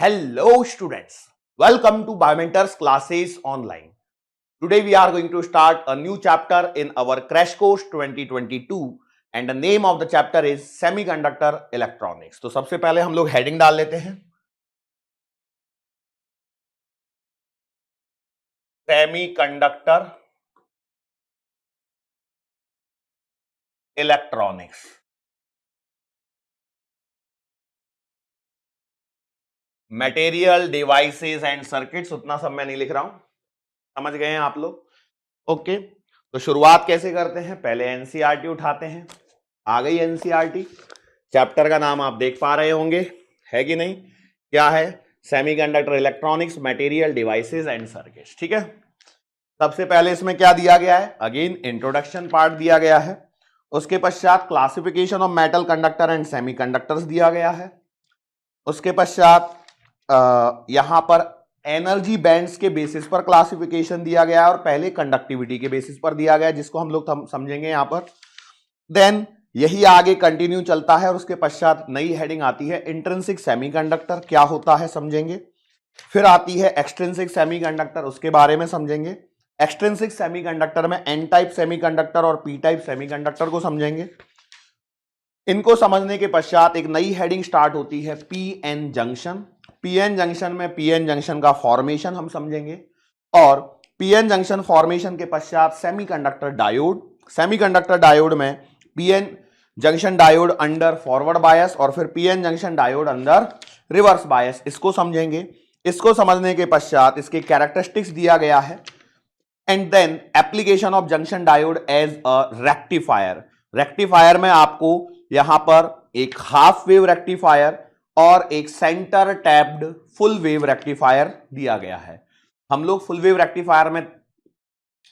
Hello students, welcome to Biomentors classes online. Today we are going to start a new chapter in our crash course 2022 and the name of the chapter is Semiconductor Electronics. तो सबसे पहले हम लोग heading डाल लेते हैं semiconductor electronics. Material devices and circuits, उतना सब मैं नहीं लिख रहा हूं, समझ गए हैं आप लोग। ओके, तो शुरुआत कैसे करते हैं, पहले एनसीईआरटी उठाते हैं। आ गई एनसीईआरटी, चैप्टर का नाम आप देख पा रहे होंगे, है कि नहीं? क्या है? Semiconductor electronics, material devices and circuits. ठीक है, सबसे पहले इसमें क्या दिया गया है? अगेन इंट्रोडक्शन पार्ट दिया गया है। उसके पश्चात classification of metal conductor and semiconductors दिया गया है। उसके पश्चात यहां पर एनर्जी बैंड्स के बेसिस पर क्लासिफिकेशन दिया गया है और पहले कंडक्टिविटी के बेसिस पर दिया गया है, जिसको हम लोग समझेंगे यहां पर। देन यही आगे कंटिन्यू चलता है और उसके पश्चात नई हेडिंग आती है इंट्रिंसिक सेमीकंडक्टर, क्या होता है समझेंगे। फिर आती है एक्सट्रिंसिक सेमीकंडक्टर, उसके बारे में समझेंगे। एक्सट्रिंसिक सेमीकंडक्टर में एन टाइप सेमीकंडक्टर और पी टाइप सेमीकंडक्टर को समझेंगे। इनको समझने के पश्चात एक नई हेडिंग स्टार्ट होती है पीएन जंक्शन। पीएन जंक्शन में पीएन जंक्शन का फॉर्मेशन हम समझेंगे और पीएन जंक्शन फॉर्मेशन के पश्चात सेमीकंडक्टर डायोड। सेमीकंडक्टर डायोड में PN junction diode under forward bias और फिर PN junction diode under reverse bias, इसको समझेंगे। इसको समझने के पश्चात इसके कैरेक्टरिस्टिक्स दिया गया है and then application of junction diode as a rectifier. Rectifier में आपको यहां पर एक हाफ वेव रेक्टिफायर और एक centre tapped full wave rectifier दिया गया है। हम लोग फुल वेव रेक्टिफायर में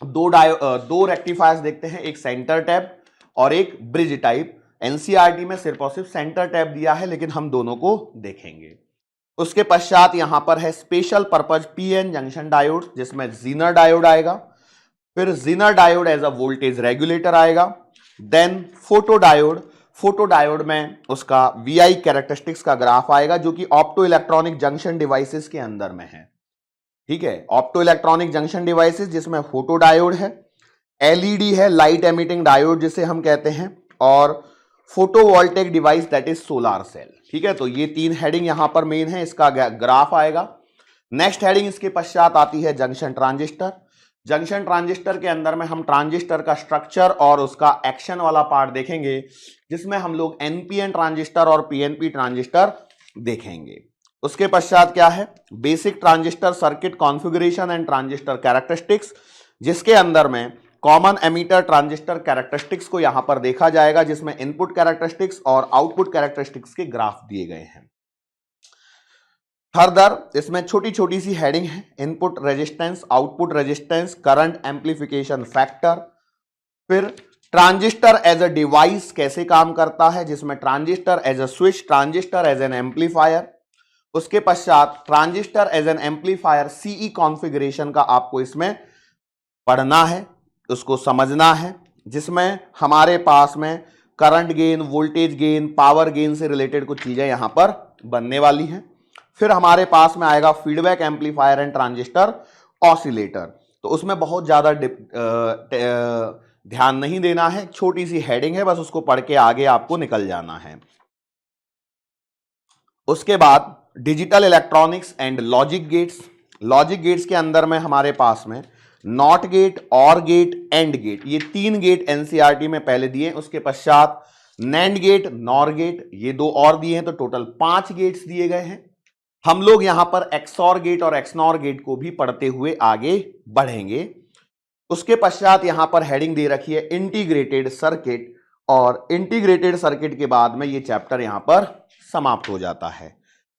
दो रेक्टिफायर्स देखते हैं, एक सेंटर टैप और एक ब्रिज टाइप। एनसीईआरटी में सिर्फ और सिर्फ सेंटर टैप दिया है, लेकिन हम दोनों को देखेंगे। उसके पश्चात यहां पर है special purpose PN junction diode, जिसमें जीनर डायोड आएगा, फिर Zener diode as a voltage regulator आएगा। Then photo diode, photo diode में उसका VI कैरेक्टरिस्टिक्स का ग्राफ आएगा, जो कि ऑप्टो इलेक्ट्रॉनिक जंक्शन डिवाइसेस के अंदर में है। ठीक है, ऑप्टो इलेक्ट्रॉनिक जंक्शन डिवाइसेस जिसमें फोटो डायोड है, एलईडी है लाइट एमिटिंग डायोड जिसे हम कहते हैं, और photovoltaic device that is solar cell. ठीक है, तो ये तीन हेडिंग यहां पर मेन है, इसका ग्राफ आएगा। नेक्स्ट हेडिंग इसके पश्चात आती है जंक्शन ट्रांजिस्टर। जंक्शन ट्रांजिस्टर के अंदर में हम ट्रांजिस्टर का स्ट्रक्चर और उसका एक्शन वाला पार्ट देखेंगे, जिसमें हम लोग एनपीएन ट्रांजिस्टर और पीएनपी ट्रांजिस्टर देखेंगे। उसके पश्चात क्या है? Basic transistor circuit configuration and transistor characteristics, जिसके अंदर में कॉमन एमीटर ट्रांजिस्टर कैरेक्टरिस्टिक्स को यहां पर देखा जाएगा, जिसमें इनपुट कैरेक्टरिस्टिक्स और आउटपुट कैरेक्टरिस्टिक्स के ग्राफ दिए गए हैं। फर्दर इसमें छोटी छोटी सी हेडिंग है, input resistance, output resistance, current amplification factor, फिर ट्रांजिस्टर एज अ डिवाइस कैसे काम करता है, जिसमें transistor as a switch, transistor as an amplifier. उसके पश्चात transistor as an amplifier CE configuration का आपको इसमें पढ़ना है, उसको समझना है, जिसमें हमारे पास में current gain, voltage gain, power gain से रिलेटेड कुछ चीजें यहां पर बनने वाली हैं। फिर हमारे पास में आएगा feedback amplifier and transistor oscillator. तो उसमें बहुत ज्यादा ध्यान नहीं देना है, छोटी सी हेडिंग है, बस उसको पढ़ के आगे आपको निकल जाना है। उसके बाद digital electronics and logic gates. Logic gates के अंदर में हमारे पास में नॉट गेट, और गेट, एंड गेट, ये तीन गेट एनसीईआरटी में पहले दिए। उसके पश्चात नैंड गेट, नॉर गेट, ये दो और दिए हैं, तो टोटल 5 गेट्स दिए गए हैं। हम लोग यहां पर एक्सऑर गेट और एक्सनॉर गेट को भी पढ़ते हुए आगे बढ़ेंगे। उसके पश्चात यहां पर हेडिंग दे रखी है इंटीग्रेटेड सर्किट, और इंटीग्रेटेड सर्किट के बाद में ये चैप्टर यहां पर समाप्त हो जाता है।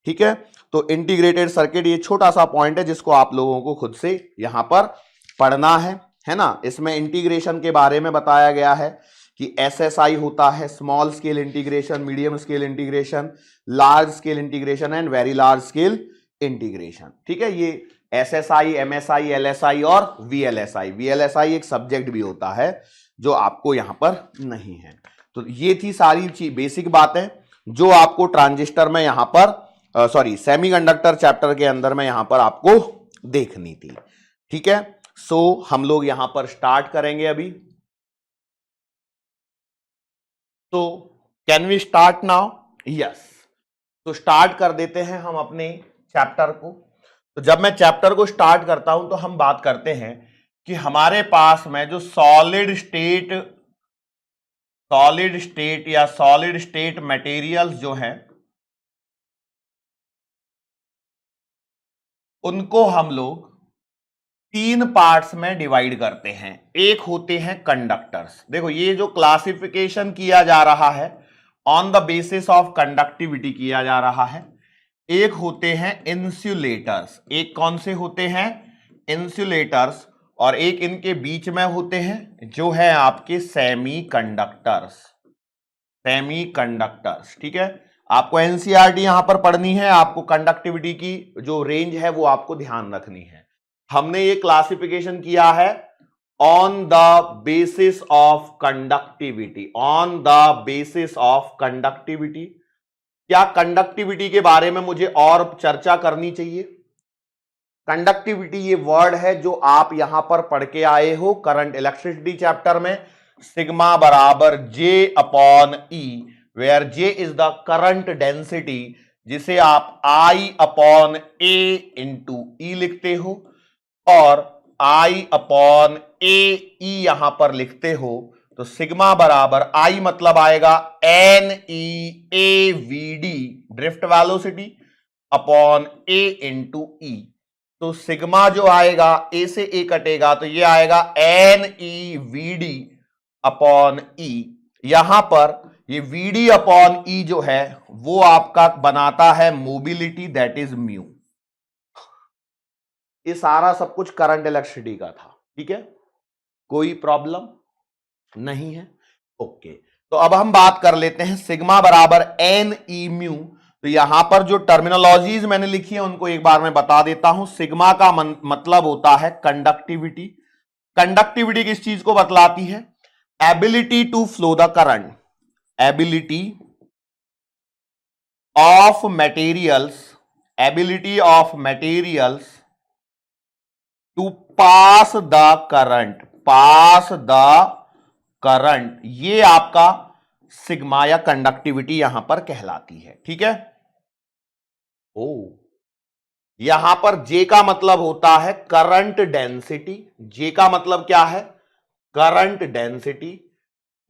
ठीक है, तो इंटीग्रेटेड सर्किट ये छोटा सा पॉइंट है जिसको आप लोगों को खुद से यहां पर पढ़ना है ना। इसमें इंटीग्रेशन के बारे में बताया गया है कि SSI होता है, small scale integration, medium scale integration, large scale integration and very large scale integration. ठीक है, ये SSI, MSI, LSI और VLSI। VLSI एक सब्जेक्ट भी होता है जो आपको यहां पर नहीं है। तो ये थी सारी बेसिक बातें जो आपको ट्रांजिस्टर में यहां पर सॉरी सेमीकंडक्टर चैप्टर के अंदर में यहां पर आपको देखनी थी। ठीक है, सो हम लोग यहां पर स्टार्ट करेंगे अभी। तो can we start now? Yes, तो स्टार्ट कर देते हैं हम अपने चैप्टर को। तो जब मैं चैप्टर को स्टार्ट करता हूं तो हम बात करते हैं कि हमारे पास में जो सॉलिड स्टेट या सॉलिड स्टेट मटेरियल्स जो हैं उनको हम लोग 3 पार्ट्स में डिवाइड करते हैं। एक होते हैं कंडक्टर्स। देखो ये जो क्लासिफिकेशन किया जा रहा है on the basis of conductivity किया जा रहा है। एक होते हैं इंसुलेटर्स, एक कौन से होते हैं? इंसुलेटर्स, और एक इनके बीच में होते हैं जो है आपके सेमीकंडक्टर्स। ठीक है, आपको एनसीईआरटी यहां पर पढ़नी है, आपको कंडक्टिविटी की जो रेंज है वो आपको ध्यान रखनी है। हमने ये क्लासिफिकेशन किया है on the basis of conductivity, on the basis of conductivity. क्या कंडक्टिविटी के बारे में मुझे और चर्चा करनी चाहिए? कंडक्टिविटी ये वर्ड है जो आप यहां पर पढ़ के आए हो करंट इलेक्ट्रिसिटी चैप्टर में, सिग्मा बराबर J upon E, where J is the current density, जिसे आप I upon A into E लिखते हो, और I अपॉन A E यहां पर लिखते हो। तो सिग्मा बराबर I मतलब आएगा NEAVD drift velocity upon A into E। तो सिग्मा जो आएगा A से A कटेगा तो ये आएगा NEVD अपॉन E। यहां पर ये VD अपॉन E जो है वो आपका बनाता है मोबिलिटी, दैट इज म्यू। ये सारा सब कुछ करंट इलेक्ट्रिसिटी का था। ठीक है, कोई प्रॉब्लम नहीं है। ओके, तो अब हम बात कर लेते हैं सिग्मा बराबर NE म्यू। तो यहां पर जो टर्मिनोलॉजीज मैंने लिखी है उनको एक बार मैं बता देता हूं। सिग्मा का मतलब होता है कंडक्टिविटी। कंडक्टिविटी किस चीज को बतलाती है? Ability to flow the current, ability of materials to pass the current, ये आपका सिग्मा या कंडक्टिविटी यहां पर कहलाती है। ठीक है, यहां पर J का मतलब होता है करंट डेंसिटी। J का मतलब क्या है? Current density.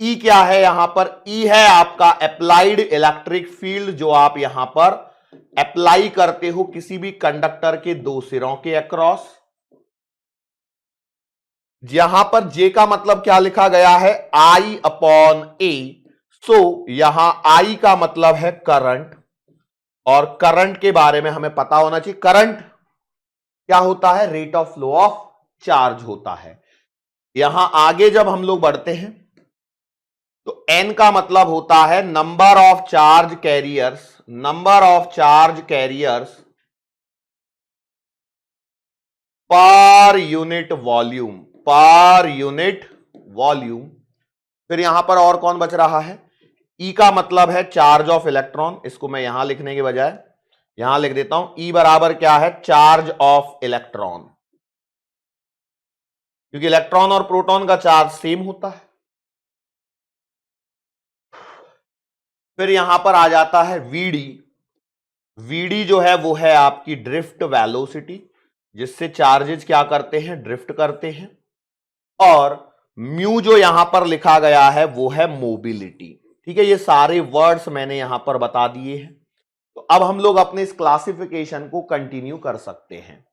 E क्या है यहां पर? E है आपका अप्लाइड इलेक्ट्रिक फील्ड, जो आप यहां पर अप्लाई करते हो किसी भी कंडक्टर के दो सिरों के अक्रॉस। यहां पर J का मतलब क्या लिखा गया है? I upon A। सो यहां I का मतलब है करंट, और करंट के बारे में हमें पता होना चाहिए। करंट क्या होता है? Rate of flow of charge होता है। यहां आगे जब हम लोग बढ़ते हैं तो N का मतलब होता है number of charge carriers per unit volume. फिर यहां पर और कौन बच रहा है? E का मतलब है चार्ज ऑफ इलेक्ट्रॉन। इसको मैं यहां लिखने के बजाय यहां लिख देता हूं। E बराबर क्या है? चार्ज ऑफ इलेक्ट्रॉन, क्योंकि इलेक्ट्रॉन और प्रोटॉन का चार्ज सेम होता है। फिर यहां पर आ जाता है VD जो है वो है आपकी ड्रिफ्ट वेलोसिटी, जिससे चार्जेस क्या करते हैं? ड्रिफ्ट करते हैं। और म्यू जो यहां पर लिखा गया है वो है मोबिलिटी। ठीक है, ये सारे वर्ड्स मैंने यहां पर बता दिए हैं। तो अब हम लोग अपने इस क्लासिफिकेशन को कंटिन्यू कर सकते हैं।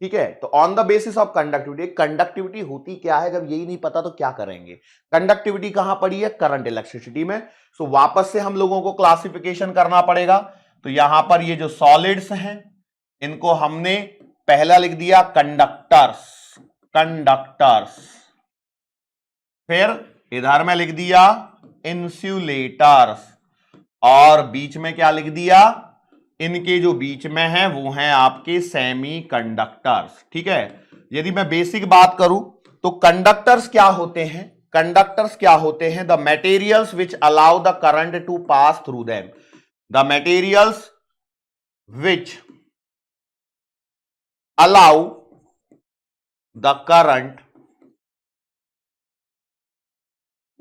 ठीक है, तो on the basis of conductivity होती क्या है? जब यही नहीं पता तो क्या करेंगे? कंडक्टिविटी कहां पड़ी है? करंट इलेक्ट्रिसिटी में। सो वापस से हम लोगों को क्लासिफिकेशन करना पड़ेगा। तो यहां पर ये जो सॉलिड्स हैं इनको हमने पहला लिख दिया कंडक्टर्स, फिर इधर में लिख दिया इंसुलेटर्स, और बीच में क्या लिख दिया? इनके जो बीच में है वो हैं आपके सेमीकंडक्टर्स। ठीक है, यदि मैं बेसिक बात करूं तो कंडक्टर्स क्या होते हैं? The materials which allow the current to pass through them. The materials which allow the current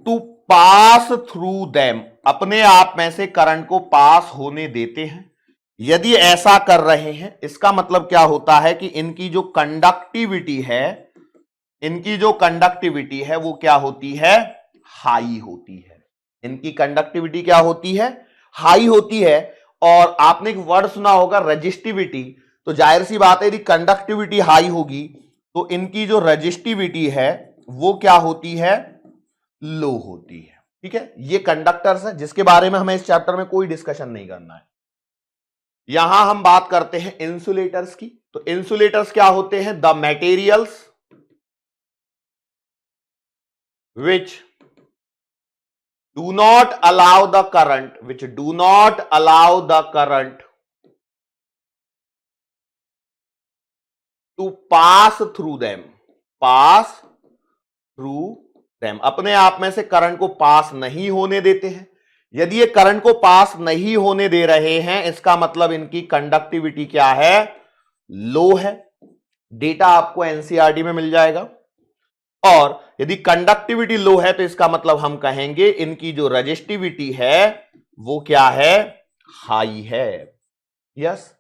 to pass through them, अपने आप में से करंट को पास होने देते हैं। यदि ऐसा कर रहे हैं, इसका मतलब क्या होता है कि इनकी जो कंडक्टिविटी है वो क्या होती है, हाई होती है। इनकी कंडक्टिविटी क्या होती है, हाई होती है। और आपने एक वर्ड सुना होगा रेजिस्टिविटी, तो जाहिर सी बात है यदि कंडक्टिविटी हाई होगी तो इनकी जो रेजिस्टिविटी है वो क्या होती है, लो होती है। ठीक है, ये कंडक्टर्स है जिसके बारे में हमें इस चैप्टर में कोई डिस्कशन नहीं करना है। यहां हम बात करते हैं इंसुलेटर्स की। तो इंसुलेटर्स क्या होते हैं, the materials which do not allow the current to pass through them, अपने आप में से करंट को पास नहीं होने देते हैं। यदि ये करंट को पास नहीं होने दे रहे हैं, इसका मतलब इनकी कंडक्टिविटी क्या है, लो है। डेटा आपको एनसीईआरटी में मिल जाएगा। और यदि कंडक्टिविटी लो है तो इसका मतलब हम कहेंगे इनकी जो रेजिस्टिविटी है वो क्या है, हाई है। यस,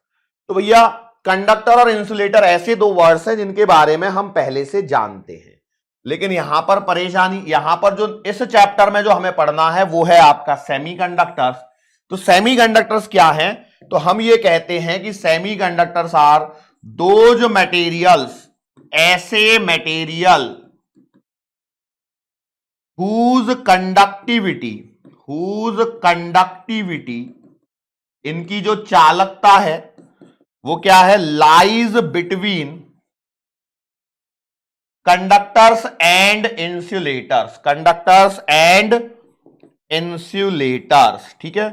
तो भैया कंडक्टर और इंसुलेटर ऐसे दो वर्ड्स हैं जिनके बारे में हम पहले से जानते हैं। लेकिन यहां पर परेशानी, यहां पर जो इस चैप्टर में जो हमें पढ़ना है वो है आपका सेमीकंडक्टर्स। तो सेमीकंडक्टर्स क्या हैं, तो हम ये कहते हैं कि सेमीकंडक्टर्स आर दोज मटेरियल्स, ऐसे मटेरियल whose conductivity, इनकी जो चालकता है वो क्या है, lies between conductors and insulators. ठीक है,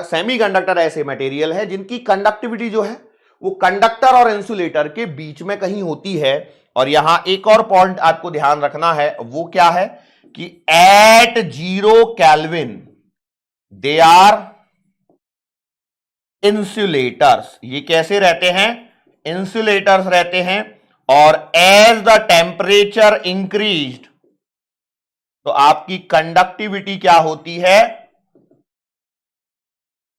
सेमीकंडक्टर ऐसे मटेरियल है जिनकी कंडक्टिविटी जो है वो कंडक्टर और इंसुलेटर के बीच में कहीं होती है। और यहां एक और पॉइंट आपको ध्यान रखना है, वो क्या है कि at 0 kelvin they are insulators. ये कैसे रहते हैं, इंसुलेटर्स रहते हैं। और एज द टेम्परेचर इंक्रीज्ड, तो आपकी कंडक्टिविटी क्या होती है,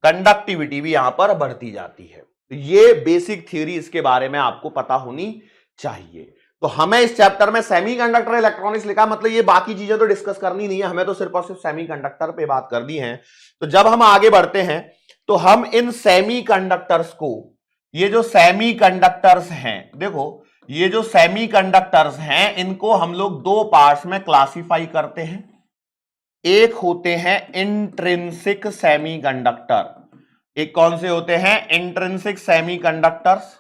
कंडक्टिविटी भी यहां पर बढ़ती जाती है। तो ये बेसिक थ्योरी इसके बारे में आपको पता होनी चाहिए। तो हमें इस चैप्टर में सेमीकंडक्टर इलेक्ट्रॉनिक्स लिखा, मतलब ये बाकी चीजें तो डिस्कस करनी नहीं है, हमें तो सिर्फ और सिर्फ सेमीकंडक्टर पे बात करनी है। तो जब हम आगे बढ़ते हैं तो हम इन सेमीकंडक्टर्स को, ये जो सेमीकंडक्टर्स हैं, देखो ये जो सेमीकंडक्टर्स हैं इनको हम लोग दो पार्ट्स में क्लासिफाई करते हैं। एक होते हैं इंट्रिंसिक सेमीकंडक्टर, एक कौन से होते हैं, इंट्रिंसिक सेमीकंडक्टर्स,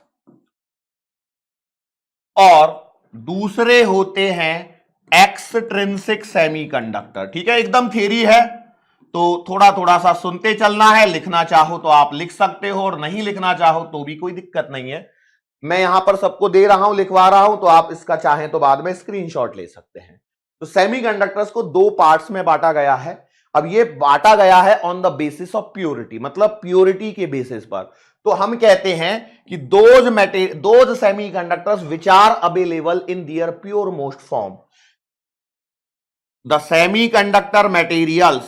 और दूसरे होते हैं एक्सट्रिंसिक सेमीकंडक्टर। ठीक है, एकदम थ्योरी है तो थोड़ा थोड़ा सा सुनते चलना है। लिखना चाहो तो आप लिख सकते हो और नहीं लिखना चाहो तो भी कोई दिक्कत नहीं है। मैं यहां पर सबको दे रहा हूं, लिखवा रहा हूं, तो आप इसका चाहें तो बाद में स्क्रीनशॉट ले सकते हैं। तो सेमीकंडक्टर्स को दो पार्ट्स में बांटा गया है। अब ये बांटा गया है on the basis of purity, मतलब प्योरिटी के बेसिस पर। तो हम कहते हैं कि those semiconductors which are available in their pure most form, the semiconductor materials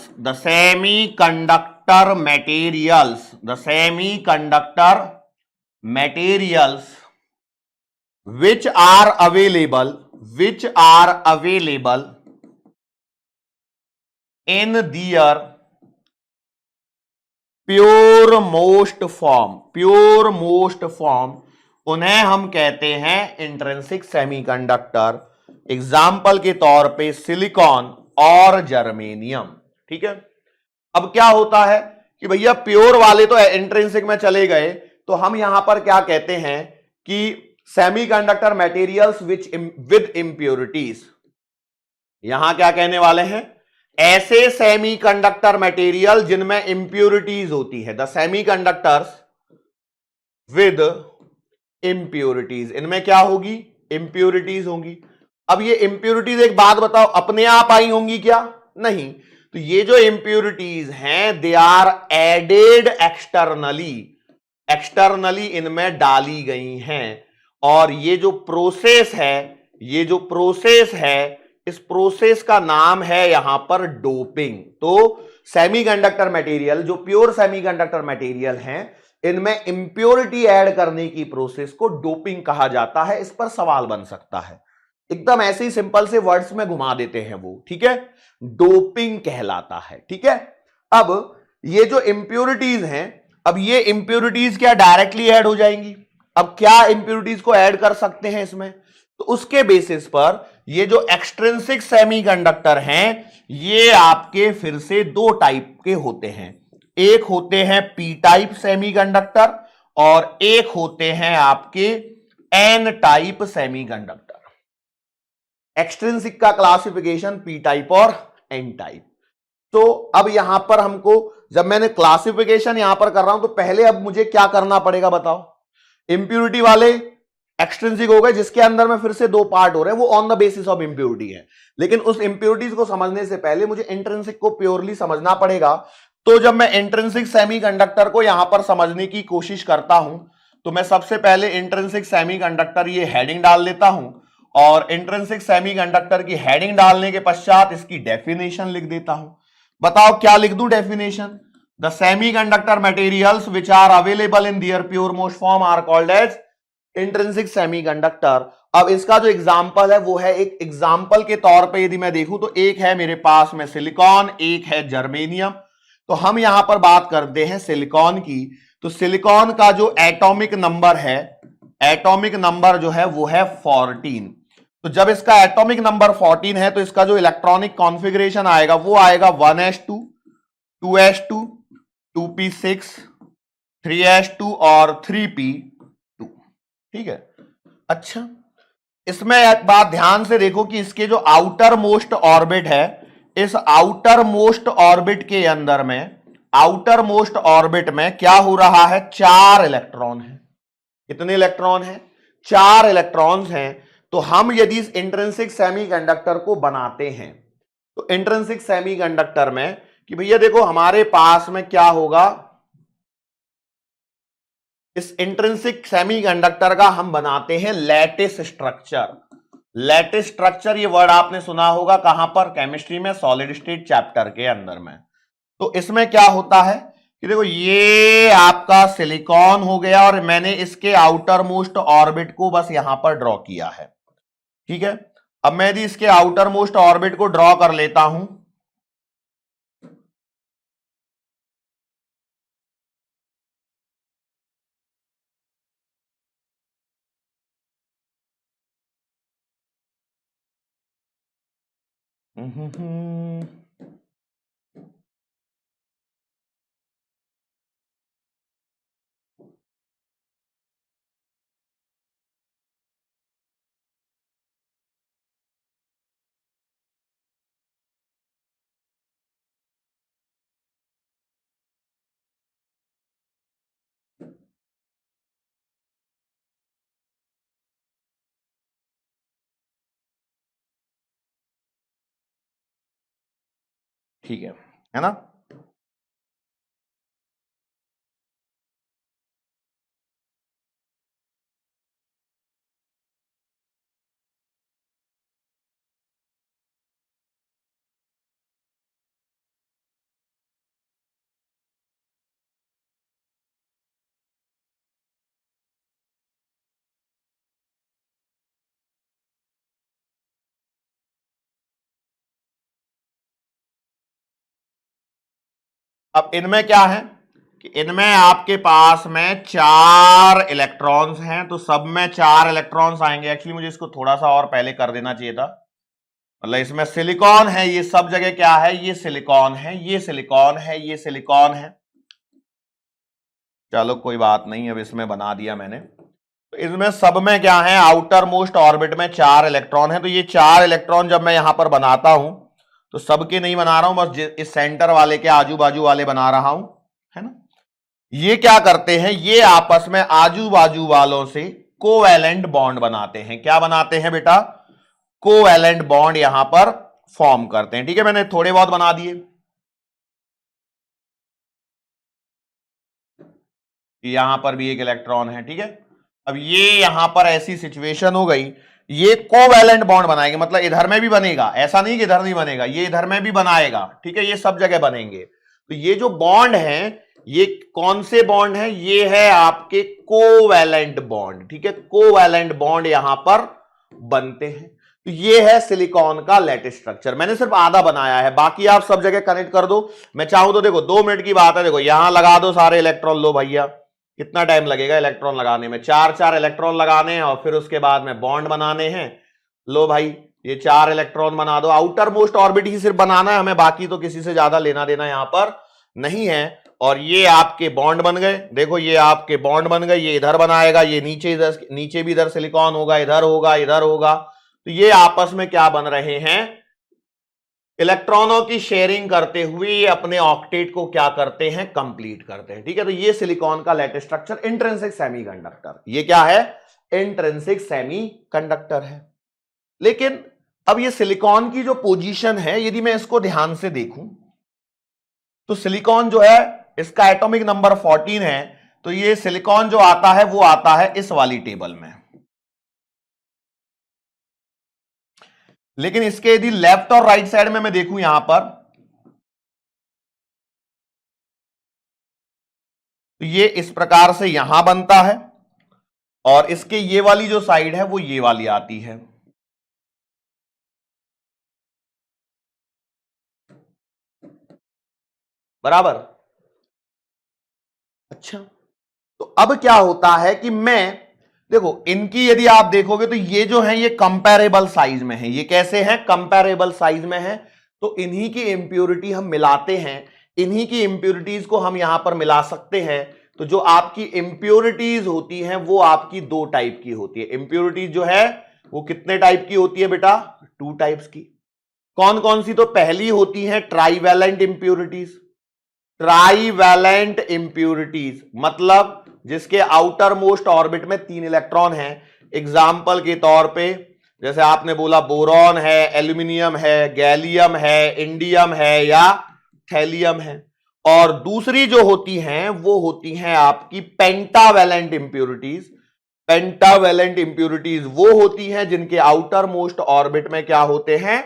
which are available in their pure most form, उन्हें हम कहते हैं इंट्रिंसिक सेमीकंडक्टर। एग्जाम्पल के तौर पे सिलिकॉन और जर्मेनियम। ठीक है, अब क्या होता है कि भैया प्योर वाले तो इंट्रिंसिक में चले गए, तो हम यहां पर क्या कहते हैं कि सेमीकंडक्टर मटेरियल्स विद इंप्योरिटीज। यहां क्या कहने वाले हैं, ऐसे सेमीकंडक्टर मटेरियल जिनमें इंप्योरिटीज होती है, द सेमीकंडक्टर्स विद इंप्योरिटीज, इनमें क्या होगी, इंप्योरिटीज होंगी। अब ये इंप्योरिटीज एक बात बताओ, अपने आप आई होंगी क्या, नहीं। तो ये जो इंप्योरिटीज हैं they are added externally, externally इनमें डाली गई हैं। और ये जो प्रोसेस है, ये जो प्रोसेस है, इस प्रोसेस का नाम है यहां पर डोपिंग। तो सेमीकंडक्टर मटेरियल, जो प्योर सेमीकंडक्टर मटेरियल हैं, इनमें इंप्योरिटी ऐड करने की प्रोसेस को डोपिंग कहा जाता है। इस पर सवाल बन सकता है, एकदम ऐसे ही सिंपल से वर्ड्स में घुमा देते हैं वो, ठीक है, डोपिंग कहलाता है। ठीक है, अब ये जो इंप्योरिटीज हैं, अब ये इंप्योरिटीज क्या डायरेक्टली ऐड हो जाएंगी? अब क्या इंप्योरिटीज को ऐड कर सकते हैं इसमें? तो उसके बेसिस पर ये जो एक्सट्रिंसिक सेमीकंडक्टर हैं, ये आपके फिर से दो टाइप के होते हैं। एक होते हैं पी टाइप सेमीकंडक्टर और एक होते हैं आपके एन टाइप सेमीकंडक्टर। एक्सट्रिंसिक का क्लासिफिकेशन पी टाइप और एन टाइप। तो अब यहां पर हमको, जब मैंने क्लासिफिकेशन यहां पर कर रहा हूं, तो पहले अब मुझे क्या करना पड़ेगा बताओ? इंप्योरिटी वाले एक्सट्रिंसिक हो गए, जिसके अंदर में फिर से दो पार्ट हो रहे हैं, वो on the basis of impurity है। लेकिन उस इंप्योरिटीज को समझने से पहले मुझे इंट्रिंसिक को प्योरली समझना पड़ेगा। तो जब मैं इंट्रिंसिक सेमीकंडक्टर को यहां पर समझने की कोशिश करता हूं, तो मैं सबसे पहले इंट्रिंसिक सेमीकंडक्टर ये हेडिंग डाल लेता हूं, और इंट्रिंसिक सेमीकंडक्टर की हेडिंग डालने के पश्चात इसकी डेफिनेशन लिख देता हूं। बताओ क्या लिख दूं definition? The semiconductor materials which are available in their pure most form are called as intrinsic semiconductor. अब इसका जो एग्जांपल है वो है, एक एग्जांपल के तौर पे यदि मैं देखूं तो एक है मेरे पास में सिलिकॉन, एक है जर्मेनियम। तो हम यहां पर बात करते हैं सिलिकॉन की। तो सिलिकॉन का जो एटॉमिक नंबर है, एटॉमिक नंबर जो है वो है 14। तो जब इसका एटॉमिक नंबर 14 है, तो इसका जो इलेक्ट्रॉनिक कॉन्फ़िगरेशन आएगा वो आएगा 1s2, 2s2, 2p6, 3s2 और 3p2। ठीक है, अच्छा इसमें एक बात ध्यान से देखो कि इसके जो आउटर मोस्ट ऑर्बिट है, इस आउटर मोस्ट ऑर्बिट के अंदर में, आउटर मोस्ट ऑर्बिट में क्या हो रहा है? 4 इलेक्ट्रॉन है। कितने इलेक्ट्रॉन हैं? 4 इलेक्ट्रॉन्स हैं। तो हम यदि इस इंट्रिंसिक सेमीकंडक्टर को बनाते हैं, तो इंट्रिंसिक सेमीकंडक्टर में कि भैया देखो हमारे पास में क्या होगा, इस इंट्रिंसिक सेमीकंडक्टर का हम बनाते हैं लैटिस स्ट्रक्चर। लैटिस स्ट्रक्चर ये वर्ड आपने सुना होगा कहां पर? केमिस्ट्री में, सॉलिड स्टेट चैप्टर के अंदर में। तो इसमें क्या होता है कि देखो ये आपका सिलिकॉन हो गया, और मैंने इसके आउटर मोस्ट ऑर्बिट को बस यहां पर ड्रॉ किया है। ठीक है, अब मैं यदि इसके आउटर मोस्ट ऑर्बिट को ड्रॉ कर लेता हूं, ठीक है ना? अब इनमें क्या है कि इनमें आपके पास में 4 इलेक्ट्रॉन्स हैं, तो सब में 4 इलेक्ट्रॉन्स आएंगे। एक्चुअली मुझे इसको थोड़ा सा और पहले कर देना चाहिए था। मतलब इसमें सिलिकॉन है, ये सब जगह क्या है? ये सिलिकॉन है, ये सिलिकॉन है, ये सिलिकॉन है। चलो कोई बात नहीं, अब इसमें बना दिया मैंने। तो इसमें सब में क्या है? आउटर मोस्ट ऑर्बिट में 4 इलेक्ट्रॉन है। तो ये 4 इलेक्ट्रॉन जब मैं यहां पर बनाता हूं, तो सबके नहीं बना रहा हूं, बस इस सेंटर वाले के आजू बाजू वाले बना रहा हूं, है ना? ये क्या करते हैं? ये आपस में आजू बाजू वालों से कोवैलेंट बॉन्ड बनाते हैं। क्या बनाते हैं बेटा? कोवैलेंट बॉन्ड यहां पर फॉर्म करते हैं। ठीक है, मैंने थोड़े बहुत बना दिए। यहां पर भी एक इलेक्ट्रॉन है, ठीक है। अब ये यहां पर ऐसी सिचुएशन हो गई, ये कोवैलेंट बॉन्ड बनाएंगे, मतलब इधर में भी बनेगा, ऐसा नहीं कि इधर नहीं बनेगा, ये इधर में भी बनाएगा, ठीक है, ये सब जगह बनेंगे। तो ये जो बॉन्ड है, ये कौन से बॉन्ड है, ये है आपके कोवैलेंट बॉन्ड, ठीक है, कोवैलेंट बॉन्ड यहां पर बनते हैं। तो ये है सिलिकॉन का लैटिस स्ट्रक्चर। मैंने सिर्फ आधा बनाया है, बाकी आप सब जगह कनेक्ट कर दो। मैं चाहूं तो देखो 2 मिनट की बात है, देखो यहां लगा दो सारे इलेक्ट्रॉन, लो भैया कितना टाइम लगेगा इलेक्ट्रॉन लगाने में, 4 इलेक्ट्रॉन लगाने हैं और फिर उसके बाद में बॉन्ड बनाने हैं। लो भाई ये 4 इलेक्ट्रॉन बना दो, आउटर मोस्ट ऑर्बिट ही सिर्फ बनाना है हमें, बाकी तो किसी से ज्यादा लेना देना यहां पर नहीं है। और ये आपके बॉन्ड बन गए, देखो ये आपके बॉन्ड बन गए, ये इधर बनाएगा, ये नीचे भी इधर सिलिकॉन होगा, इधर होगा, इधर होगा। तो ये आपस में क्या बन रहे हैं, इलेक्ट्रॉनों की शेयरिंग करते हुए ये अपने ऑक्टेट को क्या करते हैं, कंप्लीट करते हैं, ठीक है। तो ये सिलिकॉन का लैटिस स्ट्रक्चर इंट्रिंसिक सेमीकंडक्टर, ये क्या है, इंट्रिंसिक सेमीकंडक्टर है। लेकिन अब ये सिलिकॉन की जो पोजीशन है, यदि मैं इसको ध्यान से देखूं तो सिलिकॉन जो है इसका एटॉमिक नंबर 14 है। तो ये सिलिकॉन जो आता है वो आता है इस वाली टेबल में, लेकिन इसके यदि लेफ्ट और राइट साइड में मैं देखूं यहां पर, तो ये इस प्रकार से यहां बनता है और इसके ये वाली जो साइड है वो ये वाली आती है। बराबर। अच्छा, तो अब क्या होता है कि मैं देखो इनकी यदि आप देखोगे तो ये जो है ये कंपैरेबल साइज में है, ये कैसे हैं, कंपैरेबल साइज में है। तो इन्हीं की इंप्योरिटी हम मिलाते हैं, इन्हीं की इंप्योरिटीज को हम यहां पर मिला सकते हैं। तो जो आपकी इंप्योरिटीज होती हैं वो आपकी 2 टाइप की होती है। इंप्योरिटीज जो है वो कितने टाइप की होती है बेटा, 2 टाइप्स की। कौन कौन सी, तो पहली होती है ट्राईवैलेंट इंप्योरिटीज। ट्राईवैलेंट इंप्योरिटीज मतलब जिसके आउटर मोस्ट ऑर्बिट में 3 इलेक्ट्रॉन हैं। एग्जाम्पल के तौर पे जैसे आपने बोला बोरॉन है, एल्यूमिनियम है, गैलियम है, इंडियम है या थैलियम है। और दूसरी जो होती हैं वो होती हैं आपकी पेंटावैलेंट इंप्योरिटीज। पेंटावैलेंट इंप्योरिटीज वो होती हैं जिनके आउटर मोस्ट ऑर्बिट में क्या होते हैं,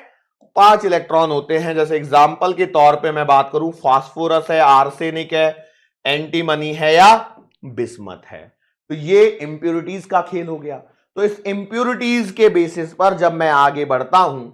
5 इलेक्ट्रॉन होते हैं। जैसे एग्जाम्पल के तौर पे मैं बात करूं, फास्फोरस है, आर्सेनिक है, एंटीमनी है या बिस्मथ है। तो ये इंप्योरिटीज का खेल हो गया। तो इस इंप्योरिटीज के बेसिस पर जब मैं आगे बढ़ता हूं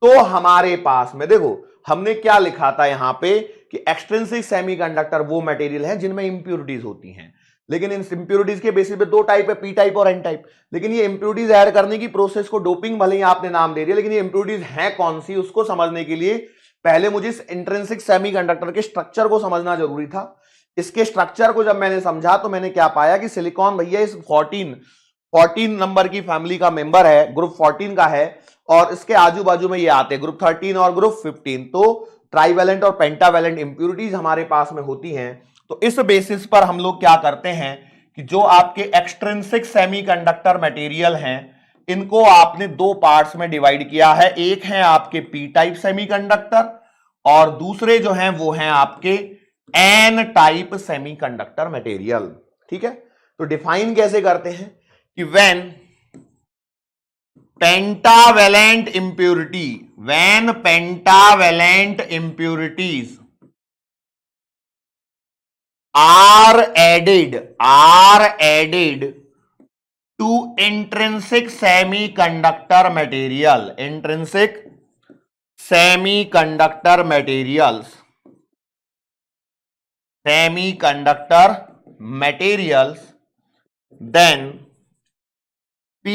तो हमारे पास में देखो हमने क्या लिखा था यहां पे कि एक्सट्रिंसिक सेमीकंडक्टर वो मटेरियल है जिनमें इंप्योरिटीज होती हैं। लेकिन इन इंप्योरिटीज के बेसिस पे 2 टाइप है, पी टाइप और एन टाइप। लेकिन ये इंप्योरिटीज ऐड करने की प्रोसेस को डोपिंग भले ही आपने नाम दे दिया, लेकिन ये इंप्योरिटीज है कौन सी उसको समझने के लिए पहले मुझे इस इंट्रिंसिक सेमीकंडक्टर के स्ट्रक्चर को समझना जरूरी था। इसके स्ट्रक्चर को जब मैंने समझा तो मैंने क्या पाया कि सिलिकॉन भैया इस 14 नंबर की फैमिली का मेंबर है, ग्रुप 14 का है। और इसके आजू बाजू में ये आते हैं ग्रुप 13 और ग्रुप 15। तो ट्राईवैलेंट और पेंटावैलेंट इंप्योरिटीज हमारे पास में होती हैं। तो इस बेसिस पर हम लोग क्या करते हैं कि जो आपके एक्सट्रिंसिक सेमीकंडक्टर मटेरियल हैं इनको आपने 2 पार्ट्स में डिवाइड किया है। एक है आपके पी टाइप सेमीकंडक्टर और दूसरे जो हैं वो हैं आपके एन टाइप सेमीकंडक्टर मटेरियल, ठीक है। तो डिफाइन कैसे करते हैं कि when pentavalent impurities are added to intrinsic semiconductor materials then p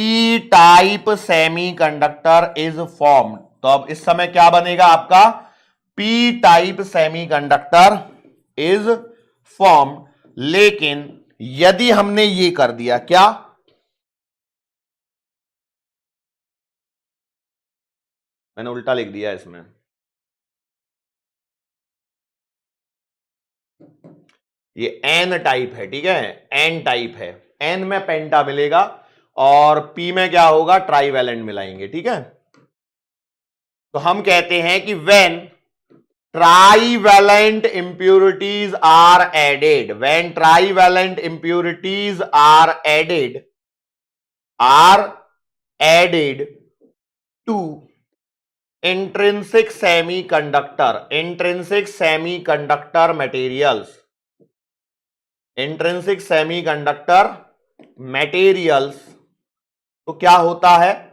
type semiconductor is formed. तो अब इस समय क्या बनेगा आपका, p type semiconductor is formed. लेकिन यदि हमने ये कर दिया, क्या, मैंने उल्टा लिख दिया इसमें, ये एन टाइप है, ठीक है, एन टाइप है। एन में पेंटा मिलेगा और पी में क्या होगा, ट्राईवैलेंट मिलाएंगे, ठीक है। तो हम कहते हैं कि when trivalent impurities are added, when trivalent impurities are added to intrinsic semiconductor materials, intrinsic semiconductor materials, तो क्या होता है,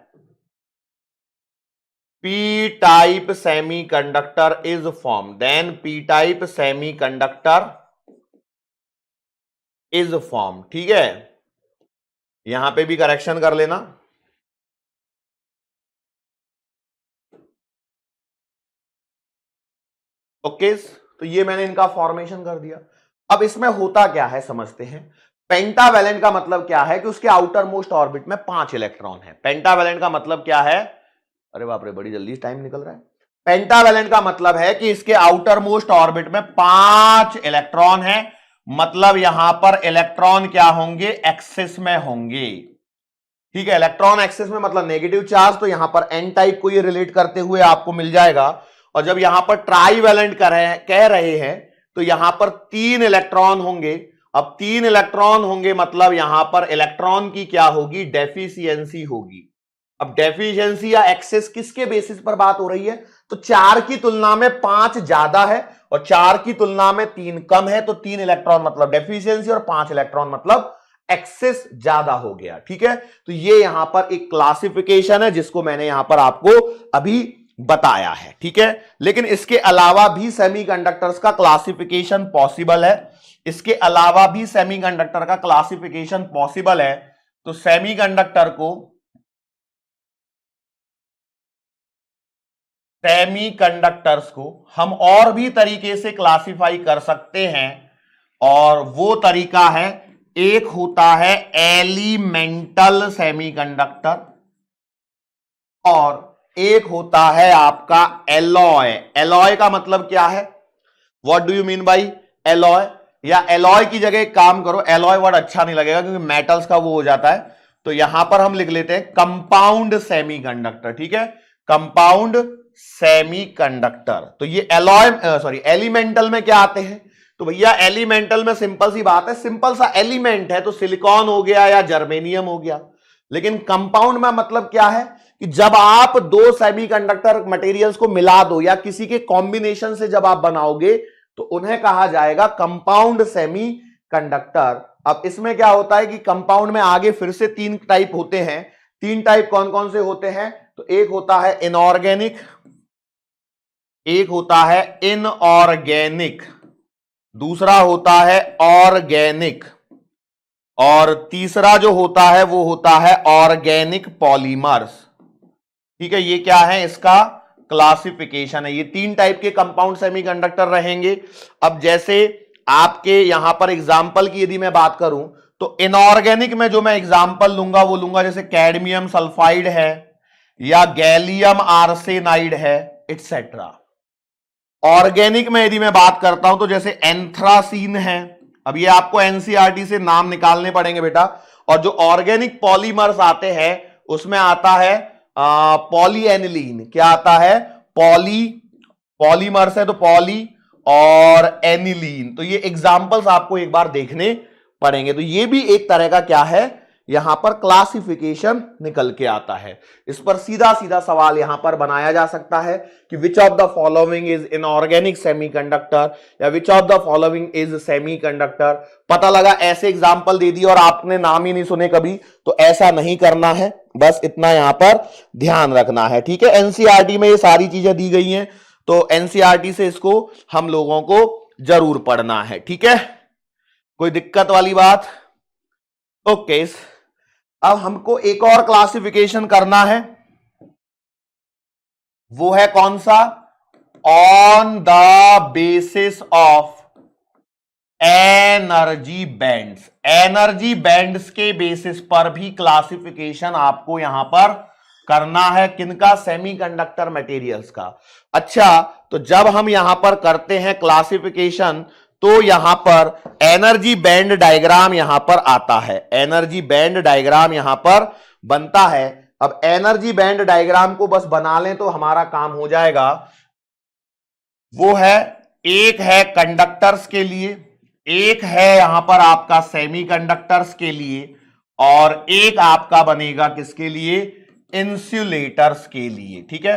p-type semiconductor is formed, then p-type semiconductor is formed. ठीक है, यहां पे भी करेक्शन कर लेना. ओके, तो ये मैंने इनका फॉर्मेशन कर दिया. अब इसमें होता क्या है समझते हैं. पेंटावैलेंट का मतलब क्या है कि उसके आउटर मोस्ट ऑर्बिट में 5 इलेक्ट्रॉन है. पेंटावैलेंट का मतलब क्या है, अरे बाप रे बड़ी जल्दी टाइम निकल रहा है. पेंटावैलेंट का मतलब है कि इसके आउटर मोस्ट ऑर्बिट में 5 इलेक्ट्रॉन है, मतलब यहां पर इलेक्ट्रॉन क्या होंगे, एक्सिस में होंगे. ठीक है, इलेक्ट्रॉन एक्सिस में मतलब नेगेटिव चार्ज, तो यहां पर एन टाइप को ये रिलेट करते हुए आपको मिल जाएगा. और जब यहां पर ट्राईवैलेंट कह रहे हैं तो यहां पर 3 इलेक्ट्रॉन होंगे. अब 3 इलेक्ट्रॉन होंगे मतलब यहां पर इलेक्ट्रॉन की क्या होगी, डेफिशिएंसी होगी. अब डेफिशिएंसी या एक्सेस किसके बेसिस पर बात हो रही है, तो 4 की तुलना में 5 ज्यादा है और 4 की तुलना में 3 कम है, तो 3 इलेक्ट्रॉन मतलब डेफिशिएंसी और 5 इलेक्ट्रॉन मतलब एक्सेस ज्यादा हो गया. ठीक है, तो ये यहां पर एक क्लासिफिकेशन है जिसको मैंने यहां पर आपको अभी बताया है. ठीक है, लेकिन इसके अलावा भी सेमीकंडक्टर्स का क्लासिफिकेशन पॉसिबल है. इसके अलावा भी सेमीकंडक्टर का क्लासिफिकेशन पॉसिबल है. तो सेमीकंडक्टर्स को हम और भी तरीके से क्लासिफाई कर सकते हैं, और वो तरीका है, एक होता है एलिमेंटल सेमीकंडक्टर और एक होता है आपका एलॉय. एलॉय का मतलब क्या है, what do you mean by alloy, या एलॉय की जगह एक काम करो, एलॉय वर्ड अच्छा नहीं लगेगा क्योंकि मेटल्स का वो हो जाता है, तो यहां पर हम लिख लेते हैं कंपाउंड सेमीकंडक्टर. ठीक है, कंपाउंड सेमीकंडक्टर. तो ये एलिमेंटल में क्या आते हैं, तो भैया एलिमेंटल में सिंपल सी बात है, सिंपल सा एलिमेंट है तो सिलिकॉन हो गया या जर्मेनियम हो गया. लेकिन कंपाउंड में मतलब क्या है कि जब आप 2 सेमीकंडक्टर मटेरियल्स को मिला दो या किसी के कॉम्बिनेशन से जब आप बनाओगे तो उन्हें कहा जाएगा कंपाउंड सेमीकंडक्टर. अब इसमें क्या होता है कि कंपाउंड में आगे फिर से 3 टाइप होते हैं. 3 टाइप कौन कौन से होते हैं, तो एक होता है इनऑर्गेनिक, एक होता है इनऑर्गेनिक, दूसरा होता है ऑर्गेनिक, और तीसरा जो होता है वो होता है ऑर्गेनिक पॉलीमर्स. ठीक है, ये क्या है, इसका क्लासिफिकेशन है. ये 3 टाइप के कंपाउंड सेमीकंडक्टर रहेंगे. अब जैसे आपके यहां पर एग्जाम्पल की यदि मैं बात करूं तो इनऑर्गेनिक में जो मैं एग्जाम्पल लूंगा वो लूंगा जैसे कैडमियम सल्फाइड है या गैलियम आर्सेनाइड है एटसेट्रा. ऑर्गेनिक में यदि मैं बात करता हूं तो जैसे एंथ्रासीन है. अब ये आपको एनसीईआरटी से नाम निकालने पड़ेंगे बेटा. और जो ऑर्गेनिक पॉलीमर्स आते हैं उसमें आता है पॉलीएनिलीन. क्या आता है, पॉलीमर्स है तो पॉली और एनिलीन. तो ये एग्जांपल्स आपको एक बार देखने पड़ेंगे. तो ये भी एक तरह का क्या है, यहां पर क्लासिफिकेशन निकल के आता है. इस पर सीधा सीधा सवाल यहां पर बनाया जा सकता है कि which of the following is inorganic semiconductor या which of the following is semiconductor. पता लगा ऐसे एग्जांपल दे दिए और आपने नाम ही नहीं सुने कभी, तो ऐसा नहीं करना है, बस इतना यहां पर ध्यान रखना है. ठीक है, एनसीईआरटी में ये सारी चीजें दी गई हैं, तो एनसीईआरटी से इसको हम लोगों को जरूर पढ़ना है. ठीक है, कोई दिक्कत वाली बात. ओके, अब हमको एक और क्लासिफिकेशन करना है, वो है कौन सा, on the basis of energy bands. Energy bands के बेसिस पर भी क्लासिफिकेशन आपको यहां पर करना है. किनका, सेमीकंडक्टर मटेरियल्स का. अच्छा, तो जब हम यहां पर करते हैं क्लासिफिकेशन तो यहां पर एनर्जी बैंड डायग्राम यहां पर आता है. एनर्जी बैंड डायग्राम यहां पर बनता है. अब एनर्जी बैंड डायग्राम को बस बना लें तो हमारा काम हो जाएगा. वो है, एक है कंडक्टर्स के लिए, एक है यहां पर आपका सेमीकंडक्टर्स के लिए, और एक आपका बनेगा किसके लिए, इंसुलेटर्स के लिए। ठीक है,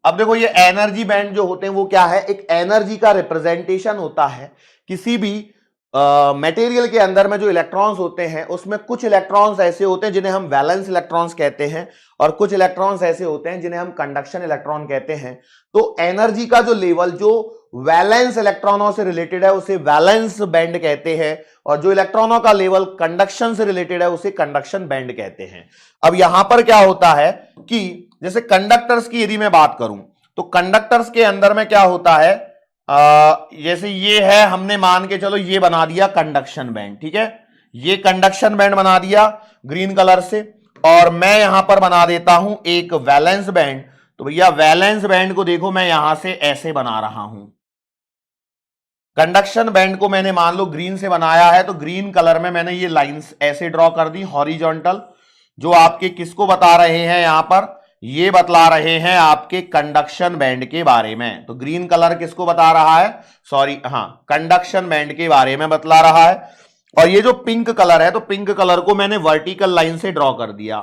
अब देखो ये एनर्जी बैंड जो होते हैं वो क्या है, एक एनर्जी का रिप्रेजेंटेशन होता है। किसी भी मटेरियल के अंदर में जो इलेक्ट्रॉन्स होते हैं उसमें कुछ इलेक्ट्रॉन्स ऐसे होते हैं जिन्हें हम वैलेंस इलेक्ट्रॉन्स कहते हैं, और कुछ इलेक्ट्रॉन्स ऐसे होते हैं जिन्हें हम कंडक्शन इलेक्ट्रॉन कहते हैं। तो एनर्जी का जो लेवल जो वैलेंस इलेक्ट्रॉनों से रिलेटेड है उसे वैलेंस बैंड कहते हैं, और जो इलेक्ट्रॉनों का लेवल कंडक्शन से रिलेटेड है उसे कंडक्शन बैंड कहते हैं। अब यहां पर क्या होता है कि जैसे कंडक्टर्स की यदि मैं बात करूं तो कंडक्टर्स के अंदर में क्या होता है, जैसे ये है, हमने मान के चलो ये बना दिया कंडक्शन बैंड। ठीक है, ये कंडक्शन बैंड बना दिया ग्रीन कलर से, और मैं यहां पर बना देता हूं एक वैलेंस बैंड। तो भैया वैलेंस बैंड को देखो मैं यहां से ऐसे बना रहा हूं, कंडक्शन बैंड को मैंने मान लो ग्रीन से बनाया है, तो ग्रीन कलर में मैंने ये लाइंस ऐसे ड्रॉ कर दी हॉरिजॉन्टल, जो आपके किसको बता रहे हैं, यहां पर ये बतला रहे हैं आपके कंडक्शन बैंड के बारे में। तो ग्रीन कलर किसको बता रहा है, सॉरी हाँ, कंडक्शन बैंड के बारे में बतला रहा है। और ये जो पिंक कलर है, तो पिंक कलर को मैंने वर्टिकल लाइन से ड्रॉ कर दिया।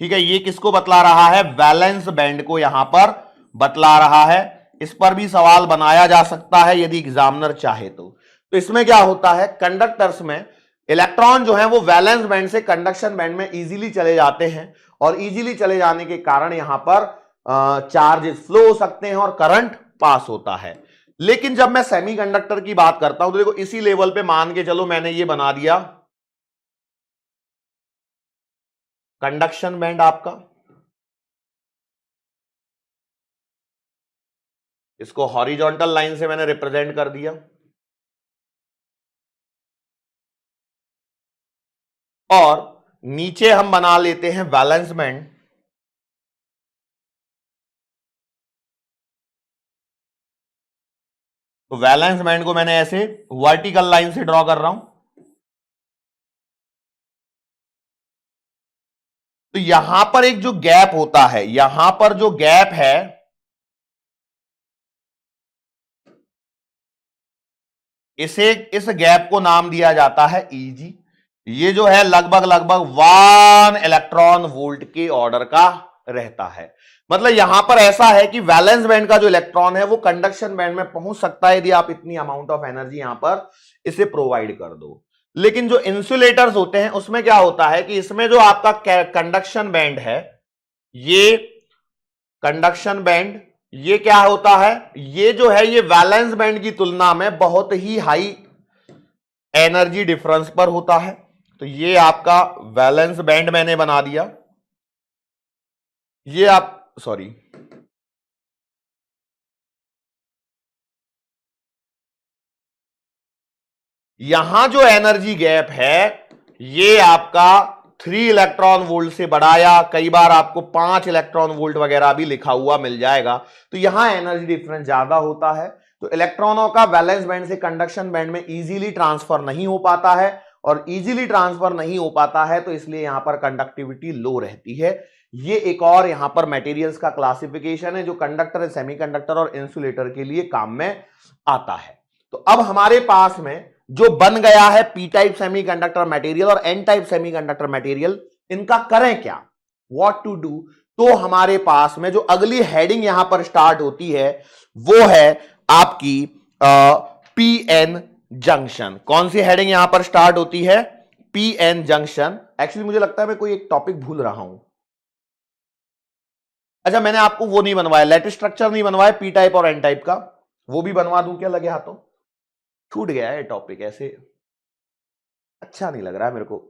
ठीक है, ये किसको बतला रहा है, वैलेंस बैंड को यहां पर बतला रहा है। इस पर भी सवाल बनाया जा सकता है यदि एग्जामिनर चाहे तो इसमें क्या होता है, कंडक्टर्स में इलेक्ट्रॉन जो है वो वैलेंस बैंड से कंडक्शन बैंड में इजीली चले जाते हैं, और इजीली चले जाने के कारण यहां पर चार्जेस फ्लो हो सकते हैं और करंट पास होता है। लेकिन जब मैं सेमीकंडक्टर की बात करता हूं तो देखो इसी लेवल पे मान के चलो मैंने ये बना दिया कंडक्शन बैंड आपका, इसको हॉरिजॉन्टल लाइन से मैंने रिप्रेजेंट कर दिया, और नीचे हम बना लेते हैं वैलेंस बैंड। तो वैलेंस बैंड को मैंने ऐसे वर्टिकल लाइन से ड्रॉ कर रहा हूं। तो यहां पर एक जो गैप होता है, यहां पर जो गैप है इस गैप को नाम दिया जाता है Eg। ये जो है लगभग लगभग 1 इलेक्ट्रॉन वोल्ट के ऑर्डर का रहता है। मतलब यहां पर ऐसा है कि वैलेंस बैंड का जो इलेक्ट्रॉन है वो कंडक्शन बैंड में पहुंच सकता है यदि आप इतनी अमाउंट ऑफ एनर्जी यहां पर इसे प्रोवाइड कर दो। लेकिन जो इंसुलेटर्स होते हैं उसमें क्या होता है कि इसमें जो आपका कंडक्शन बैंड है, ये कंडक्शन बैंड, ये क्या होता है, ये जो है ये वैलेंस बैंड की तुलना में बहुत ही हाई एनर्जी डिफरेंस पर होता है। तो ये आपका वैलेंस बैंड मैंने बना दिया। ये आप सॉरी यहां जो एनर्जी गैप है ये आपका 3 इलेक्ट्रॉन वोल्ट से बढ़ाया, कई बार आपको 5 इलेक्ट्रॉन वोल्ट वगैरह भी लिखा हुआ मिल जाएगा। तो यहां एनर्जी डिफरेंस ज्यादा होता है, तो इलेक्ट्रॉनों का वैलेंस बैंड से कंडक्शन बैंड में इजीली ट्रांसफर नहीं हो पाता है, और इजीली ट्रांसफर नहीं हो पाता है तो इसलिए यहां पर कंडक्टिविटी लो रहती है। ये एक और यहां पर मटेरियल्स का क्लासिफिकेशन है जो कंडक्टर, सेमीकंडक्टर और इंसुलेटर के लिए काम में आता है। तो अब हमारे पास में जो बन गया है पी टाइप सेमीकंडक्टर मटेरियल और एन टाइप सेमीकंडक्टर मटेरियल, इनका करें क्या, व्हाट टू डू। तो हमारे पास में जो अगली हेडिंग यहां पर स्टार्ट होती है वो है आपकी पी एन जंक्शन। कौन सी हेडिंग यहां पर स्टार्ट होती है, पी एन जंक्शन। एक्चुअली मुझे लगता है मैं कोई एक टॉपिक भूल रहा हूं। अच्छा, मैंने आपको वो नहीं बनवाया, लेटिस स्ट्रक्चर नहीं बनवाया पी टाइप और एन टाइप का, वो भी बनवा दूं क्या, लगे हाथों, छूट गया है टॉपिक, ऐसे अच्छा नहीं लग रहा है मेरे को,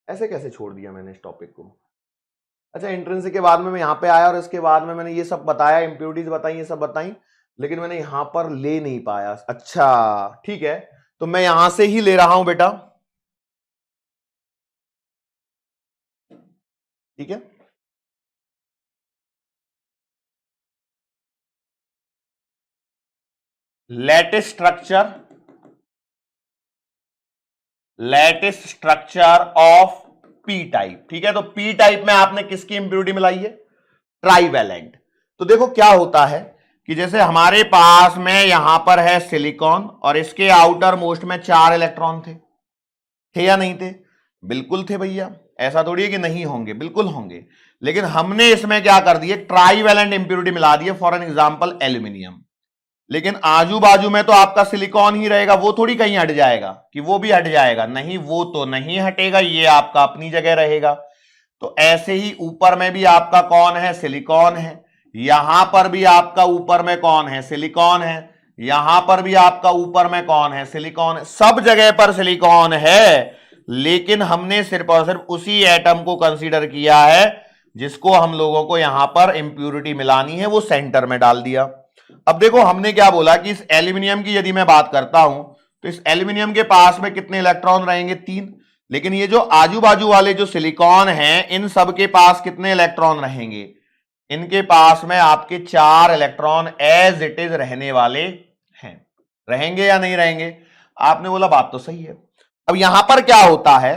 ऐसे कैसे छोड़ दिया मैंने इस टॉपिक को। अच्छा, एंट्रेंस के बाद में मैं यहां पे आया और इसके बाद में मैंने ये सब बताया, इंप्योरिटीज बताई, ये सब बताई, लेकिन मैंने यहां पर ले नहीं पाया। अच्छा ठीक है, तो मैं यहां से ही ले रहा हूं बेटा, ठीक है। Lattice structure of P type, ठीक है। तो पी टाइप में आपने किसकी इंप्योरिटी मिलाई है, ट्राइवेलेंट। तो देखो क्या होता है कि जैसे हमारे पास में यहां पर है सिलिकॉन और इसके आउटर मोस्ट में 4 इलेक्ट्रॉन थे या नहीं थे? बिल्कुल थे भैया, ऐसा थोड़ी है कि नहीं होंगे, बिल्कुल होंगे। लेकिन हमने इसमें क्या कर दिया, ट्राईवैलेंट इंप्योरिटी मिला दी, फॉर एन एग्जांपल एल्यूमिनियम। लेकिन आजू बाजू में तो आपका सिलिकॉन ही रहेगा, वो थोड़ी कहीं हट जाएगा कि वो भी हट जाएगा, नहीं वो तो नहीं हटेगा, ये आपका अपनी जगह रहेगा। तो ऐसे ही ऊपर में भी आपका कौन है, सिलिकॉन है, यहां पर भी आपका ऊपर में कौन है, सिलिकॉन है, यहां पर भी आपका ऊपर में कौन है, सिलिकॉन है, सब जगह पर सिलिकॉन है। लेकिन हमने सिर्फ और सिर्फ उसी एटम को कंसीडर किया है जिसको हम लोगों को यहां पर इंप्यूरिटी मिलानी है, वो सेंटर में डाल दिया। अब देखो हमने क्या बोला कि इस एल्यूमिनियम की यदि मैं बात करता हूं तो इस एल्यूमिनियम के पास में कितने इलेक्ट्रॉन रहेंगे, 3। लेकिन ये जो आजू बाजू वाले जो सिलिकॉन हैं, इन सब के पास कितने इलेक्ट्रॉन रहेंगे, इनके पास में आपके 4 इलेक्ट्रॉन एज इट इज रहने वाले हैं। रहेंगे या नहीं रहेंगे? आपने बोला बात तो सही है। अब यहां पर क्या होता है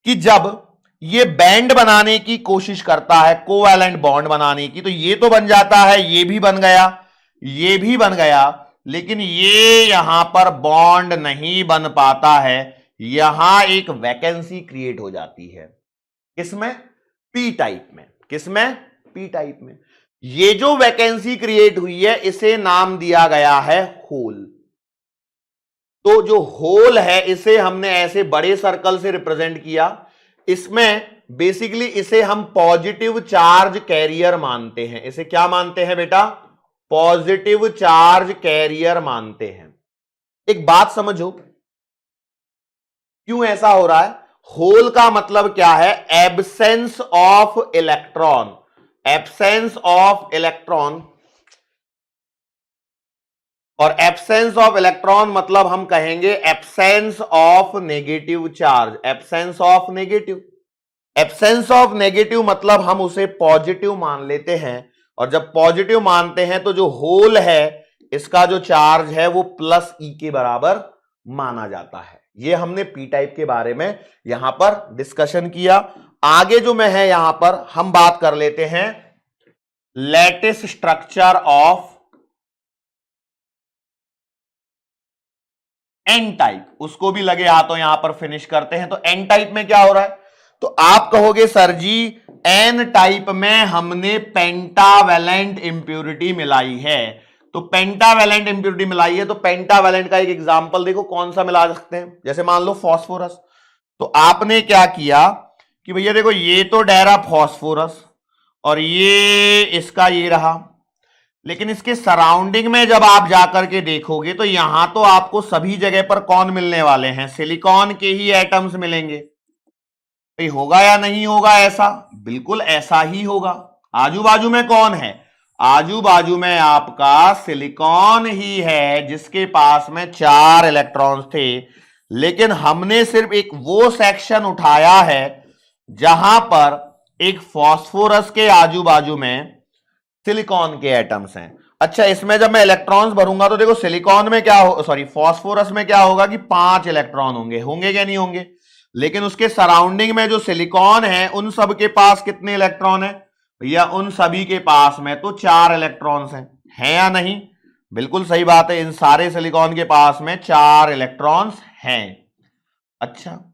कि जब ये बैंड बनाने की कोशिश करता है, कोवैलेंट बॉन्ड बनाने की, तो ये तो बन जाता है, ये भी बन गया, ये भी बन गया, लेकिन ये यहां पर बॉन्ड नहीं बन पाता है, यहां एक वैकेंसी क्रिएट हो जाती है। किसमें? पी टाइप में। किसमें? पी टाइप में। ये जो वैकेंसी क्रिएट हुई है इसे नाम दिया गया है होल। तो जो होल है इसे हमने ऐसे बड़े सर्कल से रिप्रेजेंट किया। इसमें बेसिकली इसे हम पॉजिटिव चार्ज कैरियर मानते हैं। इसे क्या मानते हैं बेटा? पॉजिटिव चार्ज कैरियर मानते हैं। एक बात समझो क्यों ऐसा हो रहा है। होल का मतलब क्या है? Absence of electron. Absence of electron, और एब्सेंस ऑफ इलेक्ट्रॉन मतलब हम कहेंगे absence of negative charge. Absence of negative, absence of negative मतलब हम उसे पॉजिटिव मान लेते हैं, और जब पॉजिटिव मानते हैं तो जो होल है इसका जो चार्ज है वो प्लस ई के बराबर माना जाता है। ये हमने पी टाइप के बारे में यहां पर डिस्कशन किया। आगे जो में है यहां पर हम बात कर लेते हैं lattice structure of N type. उसको भी लगे हाथों यहां पर फिनिश करते हैं। तो एन टाइप में क्या हो रहा है? तो आप कहोगे सर जी एन टाइप में हमने पेंटावैलेंट इंप्योरिटी मिलाई है। तो पेंटावैलेंट इंप्योरिटी मिलाई है, तो पेंटावैलेंट का एक एग्जांपल देखो कौन सा मिला सकते हैं। जैसे मान लो फॉस्फोरस। तो आपने क्या किया कि भैया देखो ये तो डैरा फॉस्फोरस और ये इसका ये रहा, लेकिन इसके सराउंडिंग में जब आप जाकर के देखोगे तो यहां तो आपको सभी जगह पर कौन मिलने वाले हैं? सिलिकॉन के ही एटम्स मिलेंगे। तो होगा या नहीं होगा ऐसा? बिल्कुल ऐसा ही होगा। आजू बाजू में कौन है? आजू बाजू में आपका सिलिकॉन ही है जिसके पास में 4 इलेक्ट्रॉन्स थे। लेकिन हमने सिर्फ एक वो सेक्शन उठाया है जहां पर एक फॉस्फोरस के आजू बाजू में सिलिकॉन के एटम्स हैं। अच्छा, इसमें जब मैं इलेक्ट्रॉन्स भरूंगा तो देखो सिलिकॉन में क्या हो, सॉरी फॉस्फोरस में क्या होगा कि 5 इलेक्ट्रॉन होंगे। होंगे क्या नहीं होंगे? लेकिन उसके सराउंडिंग में जो सिलिकॉन है उन सब के पास कितने इलेक्ट्रॉन है भैया? उन सभी के पास में तो 4 इलेक्ट्रॉन्स हैं। है या नहीं? बिल्कुल सही बात है, इन सारे सिलिकॉन के पास में 4 इलेक्ट्रॉन्स हैं। अच्छा,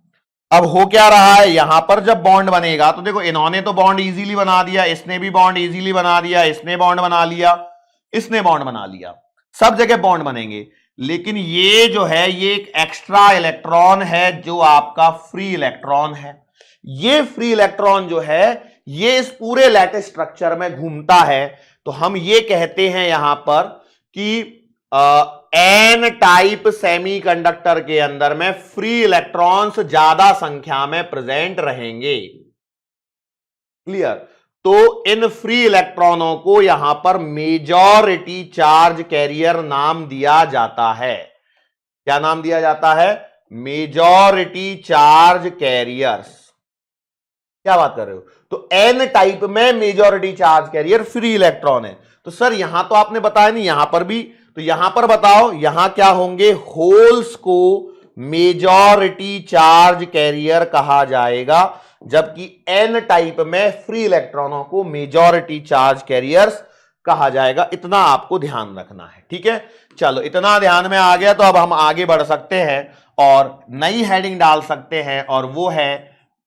अब हो क्या रहा है यहां पर जब बॉन्ड बनेगा तो देखो इन्होंने तो बॉन्ड इजीली बना दिया, इसने भी बॉन्ड इजीली बना दिया, इसने बॉन्ड बना लिया, इसने बॉन्ड बना लिया, सब जगह बॉन्ड बनेंगे। लेकिन ये जो है ये एक एक्स्ट्रा इलेक्ट्रॉन है जो आपका फ्री इलेक्ट्रॉन है। ये फ्री इलेक्ट्रॉन जो है ये इस पूरे लैटिस स्ट्रक्चर में घूमता है। तो हम ये कहते हैं यहां पर कि एन टाइप सेमीकंडक्टर के अंदर में फ्री इलेक्ट्रॉन्स ज्यादा संख्या में प्रेजेंट रहेंगे। क्लियर? तो इन फ्री इलेक्ट्रॉनों को यहां पर मेजॉरिटी चार्ज कैरियर नाम दिया जाता है। क्या नाम दिया जाता है? Majority charge carriers. क्या बात कर रहे हो? तो एन टाइप में majority charge carrier free electron है। तो सर यहां तो आपने बताया नहीं, यहां पर भी, तो यहां पर बताओ यहां क्या होंगे? होल्स को मेजॉरिटी चार्ज कैरियर कहा जाएगा। जबकि एन टाइप में फ्री इलेक्ट्रॉनों को मेजॉरिटी चार्ज कैरियर्स कहा जाएगा। इतना आपको ध्यान रखना है, ठीक है। चलो इतना ध्यान में आ गया तो अब हम आगे बढ़ सकते हैं और नई हेडिंग डाल सकते हैं और वो है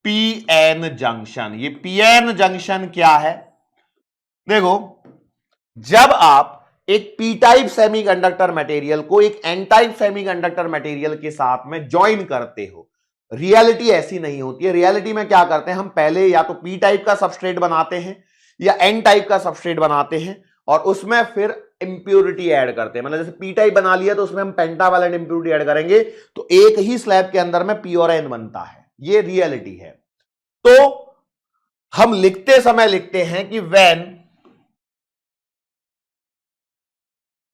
पीएन जंक्शन। ये पीएन जंक्शन क्या है? देखो, जब आप एक पी टाइप सेमीकंडक्टर मटेरियल को एक एन टाइप सेमीकंडक्टर मटेरियल के साथ में ज्वाइन करते हो, रियलिटी ऐसी नहीं होती है। रियलिटी में क्या करते हैं हम, पहले या तो पी टाइप का सबस्ट्रेट बनाते हैं या एन टाइप का सबस्ट्रेट बनाते हैं और उसमें फिर इंप्योरिटी ऐड करते हैं। मतलब जैसे पी टाइप बना लिया तो उसमें हम पेंटावैलेंट इंप्योरिटी ऐड करेंगे तो एक ही स्लैब के अंदर में पी और एन बनता है। ये रियलिटी है। तो हम लिखते समय लिखते हैं कि when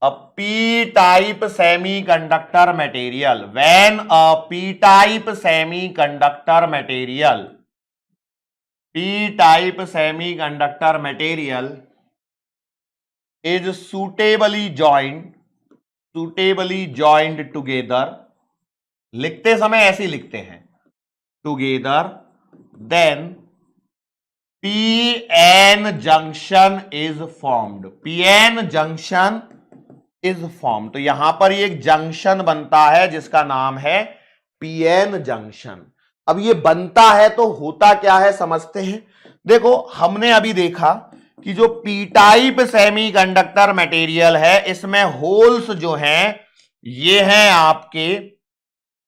a p-type semiconductor material, when a p-type semiconductor material is suitably joined together, लिखते समय ऐसे लिखते हैं together, then pn junction is formed, pn junction is form. तो यहां पर एक जंक्शन बनता है जिसका नाम है पीएन जंक्शन। अब ये बनता है तो होता क्या है समझते हैं। देखो, हमने अभी देखा कि जो पी टाइप सेमीकंडक्टर मटेरियल है इसमें होल्स जो हैं ये हैं आपके,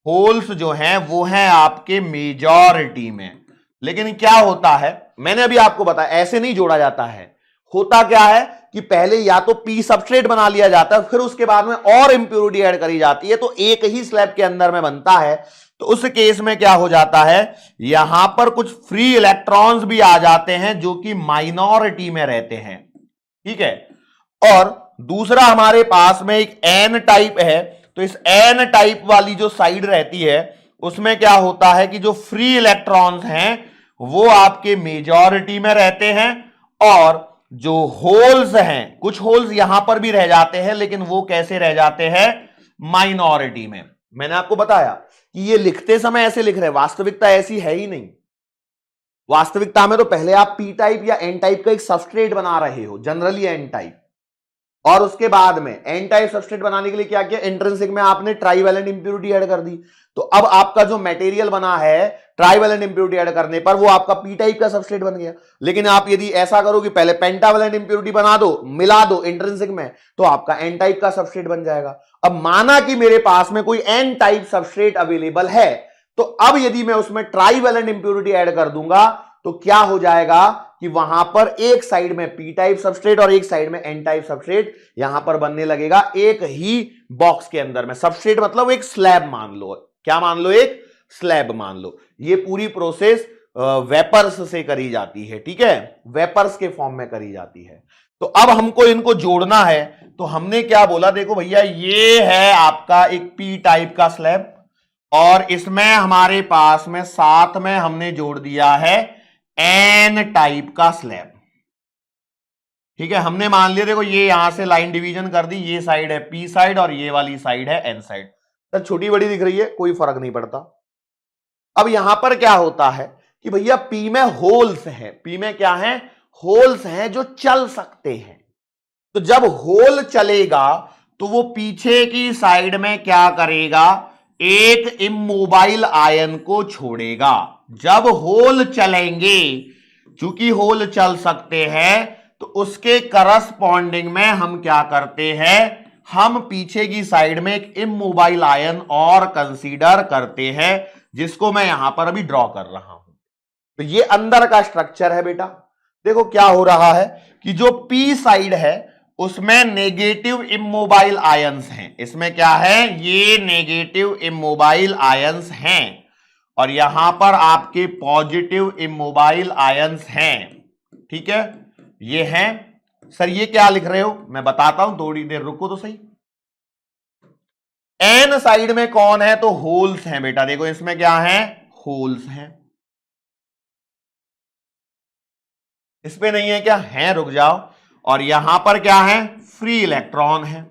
होल्स जो हैं वो हैं आपके मेजॉरिटी में। लेकिन क्या होता है, मैंने अभी आपको बताया ऐसे नहीं जोड़ा जाता है। होता क्या है कि पहले या तो पी सबस्ट्रेट बना लिया जाता है, फिर उसके बाद में और इंप्योरिटी ऐड करी जाती है तो एक ही स्लैब के अंदर में बनता है। तो उस केस में क्या हो जाता है, यहां पर कुछ फ्री इलेक्ट्रॉन्स भी आ जाते हैं जो कि माइनॉरिटी में रहते हैं, ठीक है। और दूसरा हमारे पास में एक एन टाइप है, तो इस एन टाइप वाली जो साइड रहती है उसमें क्या होता है कि जो फ्री इलेक्ट्रॉन्स हैं वो आपके मेजॉरिटी में रहते हैं और जो होल्स हैं, कुछ होल्स यहां पर भी रह जाते हैं लेकिन वो कैसे रह जाते हैं, माइनॉरिटी में। मैंने आपको बताया कि ये लिखते समय ऐसे लिख रहे हैं, वास्तविकता ऐसी है ही नहीं। वास्तविकता में तो पहले आप पी टाइप या एन टाइप का एक सबस्ट्रेट बना रहे हो, जनरली एन टाइप, और उसके बाद में एन टाइप सबस्ट्रेट बनाने के लिए क्या किया, इंट्रिंसिक में आपने ट्राइवैलेंट इंप्योरिटी ऐड कर दी। तो अब आपका जो मटेरियल बना है ट्राइवैलेंट इंप्योरिटी ऐड करने पर वो आपका पी टाइप का सबस्ट्रेट बन गया। लेकिन आप यदि ऐसा करो कि पहले पेंटावैलेंट इंप्योरिटी बना दो, मिला दो इंट्रिंसिक में, तो आपका एन टाइप का सबस्ट्रेट बन जाएगा। अब माना कि मेरे पास में कोई एन टाइप सबस्ट्रेट अवेलेबल है, तो अब यदि मैं उसमें ट्राइवैलेंट इंप्योरिटी ऐड कर दूंगा तो क्या हो जाएगा कि वहां पर एक साइड में पी टाइप सबस्ट्रेट और एक साइड में एन टाइप सबस्ट्रेट यहां पर बनने लगेगा एक ही बॉक्स के अंदर में। सबस्ट्रेट मतलब एक स्लैब मान लो, क्या मान लो, एक स्लैब मान लो। ये पूरी प्रोसेस वेपर्स से करी जाती है, ठीक है, वेपर्स के फॉर्म में करी जाती है। तो अब हमको इनको जोड़ना है, तो हमने क्या बोला, देखो भैया ये है आपका एक पी टाइप का स्लैब और इसमें हमारे पास में साथ में हमने जोड़ दिया है एन टाइप का स्लैब, ठीक है। हमने मान लिया, देखो ये यहां से लाइन डिवीजन कर दी, ये साइड है पी साइड और ये वाली साइड है एन साइड। तो छोटी बड़ी दिख रही है, कोई फर्क नहीं पड़ता। अब यहां पर क्या होता है कि भैया पी में होल्स है, पी में क्या है, होल्स हैं जो चल सकते हैं। तो जब होल चलेगा तो वो पीछे की साइड में क्या करेगा, एक इमोबाइल आयन को छोड़ेगा। जब होल चलेंगे, चूंकि होल चल सकते हैं तो उसके करस्पॉन्डिंग में हम क्या करते हैं, हम पीछे की साइड में एक इमोबाइल आयन और कंसीडर करते हैं, जिसको मैं यहां पर अभी ड्रॉ कर रहा हूं। तो ये अंदर का स्ट्रक्चर है बेटा। देखो क्या हो रहा है कि जो पी साइड है उसमें नेगेटिव इमोबाइल आयंस हैं। इसमें क्या है, ये नेगेटिव इमोबाइल आयंस हैं और यहां पर आपके पॉजिटिव इमोबाइल आयंस हैं, ठीक है, ये हैं। सर ये क्या लिख रहे हो, मैं बताता हूं, थोड़ी देर रुको तो सही। एन साइड में कौन है, तो होल्स हैं बेटा। देखो इसमें क्या है, होल्स हैं। इस पे नहीं है क्या, है, रुक जाओ। और यहां पर क्या है, फ्री इलेक्ट्रॉन है।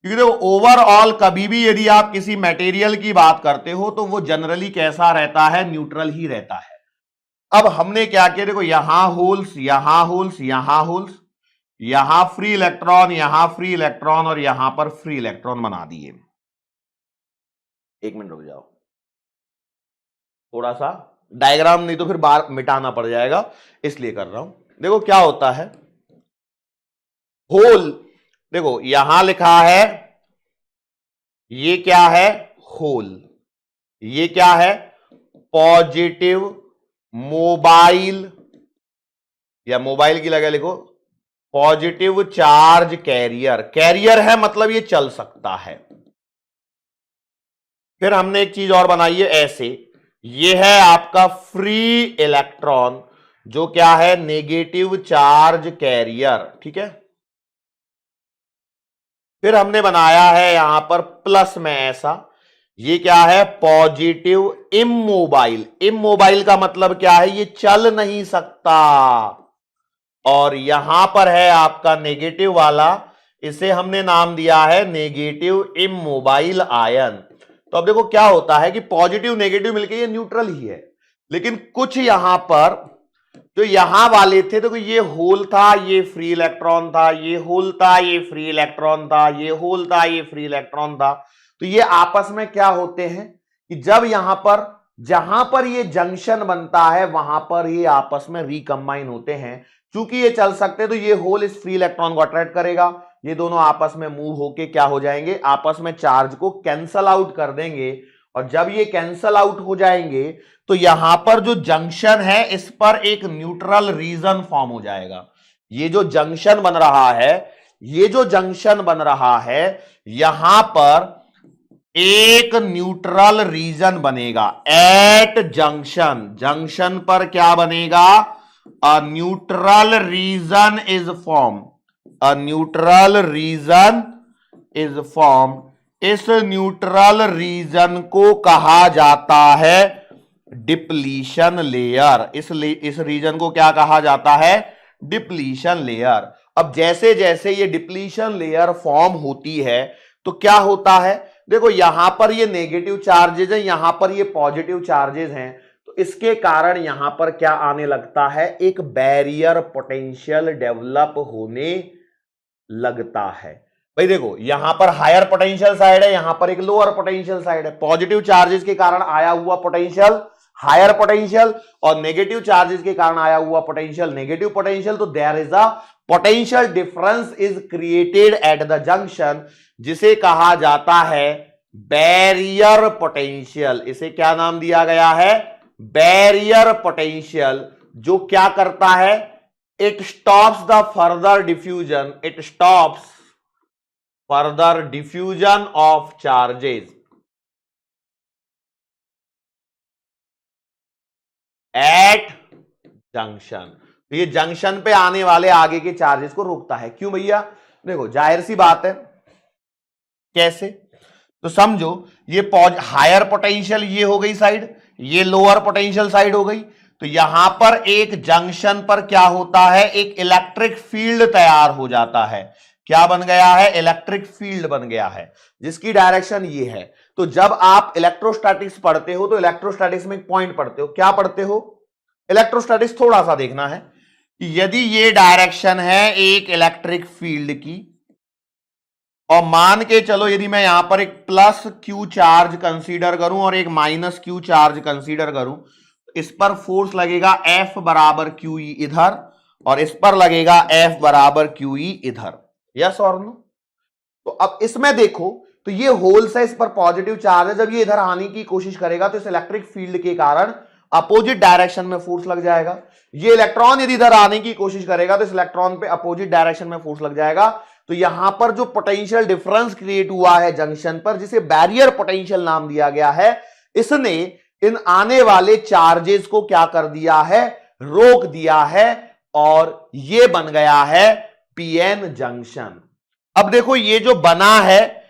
क्योंकि देखो ओवरऑल कभी भी यदि आप किसी मटेरियल की बात करते हो तो वो जनरली कैसा रहता है, न्यूट्रल ही रहता है। अब हमने क्या किया, देखो यहां होल्स, यहां होल्स, यहां होल्स, यहां फ्री इलेक्ट्रॉन, यहां फ्री इलेक्ट्रॉन और यहां पर फ्री इलेक्ट्रॉन बना दिए। एक मिनट रुक जाओ, थोड़ा सा डायग्राम नहीं तो फिर बार मिटाना पड़ जाएगा, इसलिए कर रहा हूं। देखो क्या होता है, होल, देखो यहां लिखा है, ये क्या है, होल, ये क्या है, पॉजिटिव मोबाइल, या मोबाइल की लगे लिखो पॉजिटिव चार्ज कैरियर, कैरियर है मतलब ये चल सकता है। फिर हमने एक चीज और बनाई है ऐसे, ये है आपका फ्री इलेक्ट्रॉन जो क्या है, नेगेटिव चार्ज कैरियर, ठीक है। फिर हमने बनाया है यहां पर प्लस में ऐसा, ये क्या है, पॉजिटिव इमोबाइल, इमोबाइल का मतलब क्या है, ये चल नहीं सकता। और यहां पर है आपका नेगेटिव वाला, इसे हमने नाम दिया है नेगेटिव इमोबाइल आयन। तो अब देखो क्या होता है कि पॉजिटिव नेगेटिव मिलके ये न्यूट्रल ही है, लेकिन कुछ यहां पर जो यहां वाले थे, देखो ये होल था, ये फ्री इलेक्ट्रॉन था, ये होल था, ये फ्री इलेक्ट्रॉन था, ये होल था, ये फ्री इलेक्ट्रॉन था। तो ये आपस में क्या होते हैं कि जब यहां पर, जहां पर ये जंक्शन बनता है वहां पर ये आपस में रिकंबाइन होते हैं। क्योंकि ये चल सकते हैं तो ये होल इस फ्री इलेक्ट्रॉन को अट्रैक्ट करेगा, ये दोनों आपस में मूव होके क्या हो जाएंगे, आपस में चार्ज को कैंसल आउट कर देंगे। और जब ये कैंसल आउट हो जाएंगे तो यहां पर जो जंक्शन है इस पर एक न्यूट्रल रीजन फॉर्म हो जाएगा। ये जो जंक्शन बन रहा है, ये जो जंक्शन बन रहा है, यहां पर एक न्यूट्रल रीजन बनेगा एट जंक्शन, जंक्शन पर क्या बनेगा, a neutral region is form, a neutral region is form. इस न्यूट्रल रीजन को कहा जाता है डिप्लीशन लेयर, इस रीजन को क्या कहा जाता है, डिप्लीशन लेयर। अब जैसे जैसे ये डिप्लीशन लेयर फॉर्म होती है तो क्या होता है, देखो यहां पर ये नेगेटिव चार्जेस हैं, यहां पर ये पॉजिटिव चार्जेस हैं, तो इसके कारण यहां पर क्या आने लगता है, एक बैरियर पोटेंशियल डेवलप होने लगता है। भाई देखो यहां पर हायर पोटेंशियल साइड है, यहां पर एक लोअर पोटेंशियल साइड है, पॉजिटिव चार्जेस के कारण आया हुआ पोटेंशियल हायर पोटेंशियल और नेगेटिव चार्जेस के कारण आया हुआ पोटेंशियल नेगेटिव पोटेंशियल। तो there is a potential difference is created at the junction, जिसे कहा जाता है बैरियर पोटेंशियल। इसे क्या नाम दिया गया है, बैरियर पोटेंशियल, जो क्या करता है, it stops the further diffusion, it stops further diffusion of charges at junction. तो ये जंक्शन पे आने वाले आगे के चार्जेस को रोकता है। क्यों भैया, देखो जाहिर सी बात है, कैसे, तो समझो ये हायर पोटेंशियल ये हो गई साइड, ये लोअर पोटेंशियल साइड हो गई। तो यहां पर एक जंक्शन पर क्या होता है, एक इलेक्ट्रिक फील्ड तैयार हो जाता है। क्या बन गया है, इलेक्ट्रिक फील्ड बन गया है, जिसकी डायरेक्शन ये है। तो जब आप इलेक्ट्रोस्टैटिक्स पढ़ते हो तो इलेक्ट्रोस्टैटिक्स में एक पॉइंट पढ़ते हो, क्या पढ़ते हो, इलेक्ट्रोस्टैटिक्स थोड़ा सा देखना है कि यदि ये डायरेक्शन है एक इलेक्ट्रिक फील्ड की, और मान के चलो यदि मैं यहां पर एक प्लस क्यू चार्ज कंसीडर करूं और एक माइनस क्यू चार्ज कंसीडर करूं, इस पर फोर्स लगेगा F बराबर क्यू ई इधर और इस पर लगेगा F बराबर क्यू ई इधर, यस और नो। तो अब इसमें देखो, तो ये होल्स है, इस पर पॉजिटिव चार्ज है, जब ये इधर आने की कोशिश करेगा तो इस इलेक्ट्रिक फील्ड के कारण अपोजिट डायरेक्शन में फोर्स लग जाएगा। ये इलेक्ट्रॉन यदि इधर आने की कोशिश करेगा तो इस इलेक्ट्रॉन पे अपोजिट डायरेक्शन में फोर्स लग जाएगा। तो यहां पर जो पोटेंशियल डिफरेंस क्रिएट हुआ है जंक्शन पर, जिसे बैरियर पोटेंशियल नाम दिया गया है, इसने इन आने वाले चार्जेस को क्या कर दिया है, रोक दिया है, और यह बन गया है पीएन जंक्शन। अब देखो ये जो बना है,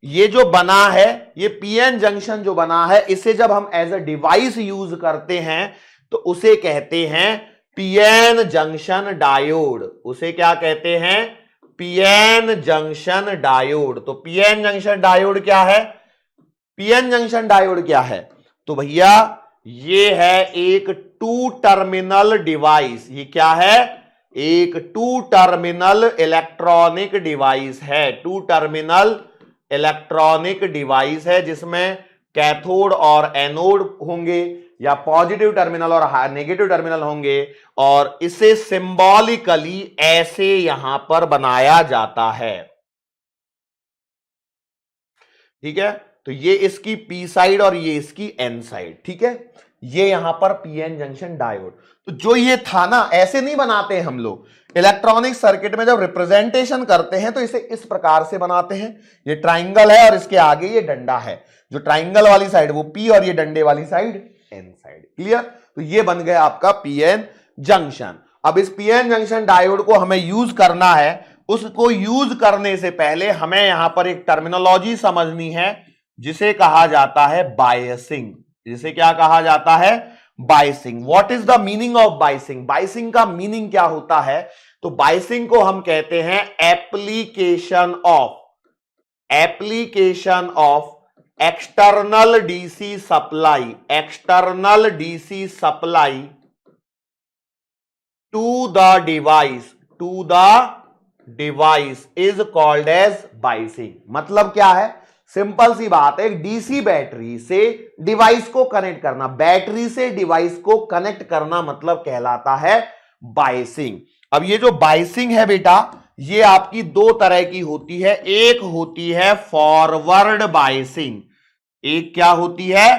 ये जो बना है, ये पीएन जंक्शन जो बना है, इसे जब हम एज अ डिवाइस यूज करते हैं तो उसे कहते हैं पीएन जंक्शन डायोड। उसे क्या कहते हैं, पीएन जंक्शन डायोड। तो पीएन जंक्शन डायोड क्या है? पीएन जंक्शन डायोड क्या है? तो भैया ये है एक टू टर्मिनल डिवाइस। ये क्या है? एक टू टर्मिनल इलेक्ट्रॉनिक डिवाइस है। टू टर्मिनल इलेक्ट्रॉनिक डिवाइस है जिसमें कैथोड और एनोड होंगे, या पॉजिटिव टर्मिनल और नेगेटिव टर्मिनल होंगे, और इसे सिंबॉलिकली ऐसे यहां पर बनाया जाता है। ठीक है, तो ये इसकी पी साइड और ये इसकी एन साइड। ठीक है, ये यहां पर पीएन जंक्शन डायोड। तो जो ये था ना, ऐसे नहीं बनाते हैं हम लोग इलेक्ट्रॉनिक सर्किट में। जब रिप्रेजेंटेशन करते हैं तो इसे इस प्रकार से बनाते हैं। ये ट्राइंगल है और इसके आगे ये डंडा है। जो ट्राइंगल वाली साइड वो पी और ये डंडे वाली साइड एन साइड। क्लियर? तो ये बन गया आपका पीएन जंक्शन। अब इस पीएन जंक्शन डायोड को हमें यूज करना है। उसको यूज करने से पहले हमें यहां पर एक टर्मिनोलॉजी समझनी है जिसे कहा जाता है बायसिंग। जिसे क्या कहा जाता है? Biasing. What is the meaning of biasing? Biasing का मीनिंग क्या होता है? तो बायसिंग को हम कहते हैं application of external DC supply. External DC supply to the device is called as biasing. मतलब क्या है? सिंपल सी बात है, एक डीसी बैटरी से डिवाइस को कनेक्ट करना, बैटरी से डिवाइस को कनेक्ट करना मतलब कहलाता है बायसिंग। अब ये जो बायसिंग है बेटा, ये आपकी दो तरह की होती है। एक होती है फॉरवर्ड बायसिंग। एक क्या होती है?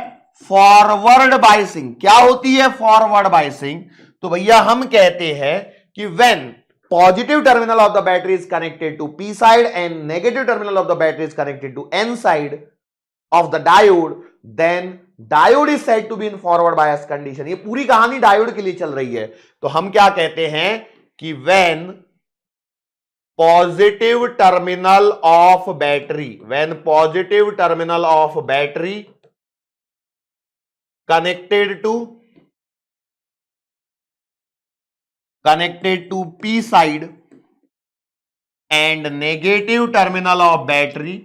Forward biasing. क्या होती है फॉरवर्ड बायसिंग? तो भैया हम कहते हैं कि when positive terminal of the battery is connected to P side and negative terminal of the battery is connected to N side of the diode, then diode is said to be in forward bias condition। ये पूरी कहानी diode के लिए चल रही है। तो हम क्या कहते हैं कि when positive terminal of battery connected to P side and negative terminal of battery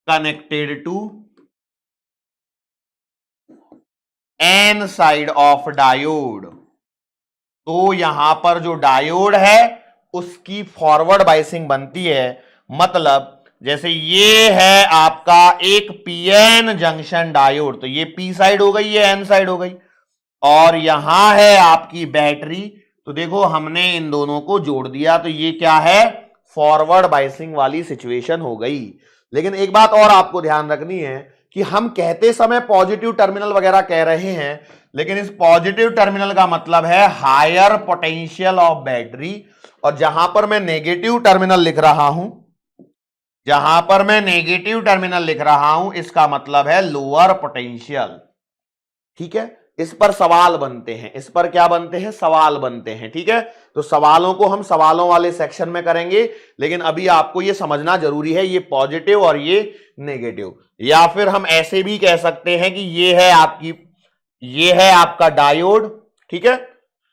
connected to N side of diode। तो यहां पर जो डायोड है उसकी फॉरवर्ड बायसिंग बनती है। मतलब जैसे ये है आपका एक पीएन जंक्शन डायोड, तो ये पी साइड हो गई, ये एन साइड हो गई, और यहां है आपकी बैटरी। तो देखो हमने इन दोनों को जोड़ दिया, तो ये क्या है? फॉरवर्ड बायसिंग वाली सिचुएशन हो गई। लेकिन एक बात और आपको ध्यान रखनी है कि हम कहते समय पॉजिटिव टर्मिनल वगैरह कह रहे हैं, लेकिन इस पॉजिटिव टर्मिनल का मतलब है हायर पोटेंशियल ऑफ बैटरी, और जहां पर मैं नेगेटिव टर्मिनल लिख रहा हूं इसका मतलब है लोअर पोटेंशियल। ठीक है, इस पर सवाल बनते हैं। इस पर क्या बनते हैं? सवाल बनते हैं। ठीक है, तो सवालों को हम सवालों वाले सेक्शन में करेंगे, लेकिन अभी आपको यह समझना जरूरी है ये पॉजिटिव और ये नेगेटिव। या फिर हम ऐसे भी कह सकते हैं कि ये है आपका डायोड। ठीक है,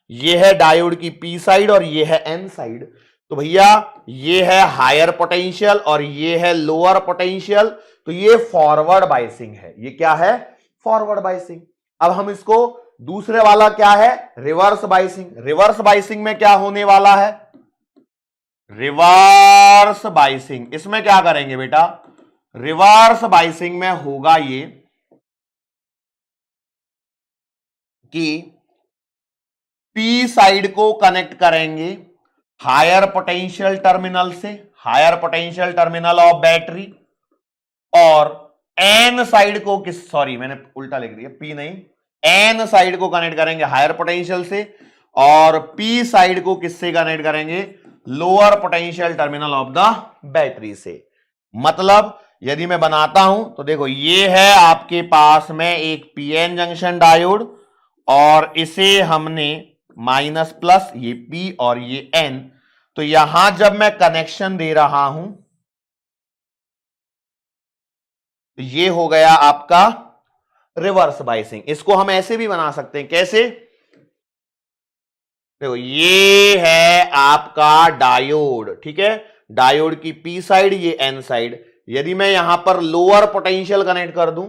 ये है डायोड की पी साइड और ये है एन साइड। तो भैया ये है हायर पोटेंशियल और ये है लोअर पोटेंशियल। तो ये फॉरवर्ड बायसिंग है। ये क्या है? Forward biasing. अब हम इसको दूसरे वाला क्या है? Reverse biasing. रिवर्स बायसिंग में क्या होने वाला है? रिवर्स बायसिंग, इसमें क्या करेंगे बेटा? रिवर्स बायसिंग में होगा ये कि पी साइड को कनेक्ट करेंगे हायर पोटेंशियल टर्मिनल से, higher potential terminal of battery, और एन साइड को मैंने उल्टा लिख दिया, पी नहीं, एन साइड को कनेक्ट करेंगे हायर पोटेंशियल से, और पी साइड को किससे कनेक्ट करेंगे? Lower potential terminal of the battery से। मतलब यदि मैं बनाता हूं तो देखो ये है आपके पास में एक पीएन जंक्शन डायोड, और इसे हमने माइनस प्लस, ये पी और ये एन। तो यहां जब मैं कनेक्शन दे रहा हूं तो ये हो गया आपका रिवर्स बायसिंग। इसको हम ऐसे भी बना सकते हैं। कैसे? देखो ये है आपका डायोड, ठीक है, डायोड की पी साइड, ये एन साइड। यदि मैं यहां पर लोअर पोटेंशियल कनेक्ट कर दूं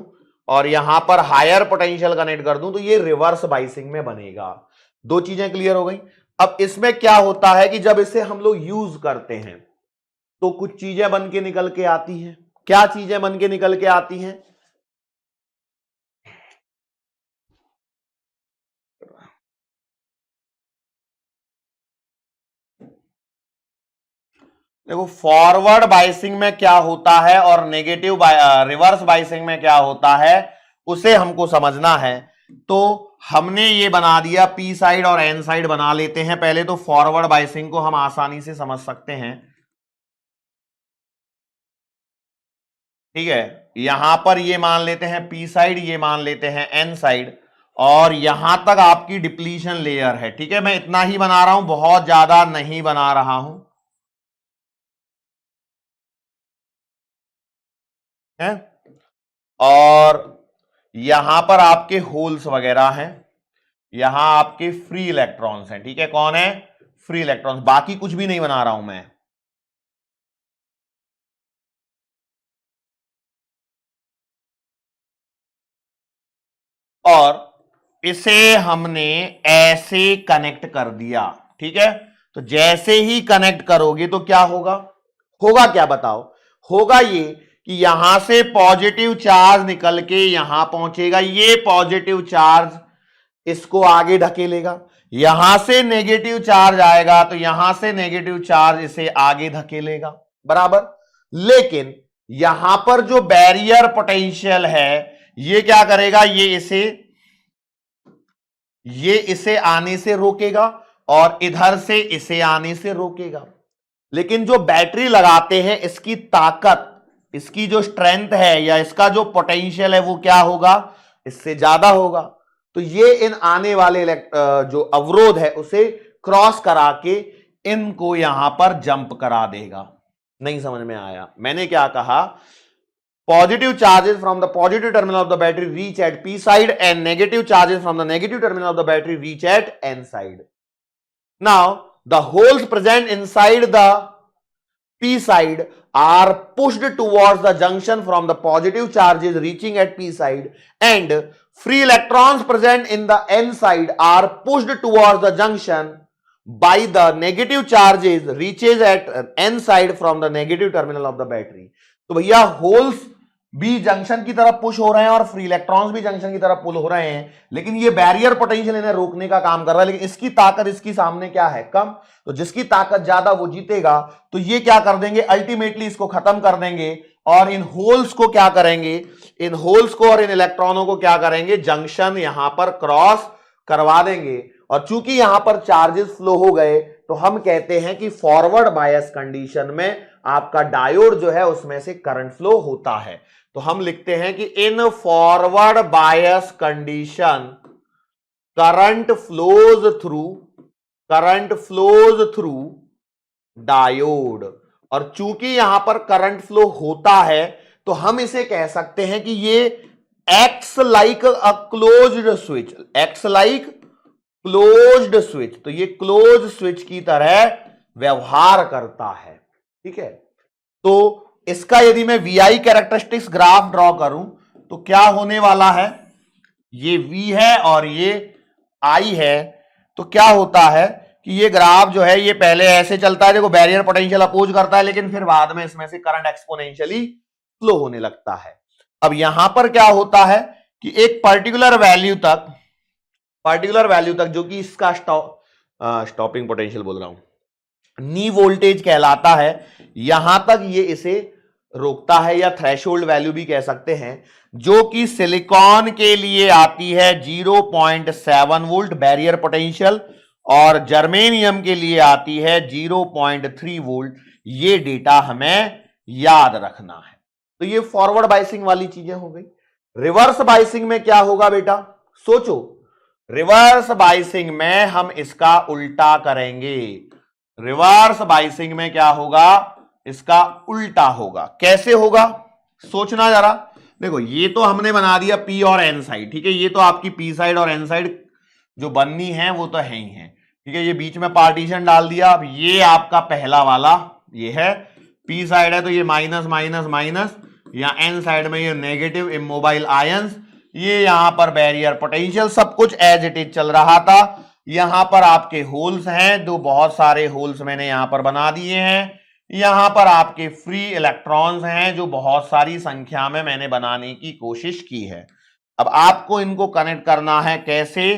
और यहां पर हायर पोटेंशियल कनेक्ट कर दूं तो ये रिवर्स बाइसिंग में बनेगा। दो चीजें क्लियर हो गई। अब इसमें क्या होता है कि जब इसे हम लोग यूज करते हैं तो कुछ चीजें बन के निकल के आती हैं। क्या चीजें बन के निकल के आती हैं? देखो फॉरवर्ड बाइसिंग में क्या होता है और नेगेटिव रिवर्स बाइसिंग में क्या होता है उसे हमको समझना है। तो हमने ये बना दिया, पी साइड और एन साइड बना लेते हैं पहले। तो फॉरवर्ड बाइसिंग को हम आसानी से समझ सकते हैं, ठीक है। यहां पर ये मान लेते हैं पी साइड, ये मान लेते हैं एन साइड, और यहां तक आपकी डिप्लीशन लेयर है, ठीक है। मैं इतना ही बना रहा हूं, बहुत ज्यादा नहीं बना रहा हूं, है। और यहां पर आपके होल्स वगैरह हैं, यहां आपके फ्री इलेक्ट्रॉन्स हैं, ठीक है। कौन है? Free electrons. बाकी कुछ भी नहीं बना रहा हूं मैं। और इसे हमने ऐसे कनेक्ट कर दिया, ठीक है। तो जैसे ही कनेक्ट करोगे तो क्या होगा? होगा क्या बताओ? होगा ये कि यहां से पॉजिटिव चार्ज निकल के यहां पहुंचेगा, ये पॉजिटिव चार्ज इसको आगे धकेलेगा। यहां से नेगेटिव चार्ज आएगा तो यहां से नेगेटिव चार्ज इसे आगे धकेलेगा, बराबर। लेकिन यहां पर जो बैरियर पोटेंशियल है ये क्या करेगा? ये इसे आने से रोकेगा और इधर से इसे आने से रोकेगा। लेकिन जो बैटरी लगाते हैं इसकी ताकत, इसकी जो स्ट्रेंथ है या इसका जो पोटेंशियल है वो क्या होगा? इससे ज्यादा होगा। तो ये इन आने वाले जो अवरोध है उसे क्रॉस करा के इनको यहां पर जंप करा देगा। नहीं समझ में आया? मैंने क्या कहा? Positive charges from the positive terminal of the battery reach at P side and negative charges from the negative terminal of the battery reach at N side. Now, the holes present inside the P side are pushed towards the junction from the positive charges reaching at P side, and free electrons present in the N side are pushed towards the junction by the negative charges reaches at N side from the negative terminal of the battery. तो भैया holes भी junction की तरफ push हो रहे हैं और free electrons भी जंक्शन की तरफ पुल हो रहे हैं, लेकिन ये बैरियर पोटेंशियल इन्हें रोकने का काम कर रहा है। लेकिन इसकी ताकत इसकी सामने क्या है? कम। तो जिसकी ताकत ज्यादा वो जीतेगा। तो ये क्या कर देंगे? अल्टीमेटली इसको खत्म कर देंगे और इन होल्स को क्या करेंगे? इन होल्स को और इन इलेक्ट्रॉनों को क्या करेंगे? जंक्शन यहां पर क्रॉस करवा देंगे। और चूंकि यहां पर चार्जेस फ्लो हो गए तो हम कहते हैं कि फॉरवर्ड बायस कंडीशन में आपका डायोड जो है उसमें से करंट फ्लो होता है। तो हम लिखते हैं कि in forward bias condition current flows through diode. और चूंकि यहां पर करंट फ्लो होता है तो हम इसे कह सकते हैं कि ये acts like a closed switch, acts like closed switch. तो ये क्लोज स्विच की तरह व्यवहार करता है, ठीक है। तो इसका यदि मैं VI कैरेक्टरिस्टिक्स ग्राफ ड्रॉ करूं तो क्या होने वाला है? ये V है और ये I है। तो क्या होता है कि ये ग्राफ जो है ये पहले ऐसे चलता है, देखो बैरियर पोटेंशियल अपोज करता है, लेकिन फिर बाद में इसमें से करंट एक्सपोनेंशियली फ्लो होने लगता है। अब यहां पर क्या होता है कि एक पर्टिकुलर वैल्यू तक जो कि इसका स्टॉपिंग पोटेंशियल बोल रहा हूं, नी वोल्टेज कहलाता है, यहां तक ये इसे रोकता है, या थ्रेशोल्ड वैल्यू भी कह सकते हैं, जो कि सिलिकॉन के लिए आती है 0.7 वोल्ट बैरियर पोटेंशियल और जर्मेनियम के लिए आती है 0.3 वोल्ट। ये डेटा हमें याद रखना है। तो ये फॉरवर्ड बाइसिंग वाली चीजें हो गई। रिवर्स बाइसिंग में क्या होगा बेटा? सोचो, रिवर्स बाइसिंग में हम इसका उल्टा करेंगे। रिवर्स बाइसिंग में क्या होगा? इसका उल्टा होगा। कैसे होगा? सोचना जरा। देखो ये तो हमने बना दिया पी और एन साइड, ठीक है। ये तो आपकी पी साइड और एन साइड जो बननी है वो तो है ही है। ठीक है, ये बीच में पार्टीशन डाल दिया। अब ये आपका पहला वाला ये है, पी साइड है तो ये माइनस माइनस माइनस, या एन साइड में ये नेगेटिव इमोबाइल आयंस, ये यहां पर बैरियर पोटेंशियल, सब कुछ एज इट इज चल रहा था। यहां पर आपके होल्स हैं, दो बहुत सारे होल्स मैंने यहां पर बना दिए हैं। यहां पर आपके फ्री इलेक्ट्रॉन्स हैं जो बहुत सारी संख्या में मैंने बनाने की कोशिश की है। अब आपको इनको कनेक्ट करना है कैसे,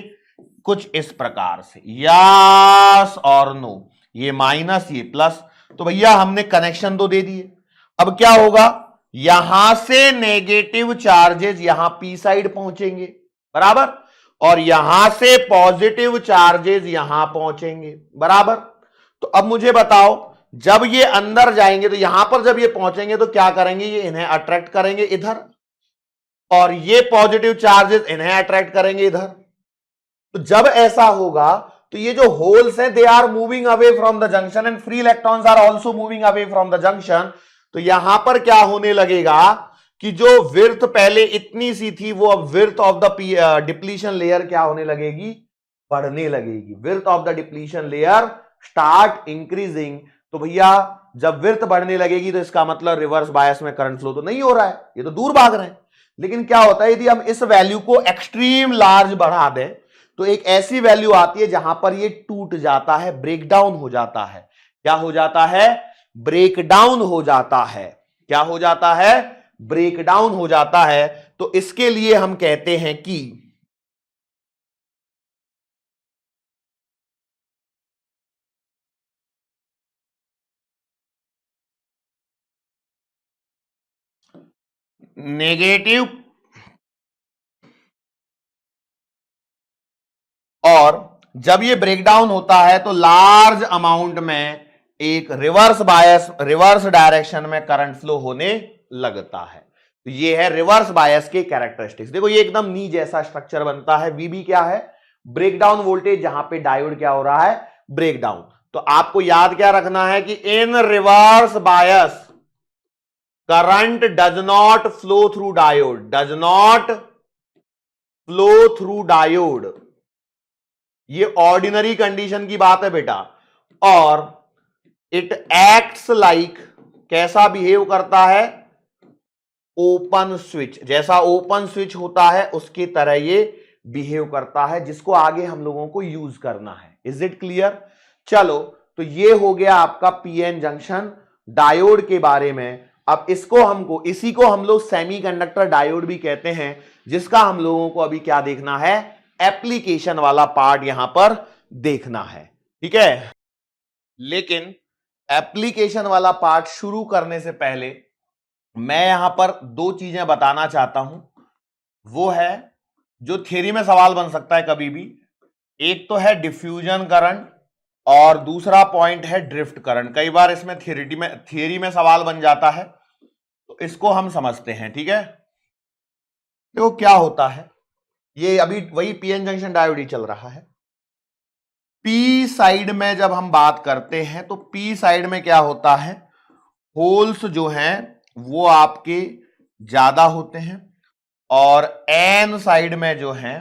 कुछ इस प्रकार से, यस और नो, ये माइनस ये प्लस। तो भैया हमने कनेक्शन तो दे दिए। अब क्या होगा, यहां से नेगेटिव चार्जेस यहां पी साइड पहुंचेंगे, बराबर, और यहां से पॉजिटिव चार्जेस यहां पहुंचेंगे, बराबर। तो अब मुझे बताओ, जब ये अंदर जाएंगे तो यहां पर जब ये पहुंचेंगे तो क्या करेंगे, ये इन्हें अट्रैक्ट करेंगे इधर, और ये पॉजिटिव चार्जेस इन्हें अट्रैक्ट करेंगे इधर। तो जब ऐसा होगा तो ये जो होल्स हैं they are moving away from the junction and free electrons are also moving away from the junction. तो यहां पर क्या होने लगेगा कि जो विड्थ पहले इतनी सी थी वो अब width of the depletion layer क्या होने लगेगी, बढ़ने लगेगी। Width of the depletion layer start increasing. तो भैया जब विड्थ बढ़ने लगेगी तो इसका मतलब रिवर्स बायस में करंट फ्लो तो नहीं हो रहा है, ये तो दूर भाग रहे हैं। लेकिन क्या होता है, यदि हम इस वैल्यू को एक्सट्रीम लार्ज बढ़ा दें तो एक ऐसी वैल्यू आती है जहां पर ये टूट जाता है, ब्रेकडाउन हो जाता है। क्या हो जाता है, ब्रेकडाउन हो जाता है। क्या हो जाता है, ब्रेकडाउन हो जाता है। तो इसके लिए हम कहते हैं कि नेगेटिव और जब ये ब्रेकडाउन होता है तो लार्ज अमाउंट में एक रिवर्स बायस, रिवर्स डायरेक्शन में करंट फ्लो होने लगता है। तो ये है रिवर्स बायस के कैरेक्टरिस्टिक्स। देखो ये एकदम नी जैसा स्ट्रक्चर बनता है। वीबी क्या है, ब्रेकडाउन वोल्टेज, जहां पे डायोड क्या हो रहा है, ब्रेकडाउन। तो आपको याद क्या रखना है कि in reverse bias current does not flow through diode, does not flow through diode. ये ऑर्डिनरी कंडीशन की बात है बेटा। और इट एक्ट्स लाइक, कैसा बिहेव करता है, ओपन स्विच, जैसा ओपन स्विच होता है उसकी तरह ये बिहेव करता है, जिसको आगे हम लोगों को यूज करना है। Is it clear. चलो तो ये हो गया आपका पीएन जंक्शन डायोड के बारे में। अब इसी को हम लोग सेमीकंडक्टर डायोड भी कहते हैं, जिसका हम लोगों को अभी क्या देखना है, एप्लीकेशन वाला पार्ट यहां पर देखना है। ठीक है, लेकिन एप्लीकेशन वाला पार्ट शुरू करने से पहले मैं यहां पर दो चीजें बताना चाहता हूं। वो है जो थियरी में सवाल बन सकता है कभी भी, एक तो है डिफ्यूजन करंट और दूसरा पॉइंट है ड्रिफ्ट करंट। कई बार इसमें थियरी में सवाल बन जाता है, तो इसको हम समझते हैं। ठीक है, देखो क्या होता है, ये अभी वही पीएन जंक्शन डायोड ही चल रहा है। पी साइड में जब हम बात करते हैं तो पी साइड में क्या होता है, होल्स जो हैं वो आपके ज्यादा होते हैं, और एन साइड में जो हैं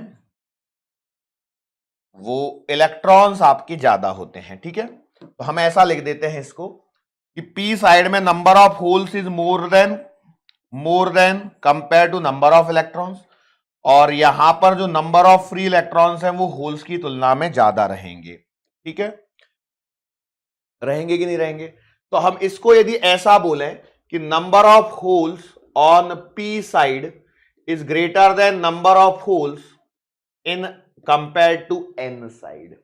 वो इलेक्ट्रॉन्स आपके ज्यादा होते हैं। ठीक है, तो हम ऐसा लिख देते हैं इसको कि पी साइड में number of holes is more than compare to number of electrons, और यहां पर जो नंबर ऑफ फ्री इलेक्ट्रॉन्स हैं वो होल्स की तुलना में ज्यादा रहेंगे। ठीक है, रहेंगे कि नहीं रहेंगे। तो हम इसको यदि ऐसा बोलें कि number of holes on P side is greater than number of holes in compare to N side,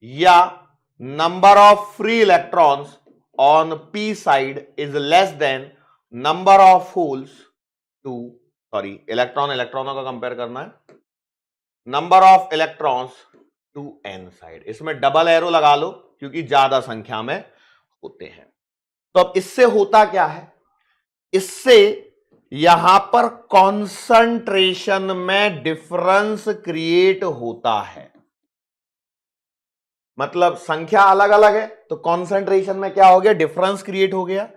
या number of free electrons on P side is less than number of holes to, sorry इलेक्ट्रॉनों का compare करना है, number of electrons to N side. इसमें double arrow लगा लो क्योंकि ज्यादा संख्या में होते हैं। तो अब इससे होता क्या है, इससे यहां पर कॉन्सेंट्रेशन में डिफरेंस क्रिएट होता है। मतलब संख्या अलग अलग है तो कॉन्सेंट्रेशन में क्या हो गया, डिफरेंस क्रिएट हो गया,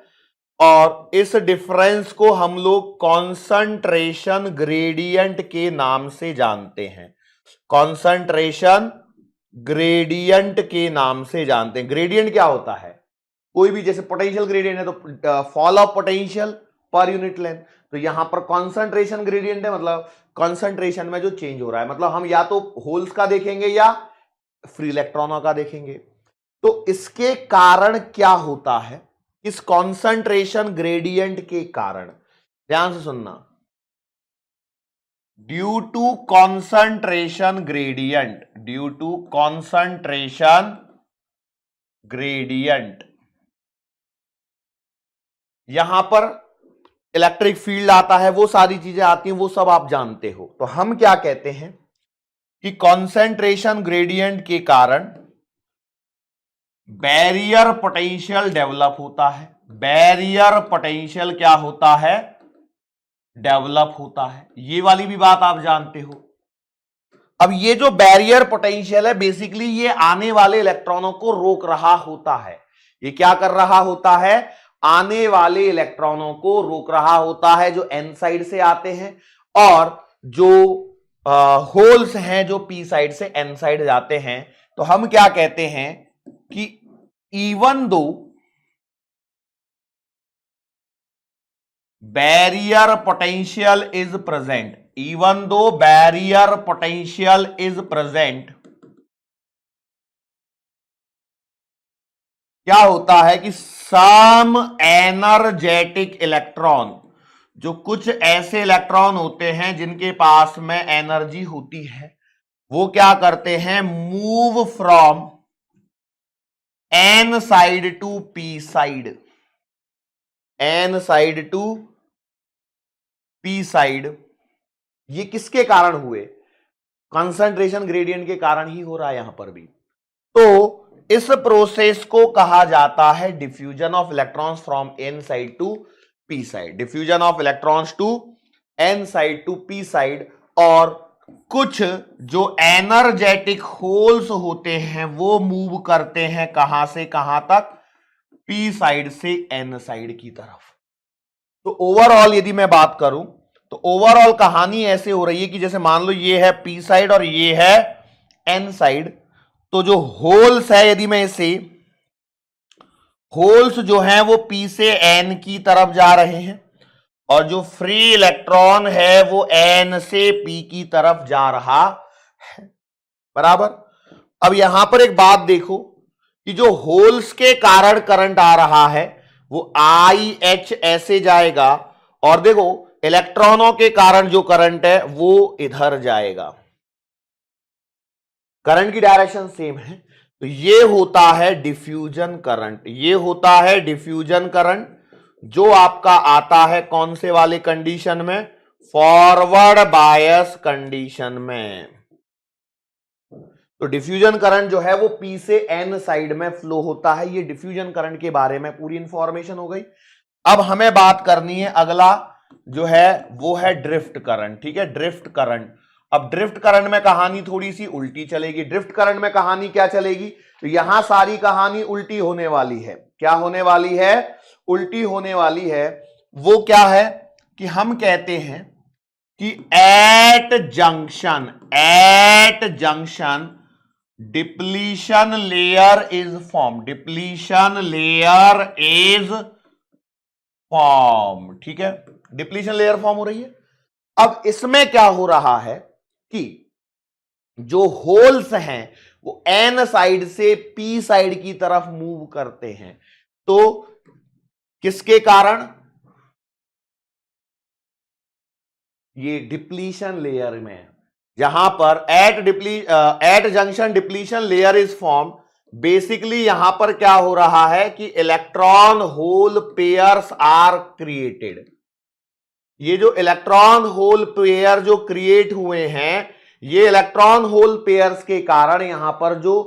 और इस डिफरेंस को हम लोग कॉन्सेंट्रेशन ग्रेडियंट के नाम से जानते हैं। कॉन्सेंट्रेशन ग्रेडियंट के नाम से जानते हैं। ग्रेडियंट क्या होता है? कोई भी, जैसे पोटेंशियल ग्रेडियंट है तो fall of potential per unit length. तो यहां पर कॉन्सेंट्रेशन ग्रेडियंट है, मतलब कॉन्सेंट्रेशन में जो चेंज हो रहा है, मतलब हम या तो होल्स का देखेंगे या फ्री इलेक्ट्रॉनों का देखेंगे। तो इसके कारण क्या होता है? इस कॉन्सेंट्रेशन ग्रेडियंट के कारण, ध्यान से सुनना, due to concentration gradient, due to concentration gradient, यहां पर इलेक्ट्रिक फील्ड आता है, वो सारी चीजें आती हैं, वो सब आप जानते हो। तो हम क्या कहते हैं कि कॉन्सेंट्रेशन ग्रेडियंट के कारण बैरियर पोटेंशियल डेवलप होता है। बैरियर पोटेंशियल क्या होता है? डेवलप होता है। ये वाली भी बात आप जानते हो। अब ये जो बैरियर पोटेंशियल है, बेसिकली ये आने वाले इलेक्ट्रॉनों को रोक रहा होता है। ये क्या कर रहा होता है? आने वाले इलेक्ट्रॉनों को रोक रहा होता है, जो एन साइड से आते हैं, और जो होल्स हैं जो पी साइड से एन साइड जाते हैं। तो हम क्या कहते हैं कि even though barrier potential is present, even though barrier potential is present, क्या होता है कि सम एनर्जेटिक इलेक्ट्रॉन, जो कुछ ऐसे इलेक्ट्रॉन होते हैं जिनके पास में एनर्जी होती है, वो क्या करते हैं? Move from N side to P side, N side to P side. ये किसके कारण हुए? कंसंट्रेशन ग्रेडियंट के कारण ही हो रहा है यहां पर भी। तो इस प्रोसेस को कहा जाता है diffusion of electrons from N side to P side, diffusion of electrons to N side to P side. और कुछ जो एनर्जेटिक होल्स होते हैं वो मूव करते हैं कहां से कहां तक? पी साइड से एन साइड की तरफ। तो ओवरऑल यदि मैं बात करूं तो ओवरऑल कहानी ऐसे हो रही है कि जैसे मान लो ये है पी साइड और ये है एन साइड। तो जो होल्स है, यदि मैं इसे, होल्स जो हैं वो पी से एन की तरफ जा रहे हैं, और जो फ्री इलेक्ट्रॉन है वो एन से पी की तरफ जा रहा है, बराबर। अब यहां पर एक बात देखो कि जो होल्स के कारण करंट आ रहा है वो आई एच ऐसे जाएगा, और देखो इलेक्ट्रॉनों के कारण जो करंट है वो इधर जाएगा, करंट की डायरेक्शन सेम है। तो ये होता है डिफ्यूजन करंट, ये होता है डिफ्यूजन करंट, जो आपका आता है कौन से वाले कंडीशन में? फॉरवर्ड बायस कंडीशन में। तो डिफ्यूजन करंट जो है वो पी से एन साइड में फ्लो होता है। ये डिफ्यूजन करंट के बारे में पूरी इंफॉर्मेशन हो गई। अब हमें बात करनी है, अगला जो है वो है ड्रिफ्ट करंट, ठीक है, ड्रिफ्ट करंट। अब ड्रिफ्ट करंट में कहानी थोड़ी सी उल्टी चलेगी। ड्रिफ्ट करंट में कहानी क्या चलेगी? तो यहां सारी कहानी उल्टी होने वाली है। क्या होने वाली है? उल्टी होने वाली है। वो क्या है कि हम कहते हैं कि at junction depletion layer is form, depletion layer is form, ठीक है, डिप्लीशन लेयर फॉर्म हो रही है। अब इसमें क्या हो रहा है कि जो होल्स हैं वो एन साइड से पी साइड की तरफ मूव करते हैं। तो किसके कारण? ये डिप्लीशन लेयर में, जहां पर at junction depletion layer is form. Basically यहां पर क्या हो रहा है कि electron hole pairs are created. ये जो इलेक्ट्रॉन होल पेयर जो क्रिएट हुए हैं, ये इलेक्ट्रॉन होल पेयर्स के कारण यहां पर जो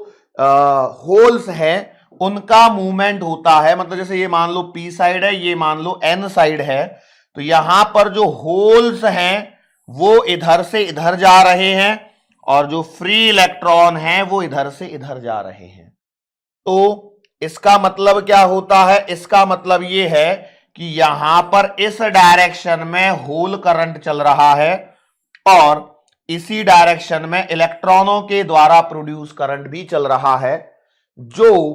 होल्स हैं उनका मूवमेंट होता है। मतलब जैसे ये मान लो पी साइड है, ये मान लो एन साइड है, तो यहां पर जो होल्स हैं वो इधर से इधर जा रहे हैं, और जो फ्री इलेक्ट्रॉन हैं वो इधर से इधर जा रहे हैं। तो इसका मतलब क्या होता है? इसका मतलब ये है कि यहां पर इस डायरेक्शन में होल करंट चल रहा है, और इसी डायरेक्शन में इलेक्ट्रॉनों के द्वारा प्रोड्यूस करंट भी चल रहा है, जो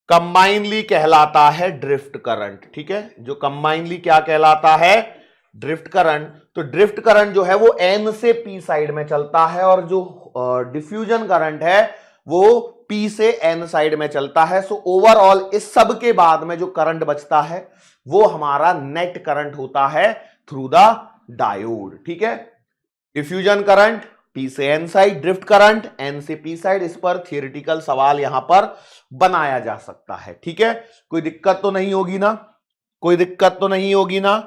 कंबाइनली कहलाता है ड्रिफ्ट करंट। ठीक है, जो कंबाइनली क्या कहलाता है, ड्रिफ्ट करंट। तो ड्रिफ्ट करंट जो है वो N से P साइड में चलता है, और जो डिफ्यूजन करंट है वो P से N साइड में चलता है। सो ओवरऑल इस सब के बाद में जो करंट बचता है वो हमारा नेट करंट होता है थ्रू द डायोड। ठीक है, डिफ्यूजन करंट P से N side, drift current N से P साइड। इस पर थियोरेटिकल सवाल यहां पर बनाया जा सकता है। ठीक है, कोई दिक्कत तो नहीं होगी ना, कोई दिक्कत तो नहीं होगी ना,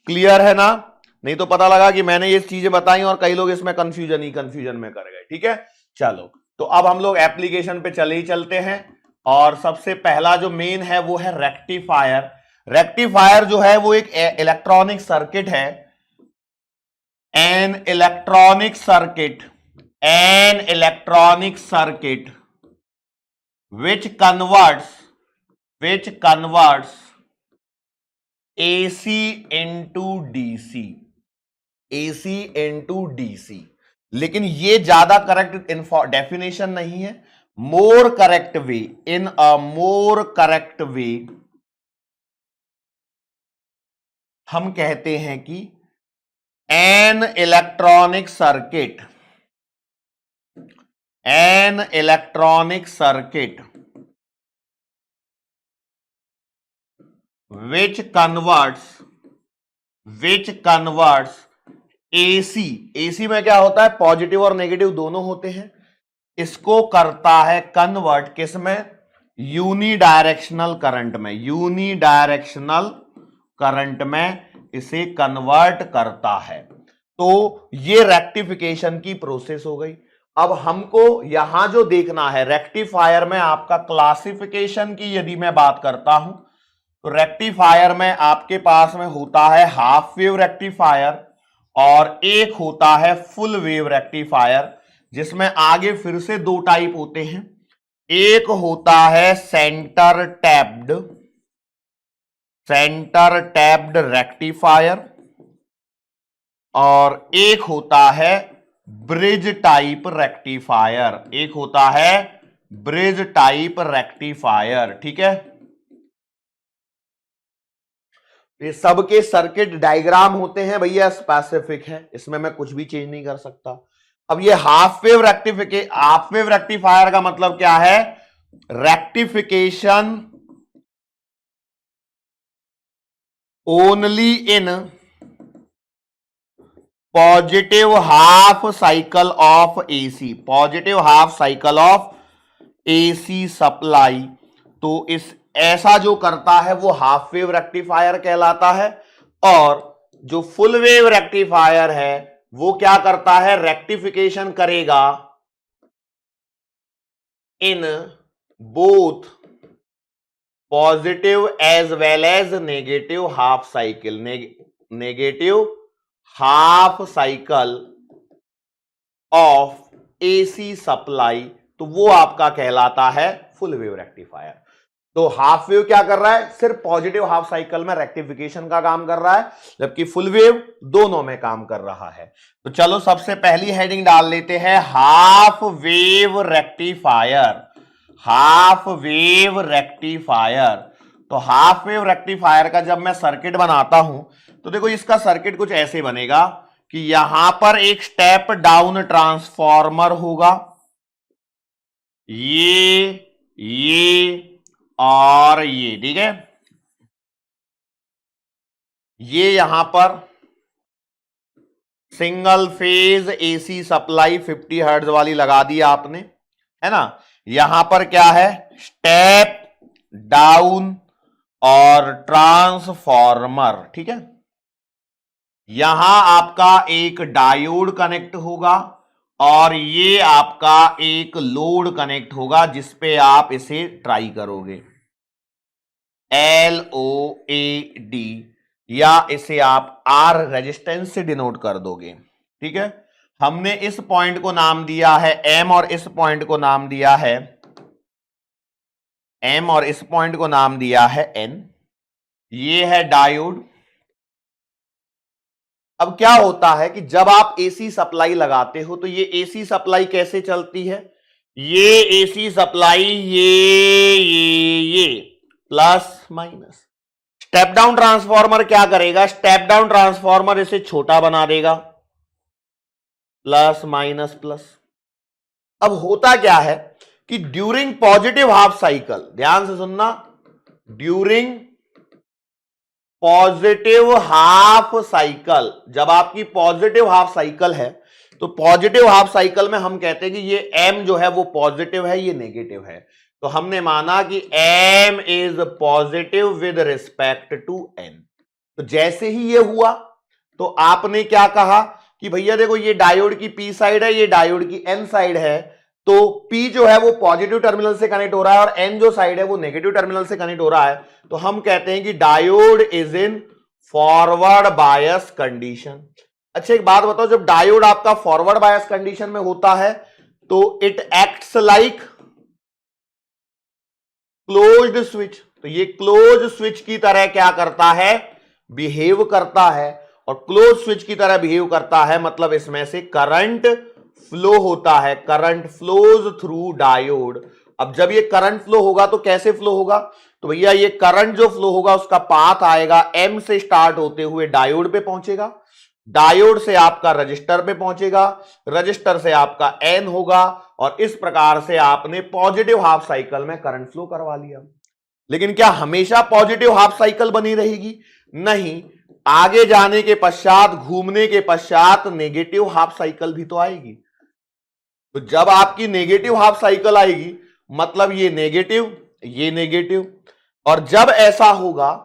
क्लियर है ना? नहीं तो पता लगा कि मैंने ये चीजें बताई और कई लोग इसमें कंफ्यूजन में कर गए। ठीक है, चलो तो अब हम लोग एप्लीकेशन पे चले ही चलते हैं। और सबसे पहला जो मेन है वो है रेक्टिफायर। रेक्टिफायर जो है वो एक इलेक्ट्रॉनिक सर्किट है, an electronic circuit which converts AC into DC। लेकिन ये ज्यादा करेक्ट डेफिनेशन नहीं है। मोर करेक्ट वे, इन अ मोर करेक्ट वे हम कहते हैं कि an electronic circuit which converts AC में क्या होता है, पॉजिटिव और नेगेटिव दोनों होते हैं, इसको करता है कन्वर्ट किस में, यूनिडायरेक्शनल करंट में इसे कन्वर्ट करता है। तो ये रेक्टिफिकेशन की प्रोसेस हो गई। अब हमको यहां जो देखना है, रेक्टिफायर में आपका क्लासिफिकेशन की यदि मैं बात करता हूं तो रेक्टिफायर में आपके पास में होता है हाफ वेव रेक्टिफायर और एक होता है फुल वेव रेक्टिफायर, जिसमें आगे फिर से दो टाइप होते हैं। एक होता है सेंटर टैप्ड रेक्टिफायर और एक होता है ब्रिज टाइप रेक्टिफायर। ठीक है, ये सबके सर्किट डायग्राम होते हैं भैया, स्पेसिफिक है, इसमें मैं कुछ भी चेंज नहीं कर सकता। अब ये हाफ वेव रेक्टिफायर का मतलब क्या है, rectification only in positive half cycle of AC supply. तो इस ऐसा जो करता है वो हाफ वेव रेक्टिफायर कहलाता है, और जो फुल वेव रेक्टिफायर है वो क्या करता है, रेक्टिफिकेशन करेगा in both positive as well as negative half cycle of AC supply. तो वो आपका कहलाता है फुल वेव रेक्टिफायर। तो हाफ वेव क्या कर रहा है, सिर्फ पॉजिटिव हाफ साइकिल में रेक्टिफिकेशन का काम कर रहा है, जबकि फुल वेव दोनों में काम कर रहा है। तो चलो सबसे पहली हेडिंग डाल लेते हैं, हाफ वेव रेक्टिफायर। तो हाफ वेव रेक्टिफायर का जब मैं सर्किट बनाता हूं तो देखो इसका सर्किट कुछ ऐसे बनेगा कि यहां पर एक स्टेप डाउन ट्रांसफॉर्मर होगा, ये और ये। ठीक है, ये यहां पर single phase AC supply 50 hertz वाली लगा दी आपने, है ना। यहां पर क्या है, स्टेप डाउन और ट्रांसफॉर्मर। ठीक है, यहां आपका एक डायोड कनेक्ट होगा और ये आपका एक लोड कनेक्ट होगा, जिसपे आप इसे ट्राई करोगे, LOAD, या इसे आप R रेजिस्टेंस से डिनोट कर दोगे। ठीक है, हमने इस पॉइंट को नाम दिया है M और इस पॉइंट को नाम दिया है N। ये है डायोड अब क्या होता है कि जब आप एसी सप्लाई लगाते हो तो ये एसी सप्लाई कैसे चलती है, ये एसी सप्लाई ये plus minus. Step down transformer क्या करेगा, स्टेप डाउन ट्रांसफार्मर इसे छोटा बना देगा, प्लस माइनस प्लस। अब होता क्या है कि ड्यूरिंग पॉजिटिव हाफ साइकिल, ध्यान से सुनना, ड्यूरिंग पॉजिटिव हाफ साइकिल, जब आपकी पॉजिटिव हाफ साइकिल है तो पॉजिटिव हाफ साइकिल में हम कहते हैं कि ये m जो है वो पॉजिटिव है, ये नेगेटिव है, तो हमने माना कि m is positive with respect to n। तो जैसे ही ये हुआ तो आपने क्या कहा कि भैया देखो ये डायोड की p साइड है, ये डायोड की n साइड है, तो P जो है वो पॉजिटिव टर्मिनल से कनेक्ट हो रहा है और N जो साइड है वो नेगेटिव टर्मिनल से कनेक्ट हो रहा है, तो हम कहते हैं कि diode is in forward bias condition. अच्छा एक बात बताओ, जब डायोड आपका फॉरवर्ड बायस कंडीशन में होता है तो it acts like closed switch, तो ये क्लोज स्विच की तरह क्या करता है, बिहेव करता है, और क्लोज स्विच की तरह बिहेव करता है मतलब इसमें से करंट फ्लो होता है, करंट फ्लोज थ्रू डायोड। अब जब ये करंट फ्लो होगा तो कैसे फ्लो होगा, तो भैया ये करंट जो फ्लो होगा उसका पाथ आएगा M से स्टार्ट होते हुए डायोड पे पहुंचेगा, डायोड से आपका रजिस्टर पे पहुंचेगा, रजिस्टर से आपका N होगा, और इस प्रकार से आपने पॉजिटिव हाफ साइकिल में करंट फ्लो करवा लिया। लेकिन क्या हमेशा पॉजिटिव हाफ साइकिल बनी रहेगी, नहीं, आगे जाने के पश्चात, घूमने के पश्चात नेगेटिव हाफ साइकिल भी तो आएगी। तो जब आपकी नेगेटिव हाफ साइकिल आएगी मतलब ये नेगेटिव, और जब ऐसा होगा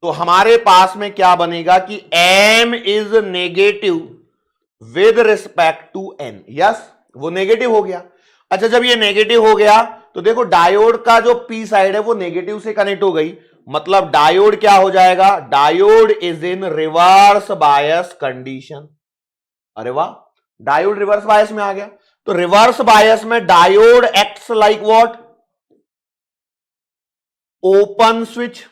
तो हमारे पास में क्या बनेगा कि M is negative with respect to N। Yes, वो नेगेटिव हो गया। अच्छा जब ये नेगेटिव हो गया तो देखो डायोड का जो P साइड है वो नेगेटिव से कनेक्ट हो गई, मतलब डायोड क्या हो जाएगा, diode is in reverse bias condition. अरे वाह, डायोड रिवर्स बायस में आ गया। तो रिवर्स बायस में diode acts like what, open switch,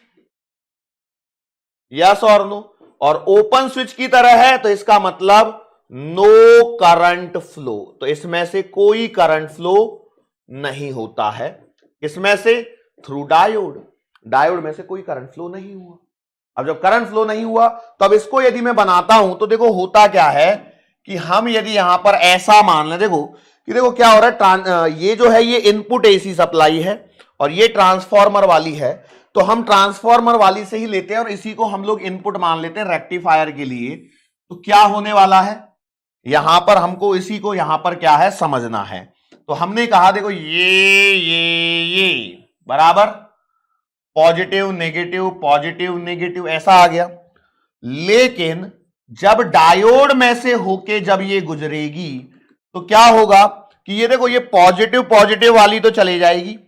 yes और नो, और ओपन स्विच की तरह है तो इसका मतलब नो करंट फ्लो, तो इसमें से कोई करंट फ्लो नहीं होता है, इसमें से थ्रू डायोड, डायोड में से कोई करंट फ्लो नहीं हुआ। अब जब करंट फ्लो नहीं हुआ तो अब इसको यदि मैं बनाता हूं तो देखो होता क्या है कि हम यदि यहां पर ऐसा मान लें, देखो कि देखो क्या हो रहा है, ये जो है ये इनपुट एसी सप्लाई है और ये ट्रांसफार्मर वाली है, तो हम ट्रांसफार्मर वाली से ही लेते हैं और इसी को हम लोग इनपुट मान लेते हैं रेक्टिफायर के लिए। तो क्या होने वाला है, यहां पर हमको इसी को यहां पर क्या है समझना है। तो हमने कहा देखो ये बराबर पॉजिटिव नेगेटिव ऐसा आ गया, लेकिन जब डायोड में से होके जब ये गुजरेगी तो क्या होगा कि ये देखो ये पॉजिटिव वाली तो चले जाएगी,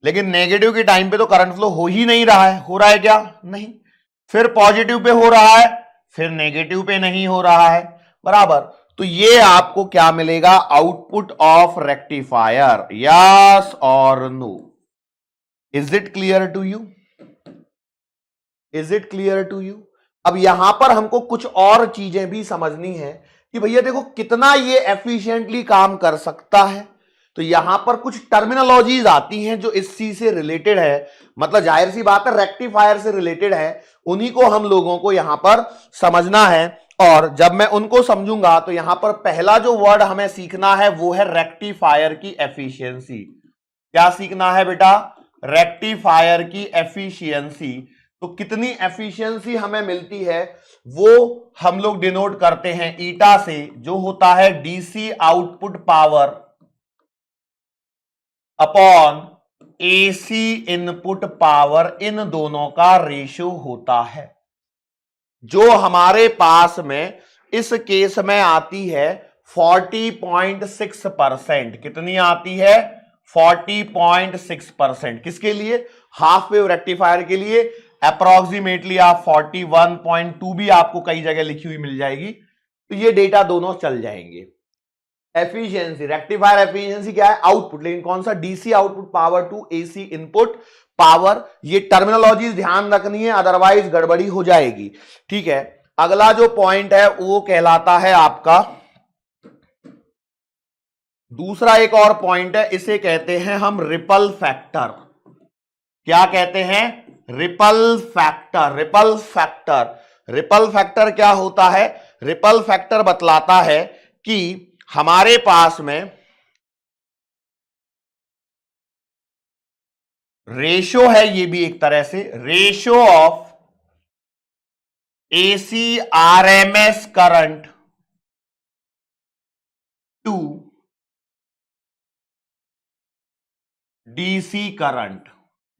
लेकिन नेगेटिव के टाइम पे तो करंट फ्लो हो ही नहीं रहा है, हो रहा है क्या, नहीं, फिर पॉजिटिव पे हो रहा है, फिर नेगेटिव पे नहीं हो रहा है, बराबर। तो ये आपको क्या मिलेगा, आउटपुट ऑफ रेक्टिफायर, यस और no. Is it clear to you, is it clear to you. अब यहां पर हमको कुछ और चीजें भी समझनी है कि भैया देखो कितना ये एफिशिएंटली काम कर सकता है। तो यहां पर कुछ टर्मिनोलॉजीज आती हैं जो इस चीज से रिलेटेड है, मतलब जाहिर सी बात है रेक्टिफायर से रिलेटेड है, उन्हीं को हम लोगों को यहां पर समझना है। और जब मैं उनको समझूंगा तो यहां पर पहला जो वर्ड हमें सीखना है वो है रेक्टिफायर की एफिशिएंसी। क्या सीखना है बेटा, रेक्टिफायर की एफिशिएंसी। तो कितनी एफिशिएंसी हमें मिलती है वो हम लोग डिनोट करते हैं ईटा से, जो होता है DC output power upon AC input power, इन दोनों का रेशियो होता है, जो हमारे पास में इस केस में आती है 40.6%। कितनी आती है, 40.6%। किसके लिए, हाफ वेव रेक्टिफायर के लिए अप्रोक्सीमेटली आप 41.2 भी आपको कई जगह लिखी हुई मिल जाएगी, तो ये डेटा दोनों चल जाएंगे। एफिशिएंसी, रेक्टिफायर एफिशिएंसी क्या है, आउटपुट, लेकिन कौन सा, DC output power to AC input power. ये टर्मिनोलॉजी ध्यान रखनी है, अदरवाइज गड़बड़ी हो जाएगी, ठीक है। अगला जो पॉइंट है वो कहलाता है आपका, दूसरा एक और पॉइंट है, इसे कहते हैं हम रिपल फैक्टर। क्या कहते हैं? Ripple factor. Ripple factor, ripple factor क्या होता है? रिपल फैक्टर बतलाता है कि हमारे पास में रेशो है, ये भी एक तरह से ratio of AC RMS current to DC current.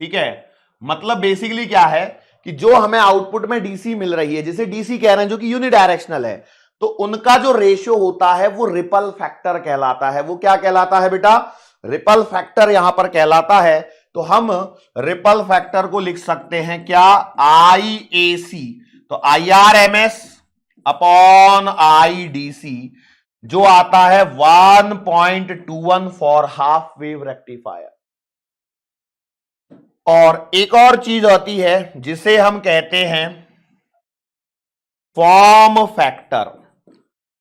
ठीक है, मतलब बेसिकली क्या है कि जो हमें आउटपुट में DC मिल रही है, जिसे DC कह रहे हैं, जो कि यूनिडायरेक्शनल है, तो उनका जो रेशियो होता है वो रिपल फैक्टर कहलाता है। वो क्या कहलाता है बेटा? रिपल फैक्टर यहां पर कहलाता है। तो हम रिपल फैक्टर को लिख सकते हैं क्या? IAC, तो IRMS अपॉन IDC, जो आता है 1.21 फॉर हाफ वेव रेक्टिफायर। और एक और चीज होती है जिसे हम कहते हैं फॉर्म फैक्टर।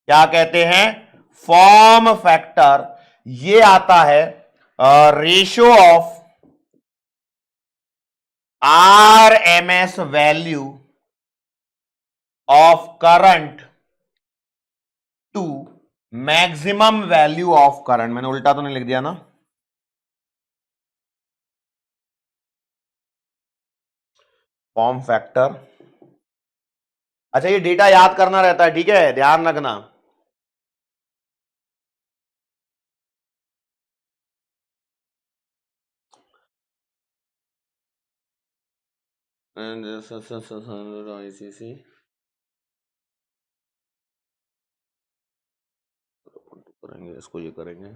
क्या कहते हैं? Form factor. ये आता है ratio of RMS value of current to maximum value of current. मैंने उल्टा तो नहीं लिख दिया ना? Form factor. अच्छा, ये डेटा याद करना रहता है, ठीक है, ध्यान रखना। ICC करेंगे, इसको ये करेंगे।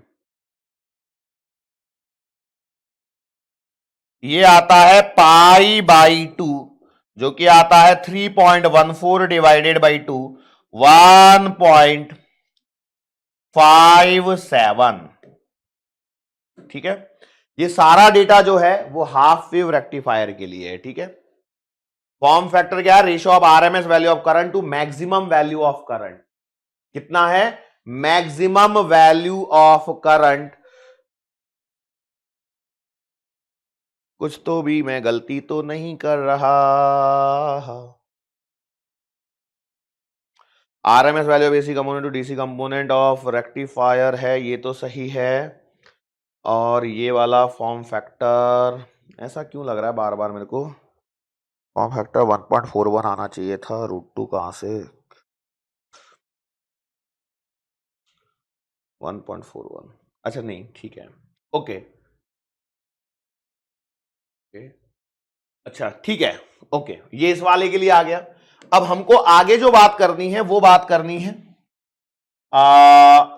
ये आता है पाई बाई 2, जो कि आता है 3.14 डिवाइडेड बाई 2, 1.57। ठीक है, ये सारा डेटा जो है वो हाफ वेव रेक्टिफायर के लिए है। ठीक है, फॉर्म फैक्टर क्या है? Ratio of RMS value of current to maximum value of current. कितना है? Maximum value of current. कुछ तो भी मैं गलती तो नहीं कर रहा। RMS value of AC component to DC component of rectifier है, ये तो सही है। और ये वाला फॉर्म फैक्टर, ऐसा क्यों लग रहा है बार बार मेरे को? फॉर्म फैक्टर 1.41 आना चाहिए था, √2 कहां से? 1.41। अच्छा नहीं, ठीक है, ओके। अच्छा ठीक है, ओके, ये इस वाले के लिए आ गया। अब हमको आगे जो बात करनी है वो बात करनी है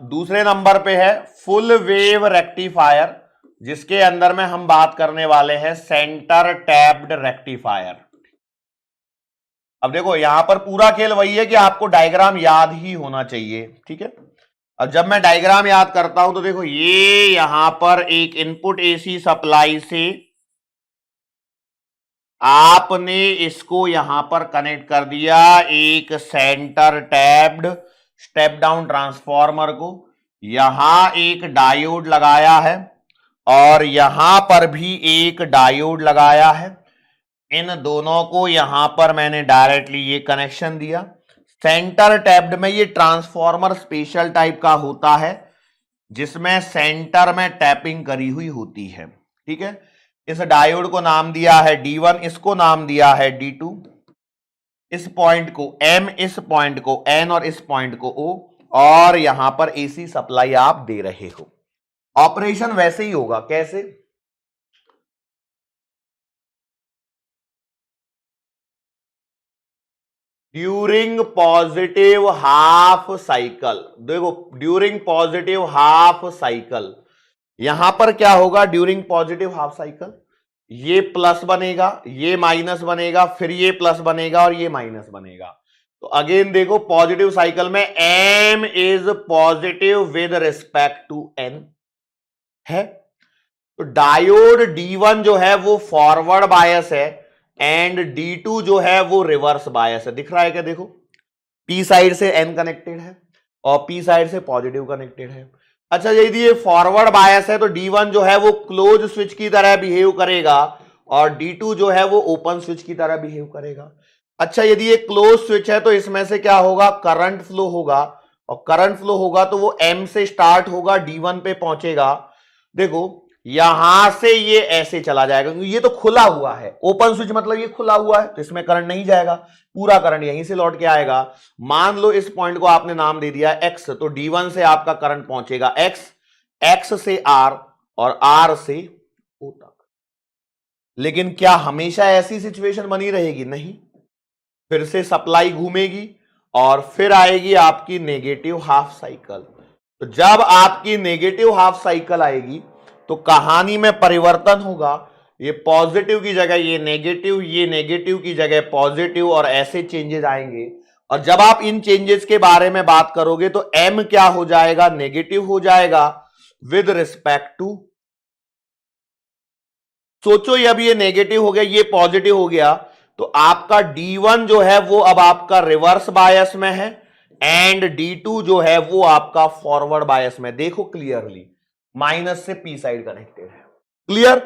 दूसरे नंबर पे है फुल वेव रेक्टिफायर, जिसके अंदर में हम बात करने वाले हैं सेंटर टैप्ड रेक्टिफायर। अब देखो, यहां पर पूरा खेल वही है कि आपको डायग्राम याद ही होना चाहिए। ठीक है, अब जब मैं डायग्राम याद करता हूं तो देखो, ये यहां पर एक इनपुट AC सप्लाई से आपने इसको यहां पर कनेक्ट कर दिया एक centre tapped step down transformer को। यहां एक डायोड लगाया है और यहां पर भी एक डायोड लगाया है। इन दोनों को यहां पर मैंने डायरेक्टली ये कनेक्शन दिया। सेंटर टैप्ड में ये ट्रांसफार्मर स्पेशल टाइप का होता है, जिसमें सेंटर में टैपिंग करी हुई होती है। ठीक है, इस डायोड को नाम दिया है D1, इसको नाम दिया है D2, इस पॉइंट को M, इस पॉइंट को N और इस पॉइंट को O, और यहां पर AC सप्लाई आप दे रहे हो। ऑपरेशन वैसे ही होगा। कैसे? During positive half cycle. देखो, ड्यूरिंग पॉजिटिव हाफ साइकिल, यहां पर क्या होगा? ड्यूरिंग पॉजिटिव हाफ साइकिल ये प्लस बनेगा, ये माइनस बनेगा, फिर ये प्लस बनेगा और ये माइनस बनेगा। तो अगेन देखो, पॉजिटिव साइकिल में M is positive with respect to N है। तो डायोड D1 जो है वो फॉरवर्ड बायस है एंड D2 जो है वो रिवर्स बायस है। दिख रहा है क्या? देखो, पी साइड से एन कनेक्टेड है और पी साइड से पॉजिटिव कनेक्टेड है। अच्छा, यदि ये फॉरवर्ड बायस है तो D1 जो है वो क्लोज स्विच की तरह बिहेव करेगा और D2 जो है वो ओपन स्विच की तरह बिहेव करेगा। अच्छा, यदि ये क्लोज स्विच है तो इसमें से क्या होगा, करंट फ्लो होगा और करंट फ्लो होगा तो वो M से स्टार्ट होगा, D1 पे पहुंचेगा। देखो यहां से ये ऐसे चला जाएगा क्योंकि ये तो खुला हुआ है, ओपन स्विच मतलब ये खुला हुआ है तो इसमें करंट नहीं जाएगा, पूरा करंट यहीं से लौट के आएगा। मान लो इस पॉइंट को आपने नाम दे दिया X, तो D1 से आपका करंट पहुंचेगा X, X से R और R से O तक। लेकिन क्या हमेशा ऐसी सिचुएशन बनी रहेगी? नहीं, फिर से सप्लाई घूमेगी और फिर आएगी आपकी नेगेटिव हाफ साइकिल। तो जब आपकी नेगेटिव हाफ साइकिल आएगी तो कहानी में परिवर्तन होगा, ये पॉजिटिव की जगह ये नेगेटिव की जगह पॉजिटिव और ऐसे चेंजेस आएंगे। और जब आप इन चेंजेस के बारे में बात करोगे तो M क्या हो जाएगा, नेगेटिव हो जाएगा विद रिस्पेक्ट टू, सोचो ये अब ये नेगेटिव हो गया, ये पॉजिटिव हो गया, तो आपका D1 जो है वो अब आपका रिवर्स बायस में है एंड D2 जो है वो आपका फॉरवर्ड बायस में। देखो क्लियरली, माइनस से पी साइड कनेक्टेड है, क्लियर।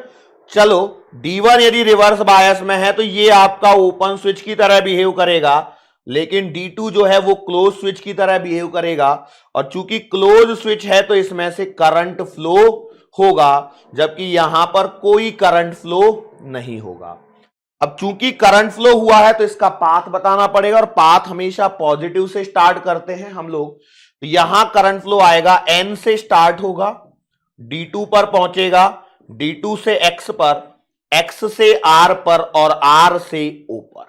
चलो D1 यदि रिवर्स बायस में है तो ये आपका ओपन स्विच की तरह बिहेव करेगा, लेकिन D2 जो है वो क्लोज स्विच की तरह बिहेव करेगा और चूंकि क्लोज स्विच है तो इसमें से करंट फ्लो होगा, जबकि यहां पर कोई करंट फ्लो नहीं होगा। अब चूंकि करंट फ्लो हुआ है तो इसका पाथ बताना पड़ेगा और पाथ हमेशा पॉजिटिव से स्टार्ट करते हैं हम लोग। तो यहां करंट फ्लो आएगा, N से स्टार्ट होगा, D2 पर पहुंचेगा, D2 से X पर, X से R पर और R से O पर।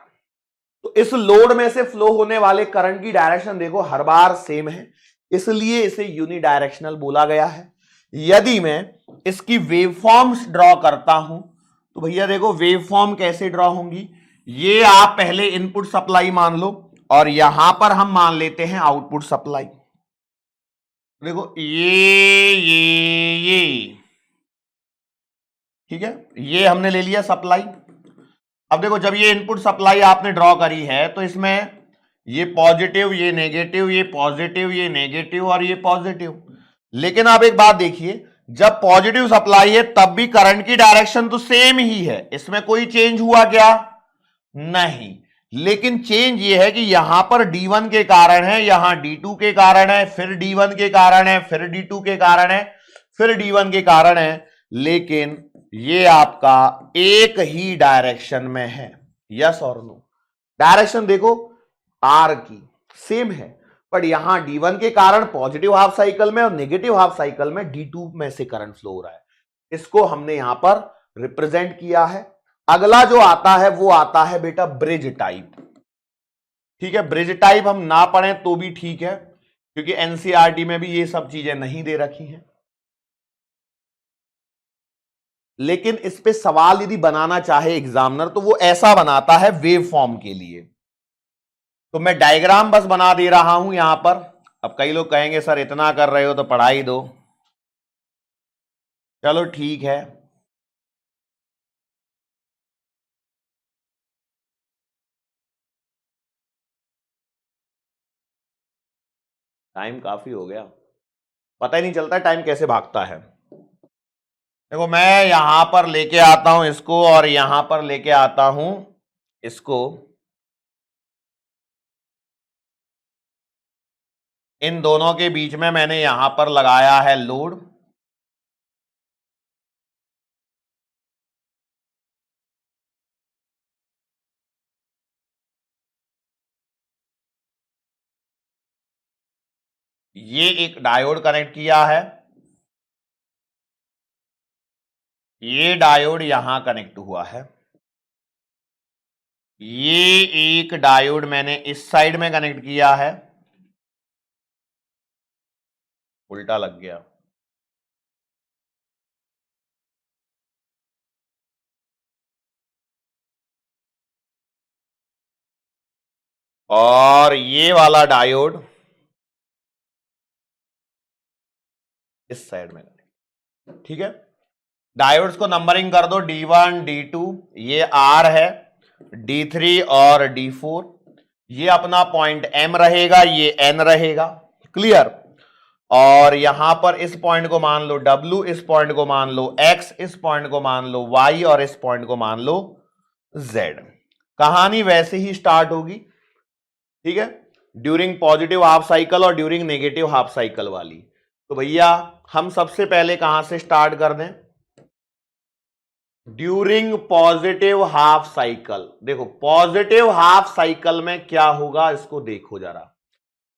तो इस लोड में से फ्लो होने वाले करंट की डायरेक्शन देखो हर बार सेम है, इसलिए इसे यूनिडायरेक्शनल बोला गया है। यदि मैं इसकी वेवफॉर्म्स ड्रॉ करता हूं तो भैया देखो वेवफॉर्म कैसे ड्रॉ होंगी, ये आप पहले इनपुट सप्लाई मान लो और यहां पर हम मान लेते हैं आउटपुट सप्लाई। देखो ये ठीक है, ये हमने ले लिया सप्लाई। अब देखो जब ये इनपुट सप्लाई आपने ड्रॉ करी है तो इसमें ये पॉजिटिव, ये नेगेटिव, ये पॉजिटिव, ये नेगेटिव और ये पॉजिटिव। लेकिन आप एक बात देखिए, जब पॉजिटिव सप्लाई है तब भी करंट की डायरेक्शन तो सेम ही है, इसमें कोई चेंज हुआ क्या? नहीं। लेकिन चेंज ये है कि यहां पर D1 के कारण है, यहां D2 के कारण है, फिर D1 के कारण है, फिर D2 के कारण है, फिर D1 के कारण है, लेकिन ये आपका एक ही डायरेक्शन में है। यस और नो? डायरेक्शन देखो R की सेम है, पर यहां D1 के कारण पॉजिटिव हाफ साइकिल में और नेगेटिव हाफ साइकिल में D2 में से करंट फ्लो हो रहा है। इसको हमने यहां पर रिप्रेजेंट किया है। अगला जो आता है वो आता है बेटा ब्रिज टाइप। ठीक है, ब्रिज टाइप हम ना पढ़ें तो भी ठीक है क्योंकि एनसीईआरटी में भी ये सब चीजें नहीं दे रखी हैं, लेकिन इस पे सवाल यदि बनाना चाहे एग्जामिनर तो वो ऐसा बनाता है वेव फॉर्म के लिए। तो मैं डायग्राम बस बना दे रहा हूं यहां पर। अब कई लोग कहेंगे सर इतना कर रहे हो तो पढ़ा ही दो, चलो ठीक है। टाइम काफी हो गया, पता ही नहीं चलता टाइम कैसे भागता है। देखो मैं यहां पर लेके आता हूं इसको और यहां पर लेके आता हूं इसको, इन दोनों के बीच में मैंने यहां पर लगाया है लोड। ये एक डायोड कनेक्ट किया है, ये डायोड यहां कनेक्ट हुआ है, ये एक डायोड मैंने इस साइड में कनेक्ट किया है, उल्टा लग गया। और ये वाला डायोड इस साइड में, ठीक है। डायोड्स को नंबरिंग कर दो, D1 D2, ये R है, D3 और D4, ये अपना पॉइंट M रहेगा, ये N रहेगा, क्लियर। और यहां पर इस पॉइंट को मान लो W, इस पॉइंट को मान लो X, इस पॉइंट को मान लो Y और इस पॉइंट को मान लो Z। कहानी वैसे ही स्टार्ट होगी, ठीक है, ड्यूरिंग पॉजिटिव हाफ साइकिल और ड्यूरिंग नेगेटिव हाफ साइकिल वाली। तो भैया हम सबसे पहले कहां से स्टार्ट कर दें? During positive half cycle. देखो पॉजिटिव हाफ साइकिल में क्या होगा इसको देखो जरा।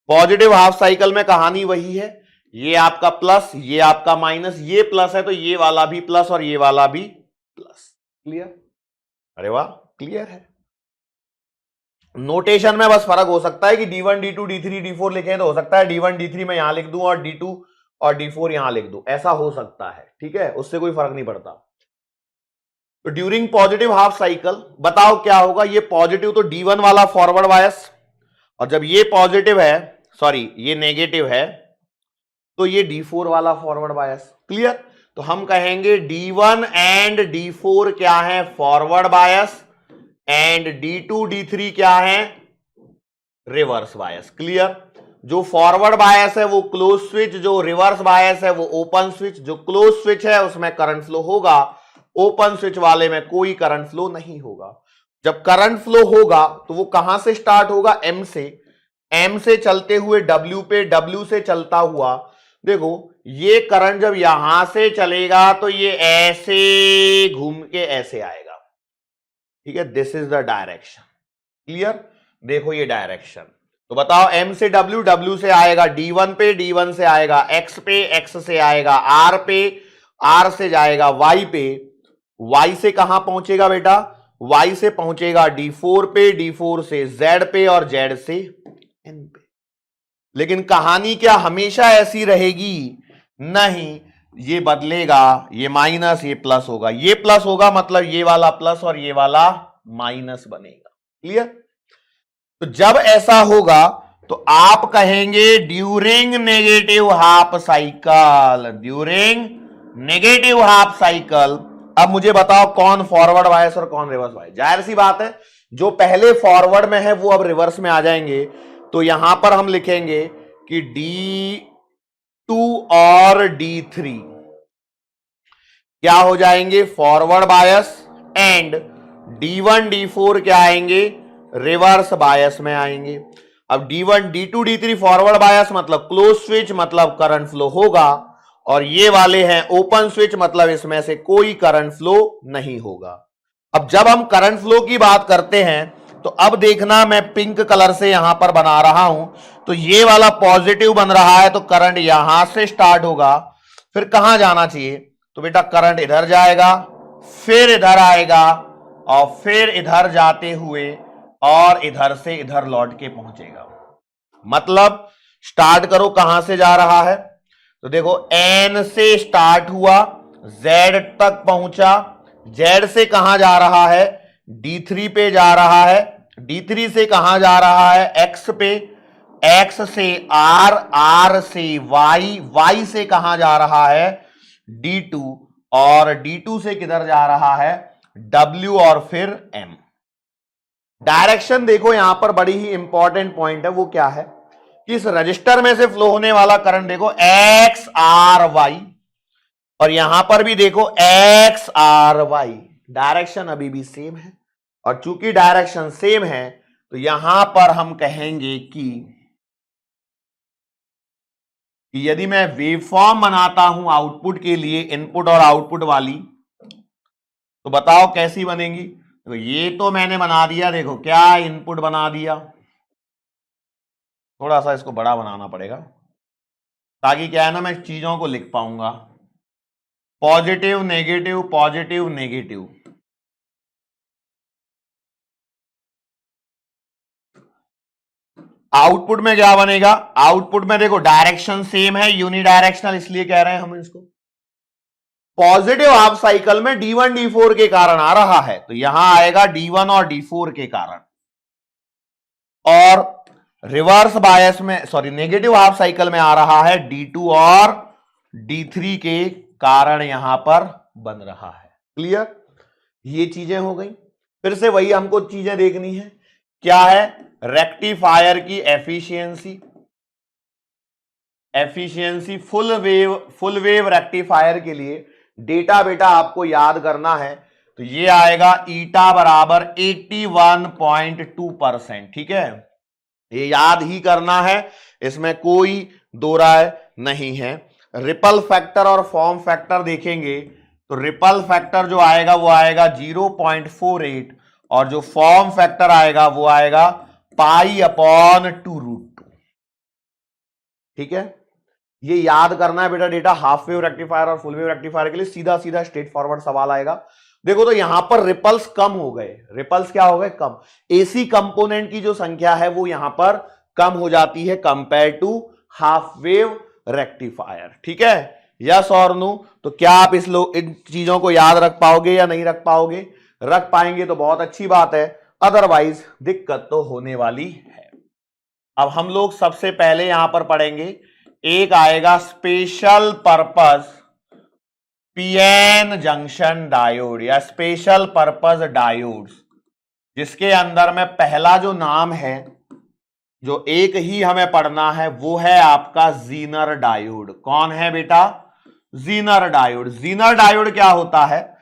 पॉजिटिव हाफ साइकिल में कहानी वही है, ये आपका प्लस, ये आपका माइनस, ये प्लस है तो ये वाला भी प्लस और ये वाला भी प्लस। क्लियर? अरे वाह, क्लियर है। नोटेशन में बस फर्क हो सकता है कि D1 D2 D3 D4 लिखे तो हो सकता है D1 D3 में यहां लिख दूं और D2 और D4 यहां लिख दूं, ऐसा हो सकता है, ठीक है, उससे कोई फर्क नहीं पड़ता। तो ड्यूरिंग पॉजिटिव हाफ साइकिल बताओ क्या होगा। ये पॉजिटिव तो D1 वाला फॉरवर्ड बायस, और जब ये पॉजिटिव है, सॉरी ये नेगेटिव है, तो ये D4 वाला फॉरवर्ड बायस। क्लियर? तो हम कहेंगे D1 एंड D4 क्या है? Forward bias. And D2 D3 क्या है? Reverse bias. क्लियर? जो फॉरवर्ड बायस है वो क्लोज स्विच, जो रिवर्स बायस है वो ओपन स्विच। जो क्लोज स्विच है उसमें करंट फ्लो होगा, ओपन स्विच वाले में कोई करंट फ्लो नहीं होगा। जब करंट फ्लो होगा तो वो कहां से स्टार्ट होगा? M से। M से चलते हुए W पे, W से चलता हुआ, देखो ये करंट जब यहां से चलेगा तो ये ऐसे घूम के ऐसे आएगा, ठीक है, this is the direction. Clear? देखो ये डायरेक्शन। तो बताओ M से W, W से आएगा D1 पे, D1 से आएगा X पे, X से आएगा R पे, R से जाएगा Y पे, Y से कहां पहुंचेगा बेटा? Y से पहुंचेगा D4 पे, D4 से Z पे और Z से N पे। लेकिन कहानी क्या हमेशा ऐसी रहेगी? नहीं, ये बदलेगा, ये माइनस ये प्लस होगा, ये प्लस होगा मतलब ये वाला प्लस और ये वाला माइनस बनेगा। क्लियर? तो जब ऐसा होगा तो आप कहेंगे during negative half cycle. During negative half cycle. अब मुझे बताओ कौन फॉरवर्ड बायस और कौन रिवर्स बायस? जाहिर सी बात है जो पहले फॉरवर्ड में है वो अब रिवर्स में आ जाएंगे। तो यहां पर हम लिखेंगे कि D2 और D3 क्या हो जाएंगे? Forward bias. And D1 D4 क्या आएंगे? रिवर्स बायस में आएंगे। अब D1 D2 D3 forward bias मतलब क्लोज स्विच, मतलब करंट फ्लो होगा, और ये वाले हैं ओपन स्विच, मतलब इसमें से कोई करंट फ्लो नहीं होगा। अब जब हम करंट फ्लो की बात करते हैं तो अब देखना, मैं पिंक कलर से यहां पर बना रहा हूं, तो ये वाला पॉजिटिव बन रहा है तो करंट यहां से स्टार्ट होगा, फिर कहां जाना चाहिए? तो बेटा करंट इधर जाएगा, फिर इधर आएगा, और फिर इधर जाते हुए और इधर से इधर लौट के पहुंचेगा। मतलब स्टार्ट करो, कहां से जा रहा है? तो देखो N से स्टार्ट हुआ, Z तक पहुंचा, Z से कहां जा रहा है? D3 पे जा रहा है, D3 से कहां जा रहा है? X पे, X से R, R से Y, Y से कहां जा रहा है? D2, और D2 से किधर जा रहा है? W और फिर M। डायरेक्शन देखो यहां पर बड़ी ही इंपॉर्टेंट पॉइंट है, वो क्या है कि इस रजिस्टर में से फ्लो होने वाला करंट देखो X R Y, और यहां पर भी देखो X R Y। डायरेक्शन अभी भी सेम है, और चूंकि डायरेक्शन सेम है तो यहां पर हम कहेंगे कि यदि मैं वेवफॉर्म बनाता हूं आउटपुट के लिए, इनपुट और आउटपुट वाली, तो बताओ कैसी बनेगी? तो ये तो मैंने बना दिया, देखो क्या इनपुट बना दिया, थोड़ा सा इसको बड़ा बनाना पड़ेगा ताकि क्या है ना मैं चीजों को लिख पाऊंगा। Positive negative, positive negative, output में क्या बनेगा? आउटपुट में देखो डायरेक्शन सेम है, यूनिडायरेक्शनल इसलिए कह रहे हैं हम इसको। पॉजिटिव हाफ साइकिल में D1 D4 के कारण आ रहा है, तो यहां आएगा D1 और D4 के कारण, और रिवर्स बायस में, सॉरी नेगेटिव हाफ साइकिल में आ रहा है D2 और D3 के कारण यहां पर बन रहा है। क्लियर? ये चीजें हो गई। फिर से वही हमको चीजें देखनी है क्या है, रेक्टिफायर की efficiency. Efficiency full wave rectifier के लिए डेटा बेटा आपको याद करना है, तो ये आएगा ईटा बराबर 81.2%। ठीक है, ये याद ही करना है, इसमें कोई दो राय नहीं है। रिपल फैक्टर और फॉर्म फैक्टर देखेंगे तो रिपल फैक्टर जो आएगा वो आएगा 0.48 और जो फॉर्म फैक्टर आएगा वो आएगा π/√2। ठीक है, ये याद करना है बेटा डेटा। हाफ वेव रेक्टिफायर और फुल वेव रेक्टिफायर के लिए सीधा सीधा स्ट्रेट फॉरवर्ड सवाल आएगा। देखो तो यहां पर रिपल्स कम हो गए, रिपल्स क्या हो गए, कम। एसी कंपोनेंट की जो संख्या है वो यहां पर कम हो जाती है compare to half wave rectifier. ठीक है, यस और नो? तो क्या आप इन चीजों को याद रख पाओगे या नहीं रख पाओगे? रख पाएंगे तो बहुत अच्छी बात है, अदरवाइज दिक्कत तो होने वाली है। अब हम लोग सबसे पहले यहां पर पढ़ेंगे, एक आएगा special purpose PN junction diode या स्पेशल पर्पस डायोड्स, जिसके अंदर में पहला जो नाम है जो एक ही हमें पढ़ना है वो है आपका जीनर डायोड। कौन है बेटा? Zener diode. जीनर डायोड क्या होता है?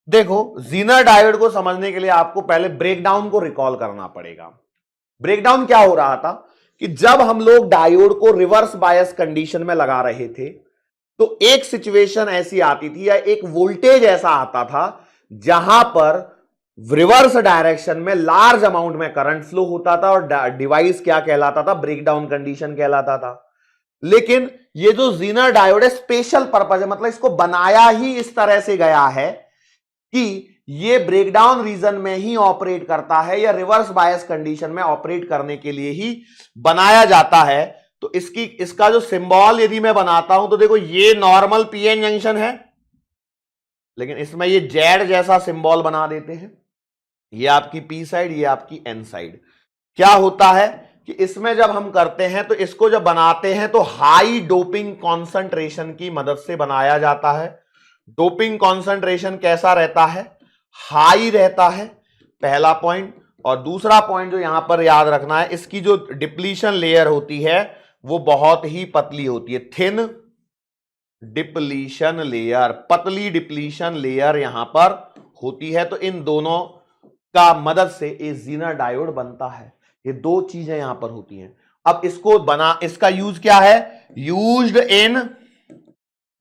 देखो, जीनर डायोड को समझने के लिए आपको पहले ब्रेकडाउन को रिकॉल करना पड़ेगा। ब्रेकडाउन क्या हो रहा था कि जब हम लोग डायोड को रिवर्स बायस कंडीशन में लगा रहे थे तो एक सिचुएशन ऐसी आती थी या एक वोल्टेज ऐसा आता था जहां पर रिवर्स डायरेक्शन में लार्ज अमाउंट में करंट फ्लो होता था और डिवाइस क्या कहलाता था? ब्रेकडाउन कंडीशन कहलाता था। लेकिन ये जो जीनर डायोड है स्पेशल पर्पस है, मतलब इसको बनाया ही इस तरह से गया है कि ये ब्रेकडाउन रीजन में ही ऑपरेट करता है या रिवर्स बायस कंडीशन में ऑपरेट करने के लिए ही बनाया जाता है। तो इसका जो सिंबल यदि मैं बनाता हूं तो देखो, ये नॉर्मल पीएन जंक्शन है, लेकिन इसमें ये जेड जैसा सिंबल बना देते हैं। ये आपकी पी साइड, ये आपकी एन साइड। क्या होता है कि इसमें जब हम करते हैं तो इसको जब बनाते हैं तो हाई डोपिंग कॉन्सेंट्रेशन की मदद से बनाया जाता है। डोपिंग कॉन्सेंट्रेशन कैसा रहता है? हाई रहता है, पहला पॉइंट। और दूसरा पॉइंट जो यहां पर याद रखना है, इसकी जो डिप्लीशन लेयर होती है वो बहुत ही पतली होती है, थिन डिप्लीशन लेयर, पतली डिप्लीशन लेयर यहां पर होती है। तो इन दोनों का मदद से ये जीनर डायोड बनता है। ये दो चीजें यहां पर होती हैं। अब इसका यूज क्या है? Used in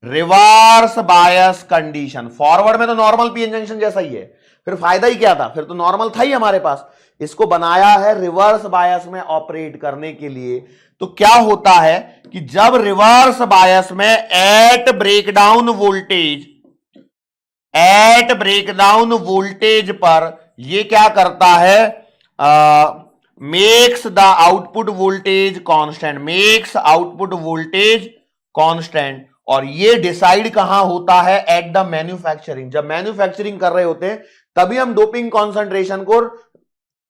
reverse bias condition. Forward में तो नॉर्मल पीएन जंक्शन जैसा ही है, फिर फायदा ही क्या था? फिर तो नॉर्मल था ही हमारे पास। इसको बनाया है रिवर्स बायस में ऑपरेट करने के लिए। तो क्या होता है कि जब रिवर्स बायस में एट ब्रेकडाउन वोल्टेज पर ये क्या करता है? Makes the output voltage constant. और ये डिसाइड कहां होता है? At the manufacturing. जब मैन्युफैक्चरिंग कर रहे होते हैं तभी हम डोपिंग कॉन्सेंट्रेशन को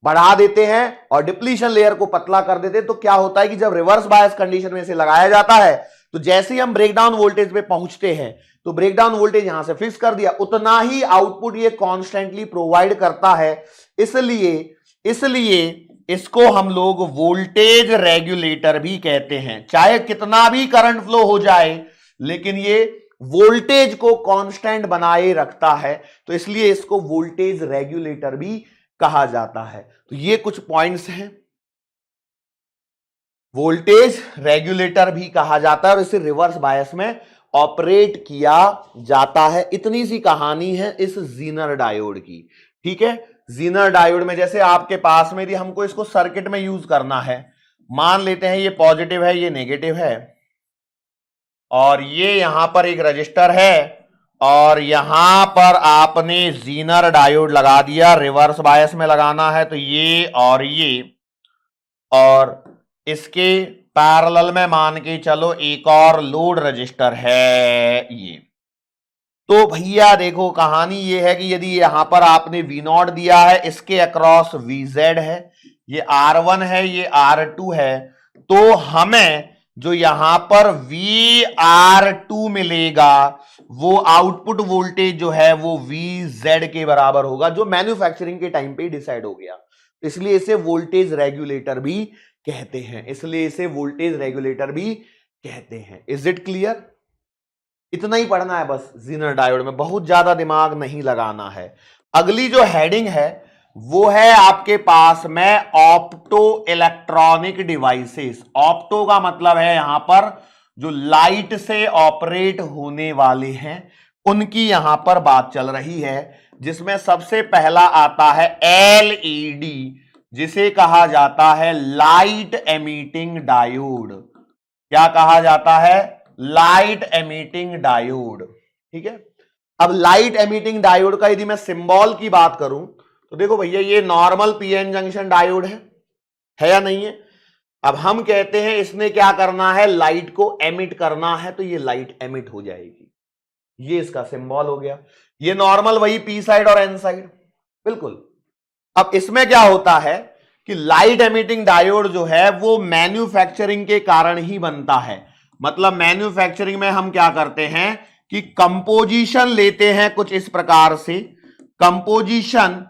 बढ़ा देते हैं और डिप्लीशन लेयर को पतला कर देते हैं। तो क्या होता है कि जब रिवर्स बायस कंडीशन में इसे लगाया जाता है तो जैसे ही हम ब्रेकडाउन वोल्टेज पे पहुंचते हैं तो ब्रेकडाउन वोल्टेज यहां से फिक्स कर दिया, उतना ही आउटपुट ये कॉन्स्टेंटली प्रोवाइड करता है। इसलिए इसको हम लोग वोल्टेज रेगुलेटर भी कहते हैं। चाहे कितना भी करंट फ्लो हो जाए लेकिन ये वोल्टेज को कांस्टेंट बनाए रखता है, तो इसलिए इसको वोल्टेज रेगुलेटर भी कहा जाता है। तो ये कुछ पॉइंट्स हैं, वोल्टेज रेगुलेटर भी कहा जाता है और इसे रिवर्स बायस में ऑपरेट किया जाता है। इतनी सी कहानी है इस जीनर डायोड की। ठीक है, जीनर डायोड में जैसे आपके पास में यदि हमको इसको सर्किट में यूज करना है, मान लेते हैं ये पॉजिटिव है, ये नेगेटिव है और ये यहां पर एक रजिस्टर है और यहां पर आपने जीनर डायोड लगा दिया। रिवर्स बायस में लगाना है तो ये और इसके पैरेलल में मान के चलो एक और लोड रजिस्टर है ये। तो भैया देखो, कहानी ये है कि यदि यहां पर आपने V0 दिया है, इसके अक्रॉस VZ है, ये R1 है, ये R2 है, तो हमें जो यहां पर VR2 मिलेगा वो आउटपुट वोल्टेज जो है वो VZ के बराबर होगा, जो मैन्युफैक्चरिंग के टाइम पे डिसाइड हो गया। इसलिए इसे वोल्टेज रेगुलेटर भी कहते हैं, इसलिए इसे वोल्टेज रेगुलेटर भी कहते हैं। Is it clear? इतना ही पढ़ना है बस जीनर डायोड में, बहुत ज्यादा दिमाग नहीं लगाना है। अगली जो हेडिंग है वो है आपके पास में ऑप्टो इलेक्ट्रॉनिक डिवाइसेस। ऑप्टो का मतलब है यहां पर जो लाइट से ऑपरेट होने वाले हैं उनकी यहां पर बात चल रही है, जिसमें सबसे पहला आता है LED, जिसे कहा जाता है लाइट एमिटिंग डायोड। क्या कहा जाता है? Light emitting diode. ठीक है, अब लाइट एमिटिंग डायोड का यदि मैं सिंबल की बात करूं तो देखो भैया, ये नॉर्मल पीएन जंक्शन डायोड है या नहीं है? अब हम कहते हैं इसने क्या करना है, लाइट को एमिट करना है, तो ये लाइट एमिट हो जाएगी। ये इसका सिंबल हो गया। ये नॉर्मल वही पी साइड और एन साइड, बिल्कुल। अब इसमें क्या होता है कि लाइट एमिटिंग डायोड जो है वो मैन्युफैक्चरिंग के कारण ही बनता है। मतलब मैन्युफैक्चरिंग में हम क्या करते हैं कि कंपोजिशन लेते हैं कुछ इस प्रकार से। कंपोजिशन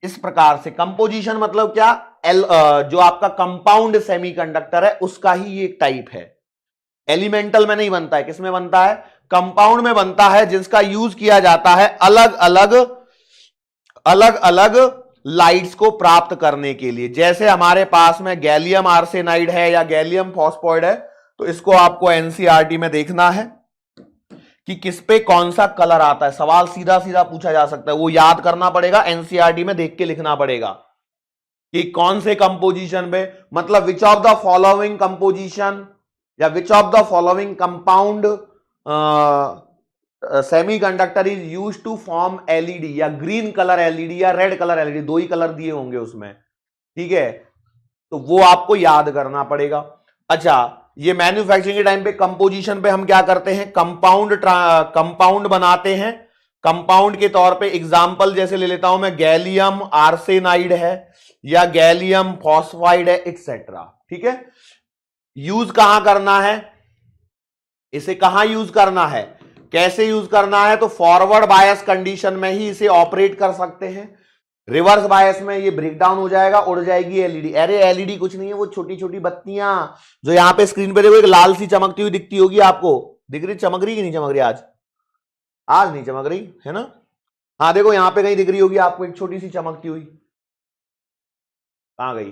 इस प्रकार से, कंपोजिशन मतलब क्या, जो आपका कंपाउंड सेमीकंडक्टर है उसका ही एक टाइप है। एलिमेंटल में नहीं बनता है, किसमें बनता है? कंपाउंड में बनता है, जिसका यूज किया जाता है अलग अलग लाइट्स को प्राप्त करने के लिए। जैसे हमारे पास में गैलियम आर्सेनाइड है या गैलियम फॉस्फोइड है, तो इसको आपको एनसीईआरटी में देखना है कि किस पे कौन सा कलर आता है। सवाल सीधा सीधा पूछा जा सकता है, वो याद करना पड़ेगा, एनसीईआरटी में देख के लिखना पड़ेगा कि कौन से कंपोजिशन पे, मतलब which of the following composition या which of the following compound semiconductor is used to form LED, या ग्रीन कलर एलईडी या रेड कलर एलईडी, दो ही कलर दिए होंगे उसमें। ठीक है, तो वो आपको याद करना पड़ेगा। अच्छा, ये मैन्युफैक्चरिंग के टाइम पे कंपोजिशन पे हम क्या करते हैं, कंपाउंड बनाते हैं। कंपाउंड के तौर पे एग्जांपल जैसे ले लेता हूं मैं, गैलियम आर्सेनाइड है या गैलियम फॉस्फाइड है, एक्सेट्रा। ठीक है, यूज कहां करना है, इसे कहां यूज करना है, कैसे यूज करना है? तो फॉरवर्ड बायस कंडीशन में ही इसे ऑपरेट कर सकते हैं। रिवर्स बायस में ये ब्रेकडाउन हो जाएगा, उड़ जाएगी एलईडी। अरे एलईडी कुछ नहीं है, वो छोटी छोटी बत्तियां जो यहां पे स्क्रीन पे देखो, एक लाल सी चमकती हुई दिखती होगी आपको, दिख रही, चमक रही कि नहीं चमक रही? आज नहीं चमक रही है ना? हाँ देखो, यहां पे कहीं दिख रही होगी आपको एक छोटी सी चमकती हुई, कहां गई?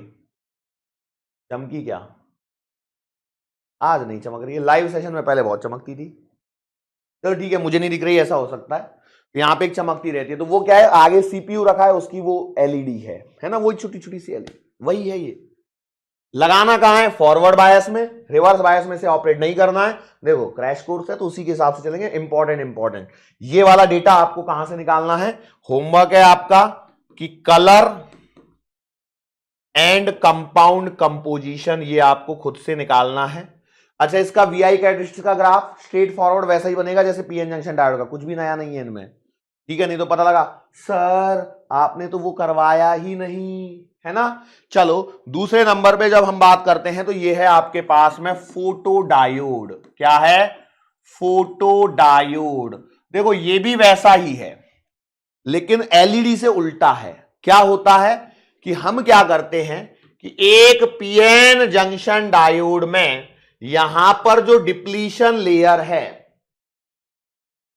चमकी क्या? आज नहीं चमक रही है, लाइव सेशन में पहले बहुत चमकती थी। चलो ठीक है, मुझे नहीं दिख रही, ऐसा हो सकता है। यहां पे एक चमकती रहती है, तो वो क्या है, आगे सीपीयू रखा है, उसकी वो एलईडी है ना, वो छोटी छोटी सी एलईडी, वही है ये। लगाना कहां है? फॉरवर्ड बायस में। रिवर्स बायस में से ऑपरेट नहीं करना है। देखो क्रैश कोर्स है तो उसी के हिसाब से चलेंगे। इंपॉर्टेंट ये वाला डेटा आपको कहां से निकालना है, होमवर्क है आपका कि कलर एंड कंपाउंड कंपोजिशन, ये आपको खुद से निकालना है। अच्छा, इसका वीआई कैरेक्टरिस्टिक्स का ग्राफ स्ट्रेट फॉरवर्ड वैसा ही बनेगा जैसे पीएन जंक्शन डायोड का, कुछ भी नया नहीं है इनमें। ठीक है, नहीं तो पता लगा सर आपने तो वो करवाया ही नहीं, है ना। चलो दूसरे नंबर पे जब हम बात करते हैं तो ये है आपके पास में फोटोडायोड। क्या है? फोटोडायोड। देखो ये भी वैसा ही है लेकिन एलईडी से उल्टा है। क्या होता है कि हम क्या करते हैं कि एक पीएन जंक्शन डायोड में यहां पर जो डिप्लीशन लेयर है,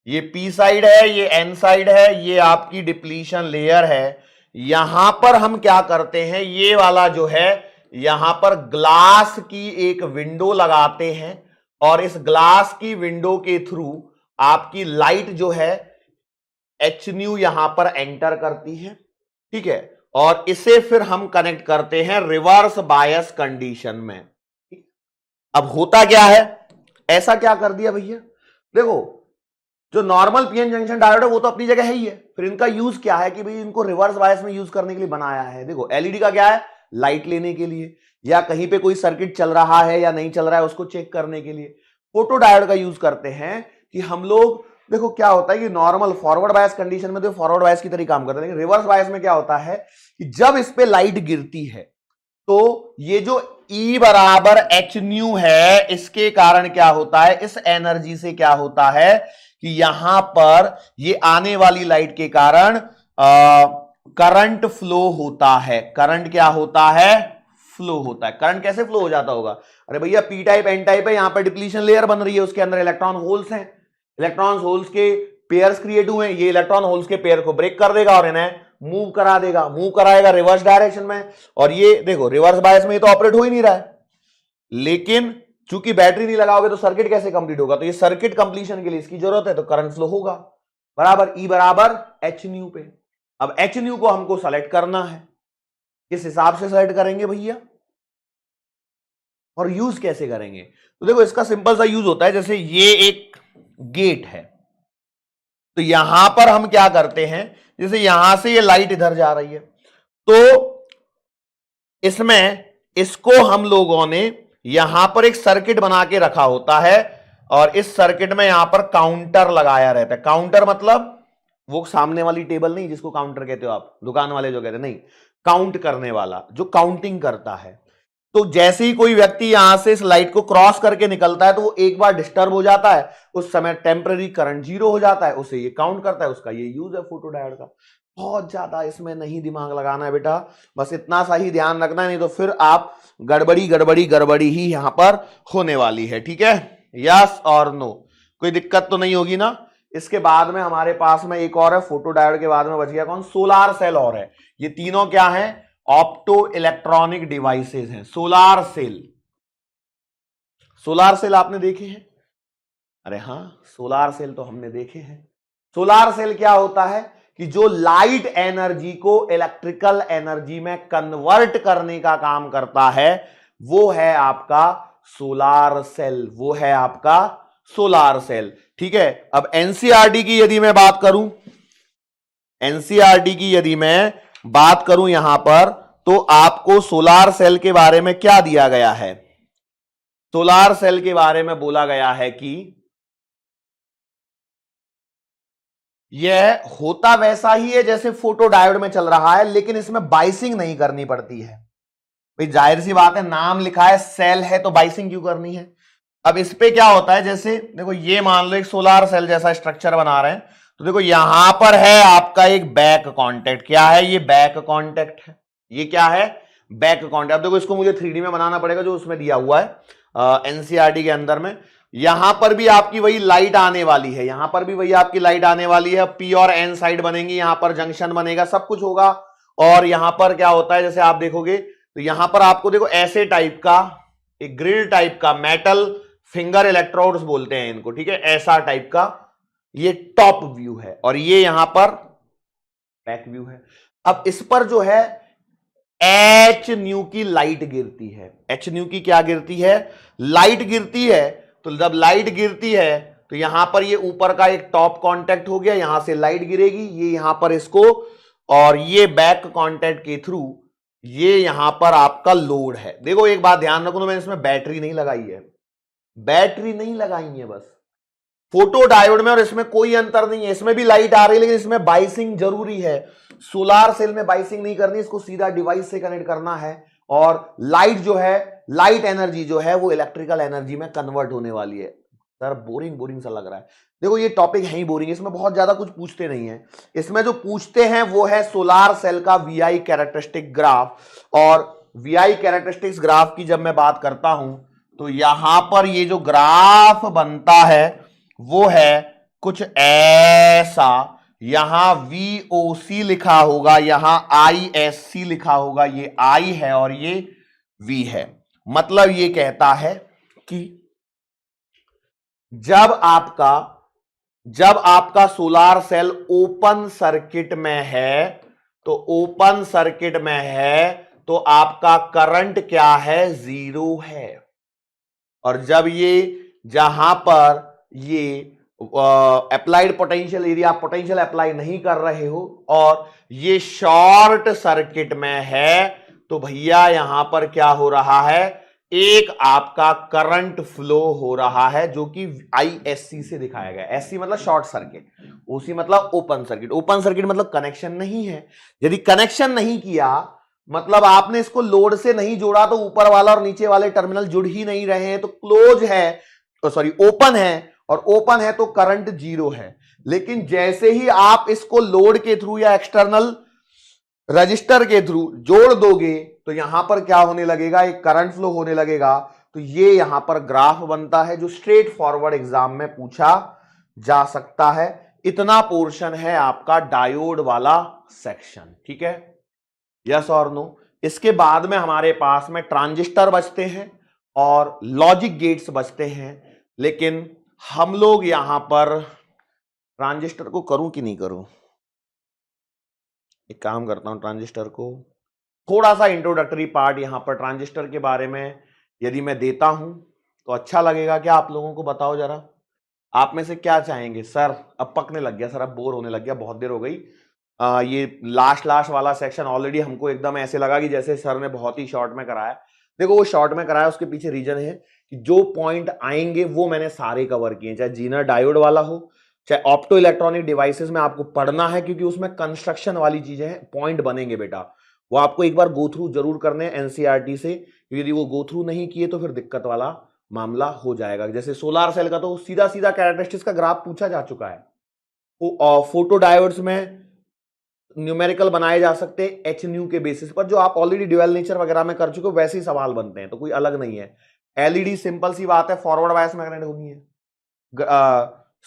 ये पी साइड है, ये एन साइड है, ये आपकी डिप्लीशन लेयर है। यहां पर हम क्या करते हैं, ये वाला जो है यहां पर ग्लास की एक विंडो लगाते हैं और इस ग्लास की विंडो के थ्रू आपकी लाइट जो है एच न्यू यहां पर एंटर करती है। ठीक है, और इसे फिर हम कनेक्ट करते हैं रिवर्स बायस कंडीशन में। अब होता क्या है, ऐसा क्या कर दिया भैया, देखो जो नॉर्मल पीएन जंक्शन डायोड है वो तो अपनी जगह है ही है, फिर इनका यूज क्या है कि भाई इनको रिवर्स बायस में यूज करने के लिए बनाया है। देखो एलईडी का क्या है, लाइट लेने के लिए या कहीं पे कोई सर्किट चल रहा है या नहीं चल रहा है उसको चेक करने के लिए। फोटो डायोड का यूज करते हैं कि हम लोग, देखो क्या होता है कि नॉर्मल फॉरवर्ड बायस कंडीशन में तो फॉरवर्ड बायस की तरह काम करते हैं, लेकिन रिवर्स बायस में क्या होता है कि जब इस पे लाइट गिरती है तो ये जो E बराबर एच न्यू है, इसके कारण क्या होता है, इस एनर्जी से क्या होता है कि यहां पर ये आने वाली लाइट के कारण करंट फ्लो होता है। करंट क्या होता है, फ्लो होता है। करंट कैसे फ्लो हो जाता होगा, अरे भैया पी टाइप एन टाइप है, यहां पर डिप्लीशन लेयर बन रही है, उसके अंदर इलेक्ट्रॉन होल्स हैं, इलेक्ट्रॉन होल्स के पेयर्स क्रिएट हुए हैं, ये इलेक्ट्रॉन होल्स के पेयर को ब्रेक कर देगा और इन्हें मूव करा देगा, मूव कराएगा रिवर्स डायरेक्शन में। और ये देखो रिवर्स बायस में ये तो ऑपरेट हो ही नहीं रहा है, लेकिन चूंकि बैटरी नहीं लगाओगे तो सर्किट कैसे कंप्लीट होगा, तो ये सर्किट कंप्लीशन के लिए इसकी जरूरत है, तो करंट फ्लो होगा बराबर ई बराबर एच न्यू पे। अब एच न्यू को हमको सेलेक्ट करना है, किस हिसाब से सेलेक्ट करेंगे भैया और यूज कैसे करेंगे, तो देखो इसका सिंपल सा यूज होता है, जैसे ये एक गेट है, तो यहां पर हम क्या करते हैं, जैसे यहां से ये लाइट इधर जा रही है, तो इसमें इसको हम लोगों ने यहां पर एक सर्किट बना के रखा होता है, और इस सर्किट में यहां पर काउंटर लगाया रहता है। काउंटर मतलब वो सामने वाली टेबल नहीं जिसको काउंटर कहते हो आप, दुकान वाले जो कहते हैं, नहीं, काउंट करने वाला जो काउंटिंग करता है। तो जैसे ही कोई व्यक्ति यहां से इस लाइट को क्रॉस करके निकलता है तो वो एक बार डिस्टर्ब हो जाता है, उस समय टेम्पररी करंट जीरो हो जाता है, उसे ये काउंट करता है, उसका ये यूज है फोटोडायोड का। बहुत ज्यादा इसमें नहीं दिमाग लगाना है बेटा, बस इतना सा ही ध्यान रखना है, नहीं तो फिर आप गड़बड़ी ही यहां पर होने वाली है। ठीक है, यस और नो, कोई दिक्कत तो नहीं होगी ना। इसके बाद में हमारे पास में एक और है, फोटोडायोड के बाद में बच गया कौन, सोलार सेल और है। ये तीनों क्या है, ऑप्टो इलेक्ट्रॉनिक डिवाइसेस हैं। सोलार सेल, सोलार सेल आपने देखे हैं, अरे हां सोलार सेल तो हमने देखे हैं। सोलार सेल क्या होता है कि जो लाइट एनर्जी को इलेक्ट्रिकल एनर्जी में कन्वर्ट करने का काम करता है, वो है आपका सोलार सेल, वो है आपका सोलार सेल। ठीक है, अब एनसीईआरटी की यदि मैं बात करूं, एनसीईआरटी की यदि मैं बात करूं यहां पर, तो आपको सोलार सेल के बारे में क्या दिया गया है, सोलार सेल के बारे में बोला गया है कि यह होता वैसा ही है जैसे फोटोडायोड में चल रहा है, लेकिन इसमें बाइसिंग नहीं करनी पड़ती है। भाई जाहिर सी बात है, नाम लिखा है सेल है तो बाइसिंग क्यों करनी है। अब इस पे क्या होता है, जैसे देखो ये मान लो एक सोलार सेल जैसा स्ट्रक्चर बना रहे हैं, तो देखो यहां पर है आपका एक बैक कांटेक्ट, क्या है ये बैक कांटेक्ट है, ये क्या है बैक कांटेक्ट। अब देखो इसको मुझे 3D में बनाना पड़ेगा जो उसमें दिया हुआ है एनसीईआरटी के अंदर में। यहां पर भी आपकी वही लाइट आने वाली है, यहां पर भी वही आपकी लाइट आने वाली है, पी और एन साइड बनेंगी, यहां पर जंक्शन बनेगा, सब कुछ होगा। और यहां पर क्या होता है, जैसे आप देखोगे तो यहां पर आपको देखो ऐसे टाइप का एक ग्रिल टाइप का, मेटल फिंगर इलेक्ट्रोड्स बोलते हैं इनको, ठीक है, ऐसा टाइप का ये टॉप व्यू है, और ये यहां पर बैक व्यू है। अब इस पर जो है एच न्यू की लाइट गिरती है, एच न्यू की क्या गिरती है, लाइट गिरती है। तो जब लाइट गिरती है तो यहां पर ये ऊपर का एक टॉप कांटेक्ट हो गया, यहां से लाइट गिरेगी, ये यहां पर इसको, और ये बैक कांटेक्ट के थ्रू ये यहां पर आपका लोड है। देखो एक बात ध्यान रखो, तो मैंने इसमें बैटरी नहीं लगाई है, बैटरी नहीं लगाई है, बस फोटो डायोड में और इसमें कोई अंतर नहीं है, इसमें भी लाइट आ रही है लेकिन इसमें बाइसिंग जरूरी है। सोलार सेल में बाइसिंग नहीं करनी, इसको सीधा डिवाइस से कनेक्ट करना है, और लाइट जो है, लाइट एनर्जी जो है वो इलेक्ट्रिकल एनर्जी में कन्वर्ट होने वाली है। सर बोरिंग बोरिंग सा लग रहा है, देखो ये टॉपिक है ही बोरिंग, इसमें बहुत ज्यादा कुछ पूछते नहीं है। इसमें जो पूछते हैं वो है सोलार सेल का वीआई कैरेक्टरिस्टिक ग्राफ, और वीआई कैरेक्टरिस्टिक्स ग्राफ की जब मैं बात करता हूं तो यहां पर ये जो ग्राफ बनता है वो है कुछ ऐसा, यहां VOC लिखा होगा, यहां ISC लिखा होगा, ये I है और ये V है। मतलब ये कहता है कि जब आपका सोलार सेल ओपन सर्किट में है, तो ओपन सर्किट में है तो आपका करंट क्या है, 0 है। और जब ये जहां पर ये अप्लाइड पोटेंशियल एरिया, आप पोटेंशियल अप्लाई नहीं कर रहे हो और ये शॉर्ट सर्किट में है, तो भैया यहां पर क्या हो रहा है, एक आपका करंट फ्लो हो रहा है जो कि ISC से दिखाया गया। SC मतलब शॉर्ट सर्किट, OC मतलब ओपन सर्किट। ओपन सर्किट मतलब कनेक्शन नहीं है, यदि कनेक्शन नहीं किया मतलब आपने इसको लोड से नहीं जोड़ा तो ऊपर वाला और नीचे वाले टर्मिनल जुड़ ही नहीं रहे हैं, तो क्लोज है, सॉरी ओपन है, और ओपन है तो करंट जीरो है। लेकिन जैसे ही आप इसको लोड के थ्रू या एक्सटर्नल रजिस्टर के थ्रू जोड़ दोगे तो यहां पर क्या होने लगेगा, एक करंट फ्लो होने लगेगा। तो ये यहां पर ग्राफ बनता है जो स्ट्रेट फॉरवर्ड एग्जाम में पूछा जा सकता है। इतना पोर्शन है आपका डायोड वाला सेक्शन, ठीक है, यस और नो। इसके बाद में हमारे पास में ट्रांजिस्टर बचते हैं और लॉजिक गेट्स बचते हैं। लेकिन हम लोग यहां पर ट्रांजिस्टर को करूं कि नहीं करूं, एक काम करता हूं, ट्रांजिस्टर को थोड़ा सा इंट्रोडक्टरी पार्ट यहां पर ट्रांजिस्टर के बारे में यदि मैं देता हूं तो अच्छा लगेगा क्या आप लोगों को? बताओ जरा, आप में से क्या चाहेंगे? सर अब पकने लग गया, सर अब बोर होने लग गया, बहुत देर हो गई। ये लास्ट वाला सेक्शन ऑलरेडी हमको एकदम ऐसे लगा कि जैसे सर ने बहुत ही शॉर्ट में कराया। देखो वो शॉर्ट में कराया, उसके पीछे रीजन है कि जो पॉइंट आएंगे वो मैंने सारे कवर किए, चाहे जीनर डायोड वाला हो, चाहे ऑप्टो इलेक्ट्रॉनिक डिवाइसेस में आपको पढ़ना है, क्योंकि उसमें कंस्ट्रक्शन वाली चीजें हैं, पॉइंट बनेंगे बेटा, वो आपको एक बार गो थ्रू जरूर करने हैं एनसीईआरटी से। यदि वो गो थ्रू नहीं किए तो फिर दिक्कत वाला मामला हो जाएगा। जैसे सोलार सेल का तो सीधा सीधा कैरेक्टरिस्टिक्स का ग्राफ पूछा जा चुका है। फोटो डायोड्स में न्यूमेरिकल बनाए जा सकते हैं एच न्यू के बेसिस पर, जो आप ऑलरेडी ड्यूअल नेचर वगैरह में कर चुके हो, वैसे ही सवाल बनते हैं, तो कोई अलग नहीं है। एलईडी सिंपल सी बात है, फॉरवर्ड बायस मैग्नेट होनी है।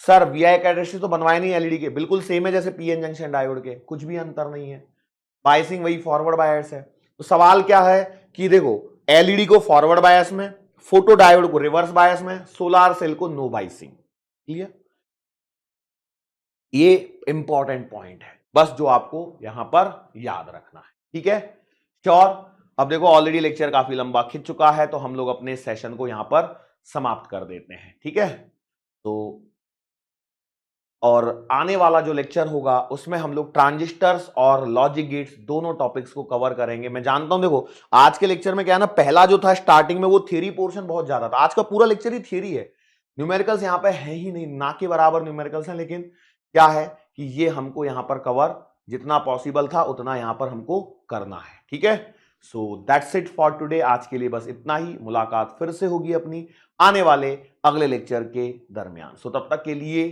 सर वीआई कैरेक्टरिस्टिक्स तो बनवाए नहीं एलईडी के, बिल्कुल सेम है जैसे पीएन जंक्शन डायोड के, कुछ भी अंतर नहीं है, बायसिंग वही फॉरवर्ड बायस है। तो सवाल क्या है कि देखो एलईडी को फॉरवर्ड बायस में, फोटो डायोड को रिवर्स बायस में, सोलार सेल को नो बायसिंग। क्लियर? ये इंपॉर्टेंट पॉइंट है बस जो आपको यहां पर याद रखना है, ठीक है, श्योर। अब देखो ऑलरेडी लेक्चर काफी लंबा खिंच चुका है, तो हम लोग अपने सेशन को यहां पर समाप्त कर देते हैं, ठीक है। तो और आने वाला जो लेक्चर होगा उसमें हम लोग ट्रांजिस्टर्स और लॉजिक गेट्स दोनों टॉपिक्स को कवर करेंगे। मैं जानता हूं, देखो आज के लेक्चर में क्या है ना, पहला जो था स्टार्टिंग में वो थियरी पोर्शन बहुत ज्यादा था, आज का पूरा लेक्चर ही थियरी है, न्यूमेरिकल्स यहां पे है ही नहीं, ना के बराबर न्यूमेरिकल्स हैं। लेकिन क्या है कि ये हमको यहां पर कवर जितना पॉसिबल था उतना यहां पर हमको करना है, ठीक है। So that's it for today, आज के लिए बस इतना ही। मुलाकात फिर से होगी अपनी आने वाले अगले लेक्चर के दरमियान। सो तब तक के लिए